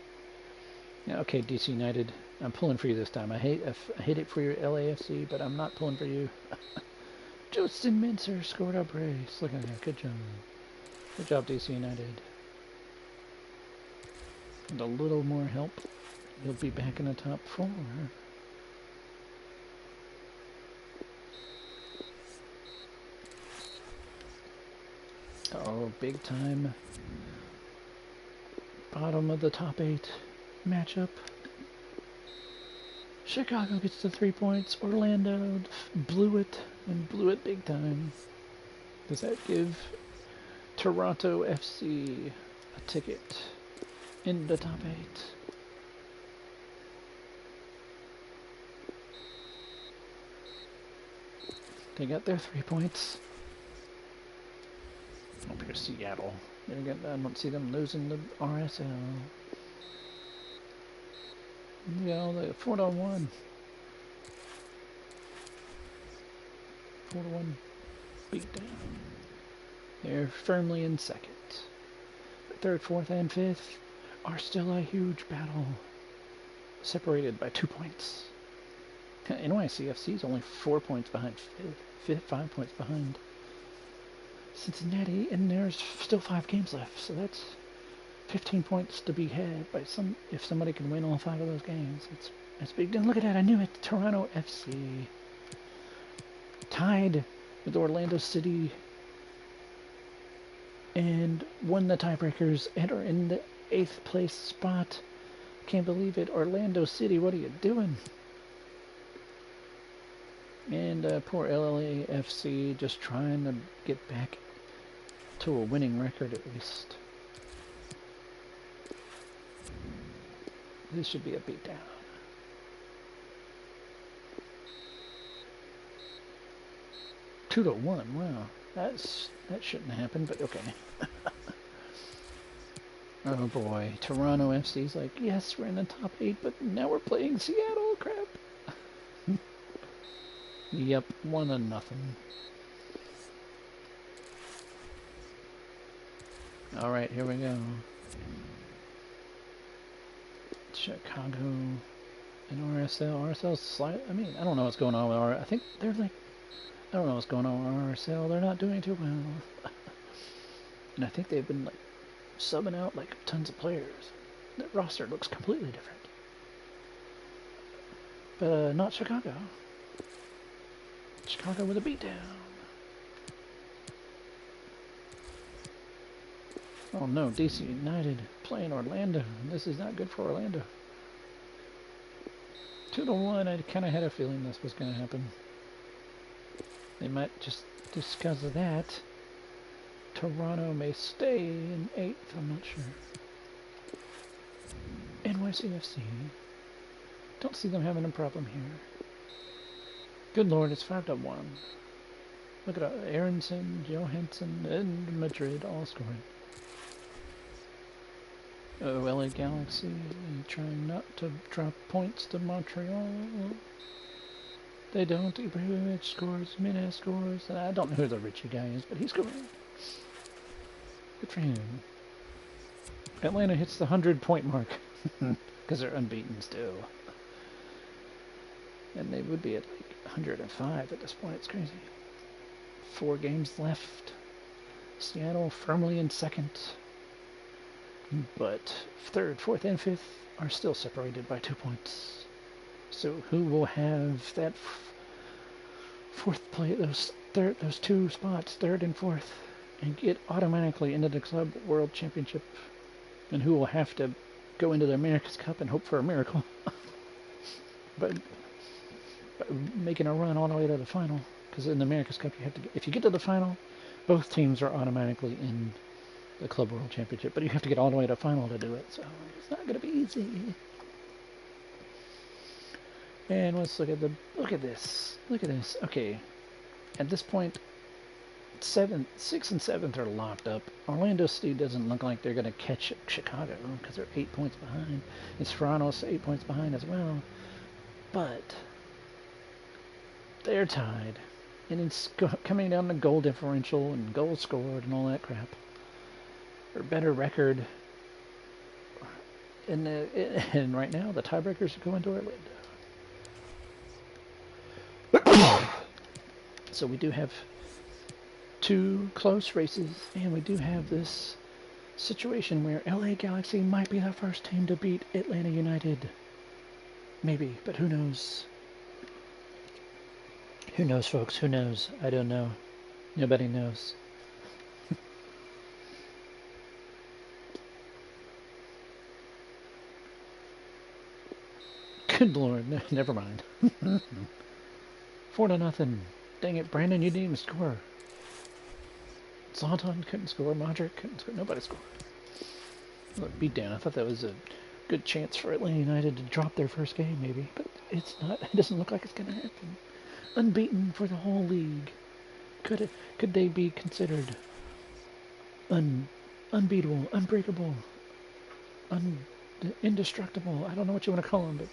Speaker 1: Yeah, okay, DC United. I'm pulling for you this time. I hate it for your LAFC, but I'm not pulling for you. Justin Mincer scored a brace. Look at that. Good job. Good job, DC United. With a little more help, you'll be back in the top 4. Oh, big time. Bottom of the top 8 matchup. Chicago gets the 3 points. Orlando blew it, and blew it big time. Does that give Toronto FC a ticket in the top 8? They got their 3 points. Up here, Seattle. I don't see them losing the RSL. You know, the 4-1. 4-1 beatdown. They're firmly in second. The 3rd, 4th, and 5th are still a huge battle, separated by 2 points. NYCFC is only 4 points behind 5th, 5 points behind Cincinnati, and there's still 5 games left, so that's 15 points to be had by if somebody can win all 5 of those games. That's big. And look at that, I knew it. Toronto FC tied with Orlando City and won the tiebreakers and are in the 8th place spot. Can't believe it. Orlando City, what are you doing? And poor LAFC just trying to get back to a winning record at least. This should be a beatdown. Two to 1. Wow, that shouldn't happen, but okay. Oh boy, Toronto FC's like, yes, we're in the top 8, but now we're playing Seattle. Crap. Yep, 1-0. All right, here we go. Chicago and RSL. RSL's slight. I mean, I don't know what's going on with I think they're like, I don't know what's going on with RSL. They're not doing too well. And I think they've been like subbing out like tons of players. The roster looks completely different. But not Chicago. Chicago with a beatdown. Oh no, DC United playing Orlando. This is not good for Orlando. 2-1. I kind of had a feeling this was going to happen. They might just because of that. Toronto may stay in 8th. I'm not sure. NYCFC. Don't see them having a problem here. Good lord, it's 5-1. Look at Aronson, Johansson, and Madrid all scoring. Oh, LA Galaxy trying not to drop points to Montreal. They don't. Ibrahimovic scores, Minez scores. I don't know who the Richie guy is, but he's scoring. Good for him. Atlanta hits the 100-point mark because they're unbeaten still. And they would be at like 105 at this point. It's crazy. 4 games left. Seattle firmly in second. But third, fourth, and fifth are still separated by 2 points. So who will have that fourth place, those 2 spots, third and fourth, and get automatically into the Club World Championship? And who will have to go into the America's Cup and hope for a miracle? but making a run all the way to the final. Because in the America's Cup, you have to if you get to the final, both teams are automatically in the Club World Championship. But you have to get all the way to the final to do it. So it's not going to be easy. And let's look at this. Look at this. Okay. At this point, 6th and 7th are locked up. Orlando City doesn't look like they're going to catch Chicago because they're 8 points behind. It's Toronto's 8 points behind as well. But they're tied. And it's coming down to goal differential and goals scored and all that crap. Or better record. And right now, the tiebreakers are going to Orlando. So we do have 2 close races, and we do have this situation where LA Galaxy might be the first team to beat Atlanta United. Maybe, but who knows? Who knows, folks? Who knows? I don't know. Nobody knows. Good Lord, never mind. 4-0. Dang it, Brandon, you didn't even score. Zlatan couldn't score. Modric couldn't score. Nobody scored. Look, beat down. I thought that was a good chance for Atlanta United to drop their first game, maybe. But it's not. It doesn't look like it's going to happen. Unbeaten for the whole league. Could they be considered unbeatable, unbreakable, indestructible? I don't know what you want to call them, but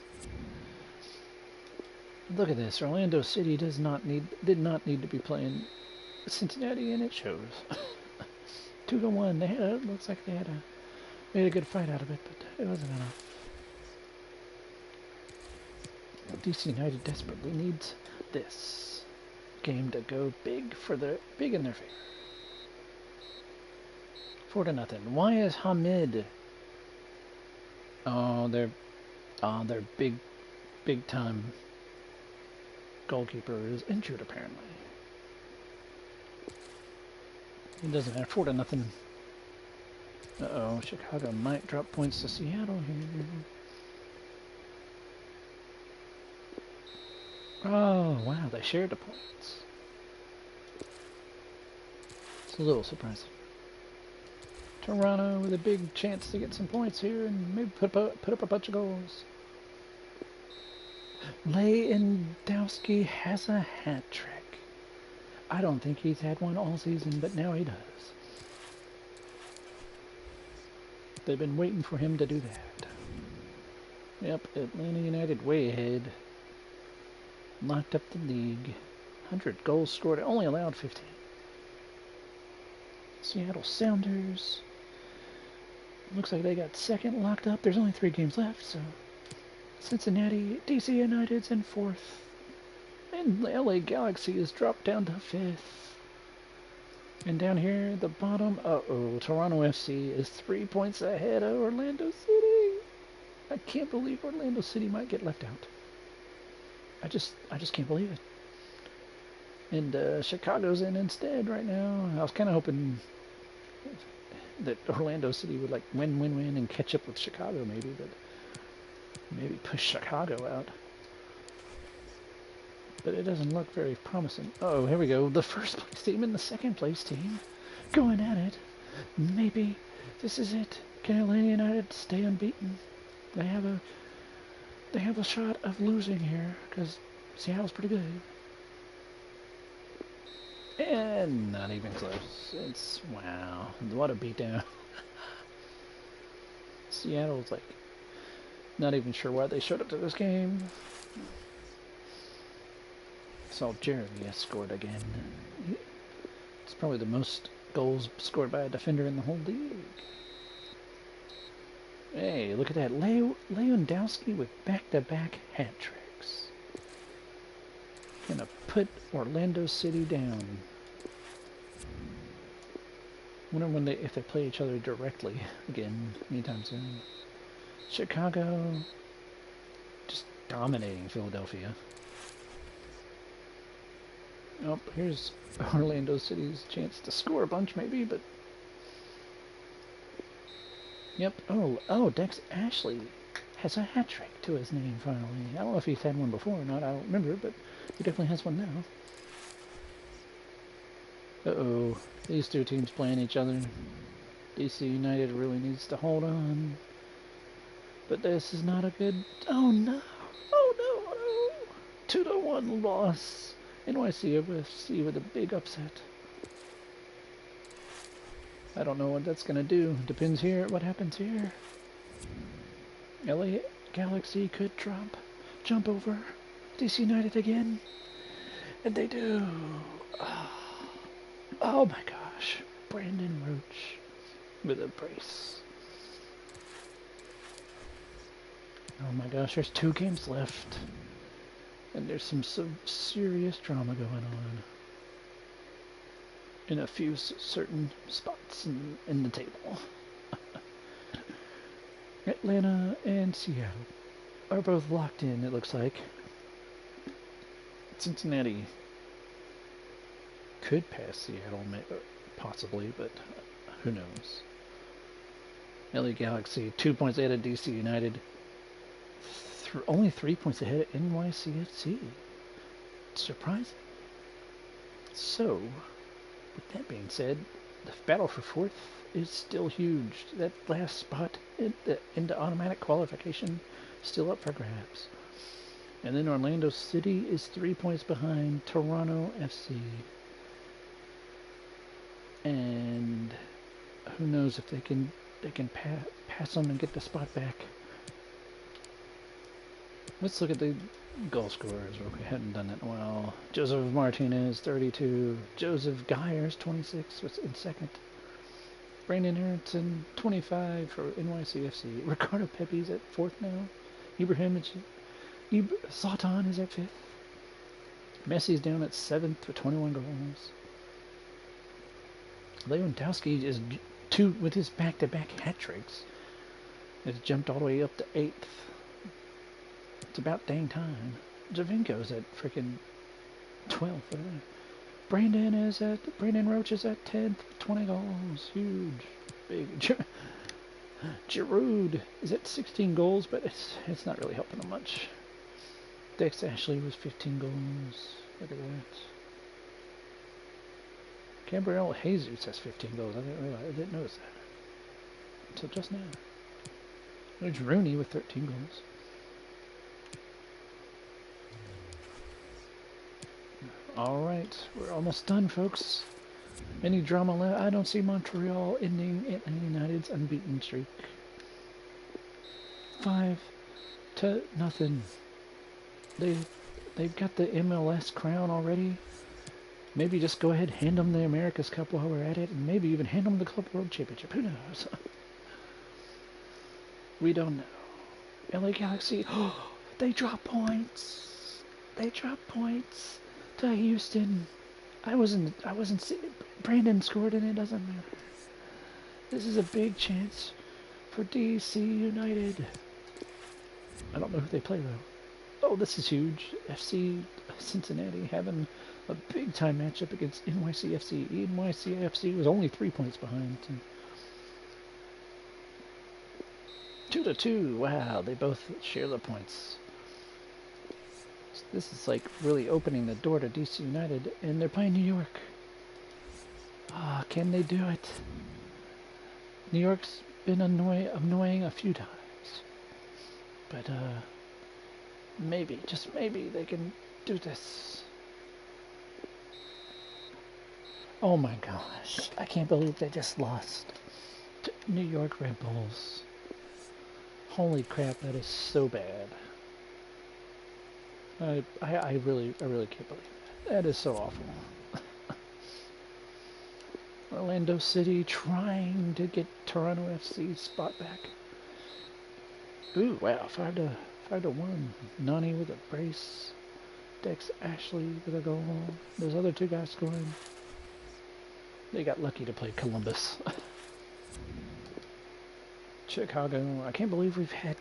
Speaker 1: look at this. Orlando City did not need to be playing Cincinnati, and it shows. 2-1. It looks like they made a good fight out of it, but it wasn't enough. DC United desperately needs this game to go big in their favor. 4-0. Why is Hamid? Their big time goalkeeper is injured apparently. It doesn't matter. 4-0. Uh-oh, Chicago might drop points to Seattle here. Oh, wow, they shared the points. It's a little surprising. Toronto with a big chance to get some points here and maybe put up a bunch of goals. Lewandowski has a hat trick. I don't think he's had one all season, but now he does. They've been waiting for him to do that. Yep, Atlanta United way ahead. Locked up the league. 100 goals scored, only allowed 15. Seattle Sounders. Looks like they got second locked up. There's only 3 games left, so Cincinnati, DC United's in 4th. And LA Galaxy is dropped down to 5th. And down here at the bottom, Toronto FC is 3 points ahead of Orlando City. I can't believe Orlando City might get left out. I just can't believe it. And Chicago's in instead right now. I was kind of hoping that Orlando City would like win and catch up with Chicago maybe, but maybe push Chicago out. But it doesn't look very promising. Oh, here we go. The first place team and the second place team going at it. Maybe this is it. Can Atlanta United stay unbeaten? They have a shot of losing here because Seattle's pretty good. And not even close. It's wow. What a beatdown. Seattle's like not even sure why they showed up to this game. Saw Jeremy scored again. It's probably the most goals scored by a defender in the whole league. Hey, look at that. Lewandowski with back-to-back hat tricks. Gonna put Orlando City down. Wonder if they play each other directly again anytime soon. Chicago just dominating Philadelphia. Oh, here's Orlando City's chance to score a bunch maybe, but yep. Oh, Dex Ashley has a hat trick to his name finally. I don't know if he's had one before or not. I don't remember, but he definitely has one now. Uh-oh, these two teams playing each other. DC United really needs to hold on. But this is not a good... Oh no! Oh no! 2-1 loss. NYCFC with a big upset. I don't know what that's gonna do. Depends here what happens here. LA Galaxy could jump over DC United again. And they do. Oh my gosh. Brandon Roach with a brace. Oh my gosh, there's 2 games left. And there's some serious drama going on in a few certain spots in the table. Atlanta and Seattle are both locked in, it looks like. Cincinnati could pass Seattle, possibly, but who knows. LA Galaxy, 2 points ahead of DC United. Only 3 points ahead of NYCFC. Surprising. So, with that being said, the battle for 4th is still huge. That last spot into automatic qualification still up for grabs. And then Orlando City is 3 points behind Toronto FC. And who knows if they can pass them and get the spot back. Let's look at the goal scorers. We hadn't done that in a while. Joseph Martinez, 32. Joseph Gyers, 26, was in second. Brandon Aronson, 25 for NYCFC. Ricardo Pepe's at 4th now. Zlatan is at 5th. Messi's down at 7th with 21 goals. Lewandowski is with his back-to-back hat tricks. Has jumped all the way up to 8th. It's about dang time. Javinko's at freaking 12th. Brandon Roach is at 10th, 20 goals. Huge. Big. Giroud is at 16 goals, but it's not really helping him much. Dex Ashley was 15 goals. Look at that. Gabriel Jesus has 15 goals. I didn't notice that until just now. There's Rooney with 13 goals. Alright, we're almost done, folks. Any drama left? I don't see Montreal ending Atlanta United's unbeaten streak. 5-0. They've got the MLS crown already. Maybe just go ahead, hand them the America's Cup while we're at it, and maybe even hand them the Club World Championship. Who knows? We don't know. LA Galaxy, they drop points. They drop points to Houston. I wasn't Brandon scored and it doesn't matter. This is a big chance for DC United. I don't know who they play though. Oh, this is huge. FC Cincinnati having a big time matchup against NYCFC. NYCFC was only 3 points behind. 2-2. Wow, they both share the points. This is like really opening the door to DC United, and they're playing New York. Ah, can they do it? New York's been annoying a few times, but maybe, just maybe, they can do this. Oh my gosh, I can't believe they just lost to New York Red Bulls. Holy crap, that is so bad. I really can't believe that. That is so awful. Orlando City trying to get Toronto FC's spot back. Ooh, wow, 5-1. Nani with a brace. Dex Ashley with a goal. Those other two guys scoring. They got lucky to play Columbus. Chicago. I can't believe we've had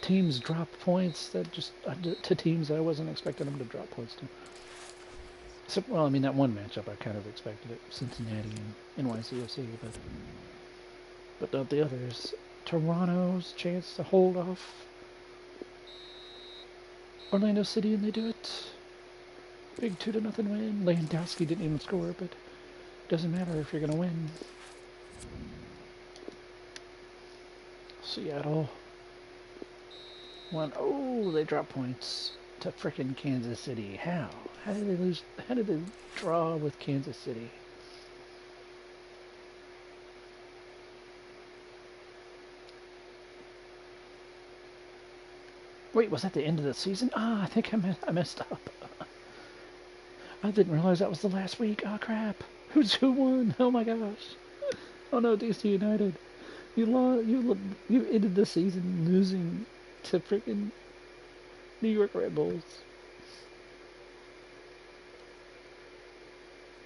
Speaker 1: teams drop points that just to teams that I wasn't expecting them to drop points to. So, well, I mean that one matchup I kind of expected it, Cincinnati and NYCFC, but not the others. Toronto's chance to hold off Orlando City, and they do it. Big 2-0 win. Lewandowski didn't even score, but doesn't matter if you're gonna win. Seattle won. Oh, they dropped points to frickin' Kansas City. How? How did they lose? How did they draw with Kansas City? Wait, was that the end of the season? Ah, I think I messed up. I didn't realize that was the last week. Oh, crap. Who won? Oh, my gosh. Oh, no, DC United. You lost. You ended the season losing to freaking New York Red Bulls.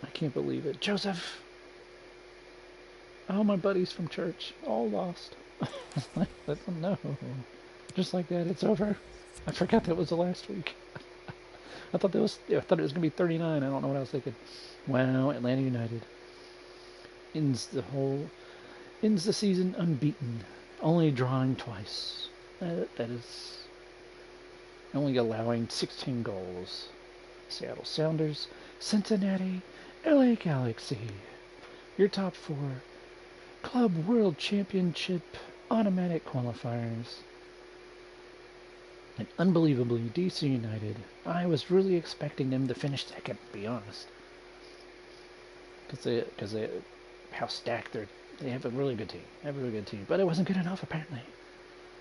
Speaker 1: I can't believe it. Joseph. All my buddies from church all lost. No. Just like that, it's over. I forgot that was the last week. I thought it was gonna be 39. I don't know what I was thinking. Wow, Atlanta United ends the season unbeaten, only drawing twice. That is only allowing 16 goals. Seattle Sounders, Cincinnati, LA Galaxy. Your top four Club World Championship automatic qualifiers. And unbelievably, DC United, I was really expecting them to finish second, to be honest. Because how stacked they have a really good team. But it wasn't good enough, apparently.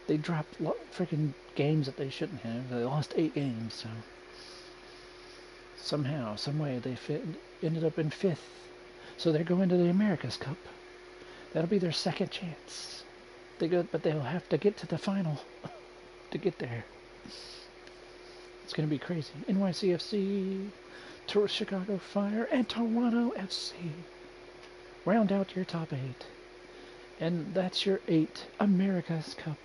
Speaker 1: They dropped freaking games that they shouldn't have. They lost 8 games, so somehow, some way, they ended up in 5th. So they're going to the America's Cup. That'll be their second chance. But they'll have to get to the final to get there. It's going to be crazy. NYCFC, Chicago Fire, and Toronto FC. Round out your top 8. And that's your 8 America's Cup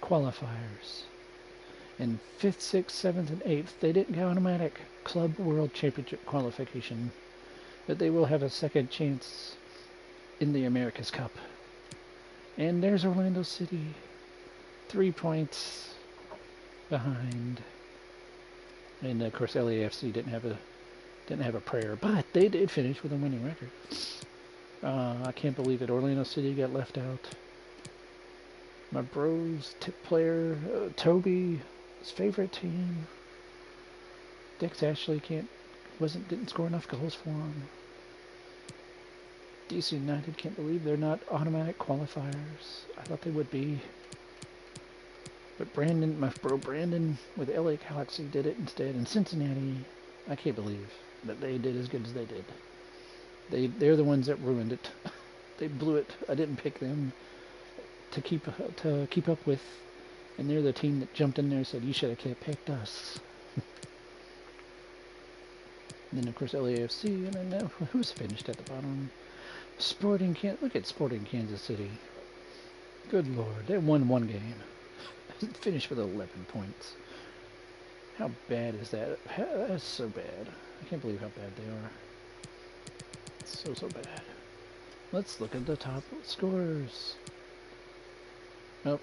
Speaker 1: qualifiers. And 5th, 6th, 7th, and 8th, they didn't get automatic Club World Championship qualification. But they will have a second chance in the America's Cup. And there's Orlando City. 3 points behind. And of course LAFC didn't have a prayer, but they did finish with a winning record. I can't believe it. Orlando City got left out. My bro's tip player, Toby, his favorite team. Dex Ashley didn't score enough goals for him. DC United, can't believe they're not automatic qualifiers. I thought they would be. But my bro Brandon with LA Galaxy did it instead. And Cincinnati, I can't believe that they did as good as they did. They're the ones that ruined it. They blew it. I didn't pick them to keep up with, and they're the team that jumped in there and said, "You should have picked us." And then of course LAFC, and then who's finished at the bottom? Look at Sporting Kansas City. Good Lord, they won 1 game. Finished with 11 points. How bad is that? That's so bad. I can't believe how bad they are. It's so bad. Let's look at the top scorers. Nope.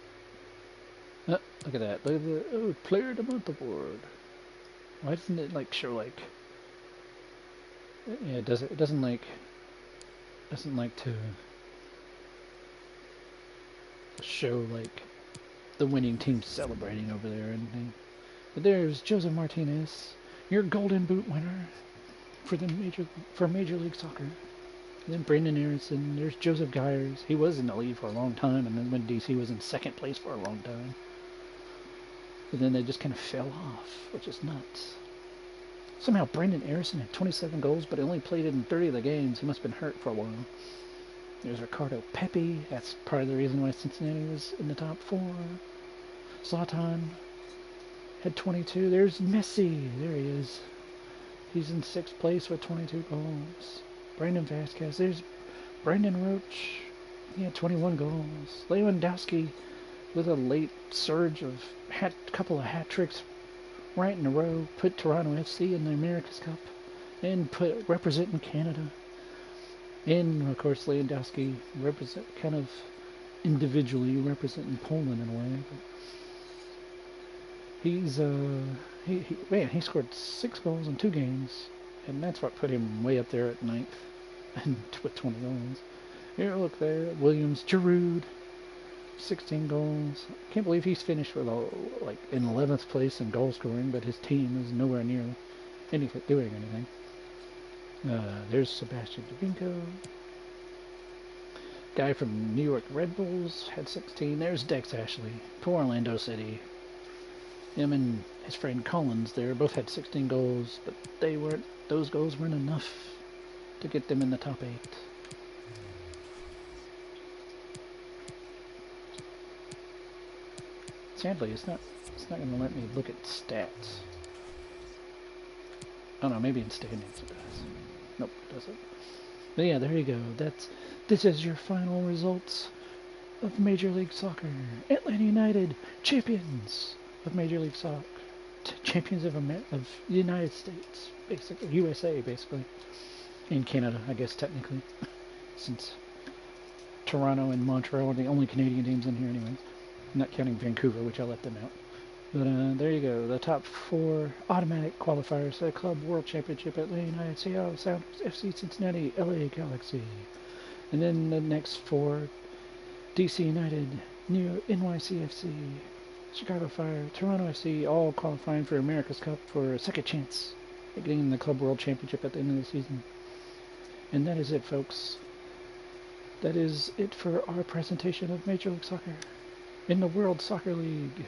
Speaker 1: Oh, look at that. Look at the Player of the Month award. Why doesn't it show yeah, it doesn't like to show the winning team celebrating over there or anything. But there's Joseph Martinez, your Golden Boot winner for Major League Soccer. And then Brandon Aronson, there's Joseph Gyers. He was in the lead for a long time, and then when DC was in 2nd place for a long time. And then they just kind of fell off, which is nuts. Somehow Brandon Harrison had 27 goals, but only played in 30 of the games. He must have been hurt for a while. There's Ricardo Pepi. That's part of the reason why Cincinnati was in the top 4. Zlatan had 22. There's Messi. There he is. He's in 6th place with 22 goals. Brandon Vasquez. There's Brandon Roach. He had 21 goals. Lewandowski with a late surge of couple of hat tricks right in a row, put Toronto FC in the America's Cup, and representing Canada. And of course Lewandowski kind of individually representing Poland in a way. But he's he scored 6 goals in 2 games, and that's what put him way up there at 9th, and with 20 goals. Here, look there, Williams, Giroud, 16 goals. I can't believe he's finished with in 11th place in goal scoring, but his team is nowhere near doing anything. There's Sebastian Giovinco. Guy from New York Red Bulls had 16. There's Dex Ashley for Orlando City. Him and his friend Collins there both had 16 goals, but those goals weren't enough to get them in the top 8. Sadly, it's not going to let me look at stats. Oh no, maybe in standings it does. Nope, it doesn't. But yeah, there you go. This is your final results of Major League Soccer. Atlanta United, champions of Major League Soccer, champions of the United States, basically USA, basically, and Canada, I guess technically, since Toronto and Montreal are the only Canadian teams in here, anyways. Not counting Vancouver, which I left them out. But there you go. The top 4 automatic qualifiers for the Club World Championship: Atlanta United, Seattle Sounders, FC Cincinnati, LA Galaxy. And then the next 4: DC United, NYCFC, Chicago Fire, Toronto FC, all qualifying for America's Cup for a second chance at getting the Club World Championship at the end of the season. And that is it, folks. That is it for our presentation of Major League Soccer. In the World Soccer League,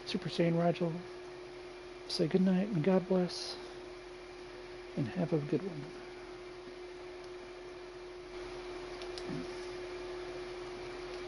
Speaker 1: SuperSirianRigel, say goodnight and God bless, and have a good one.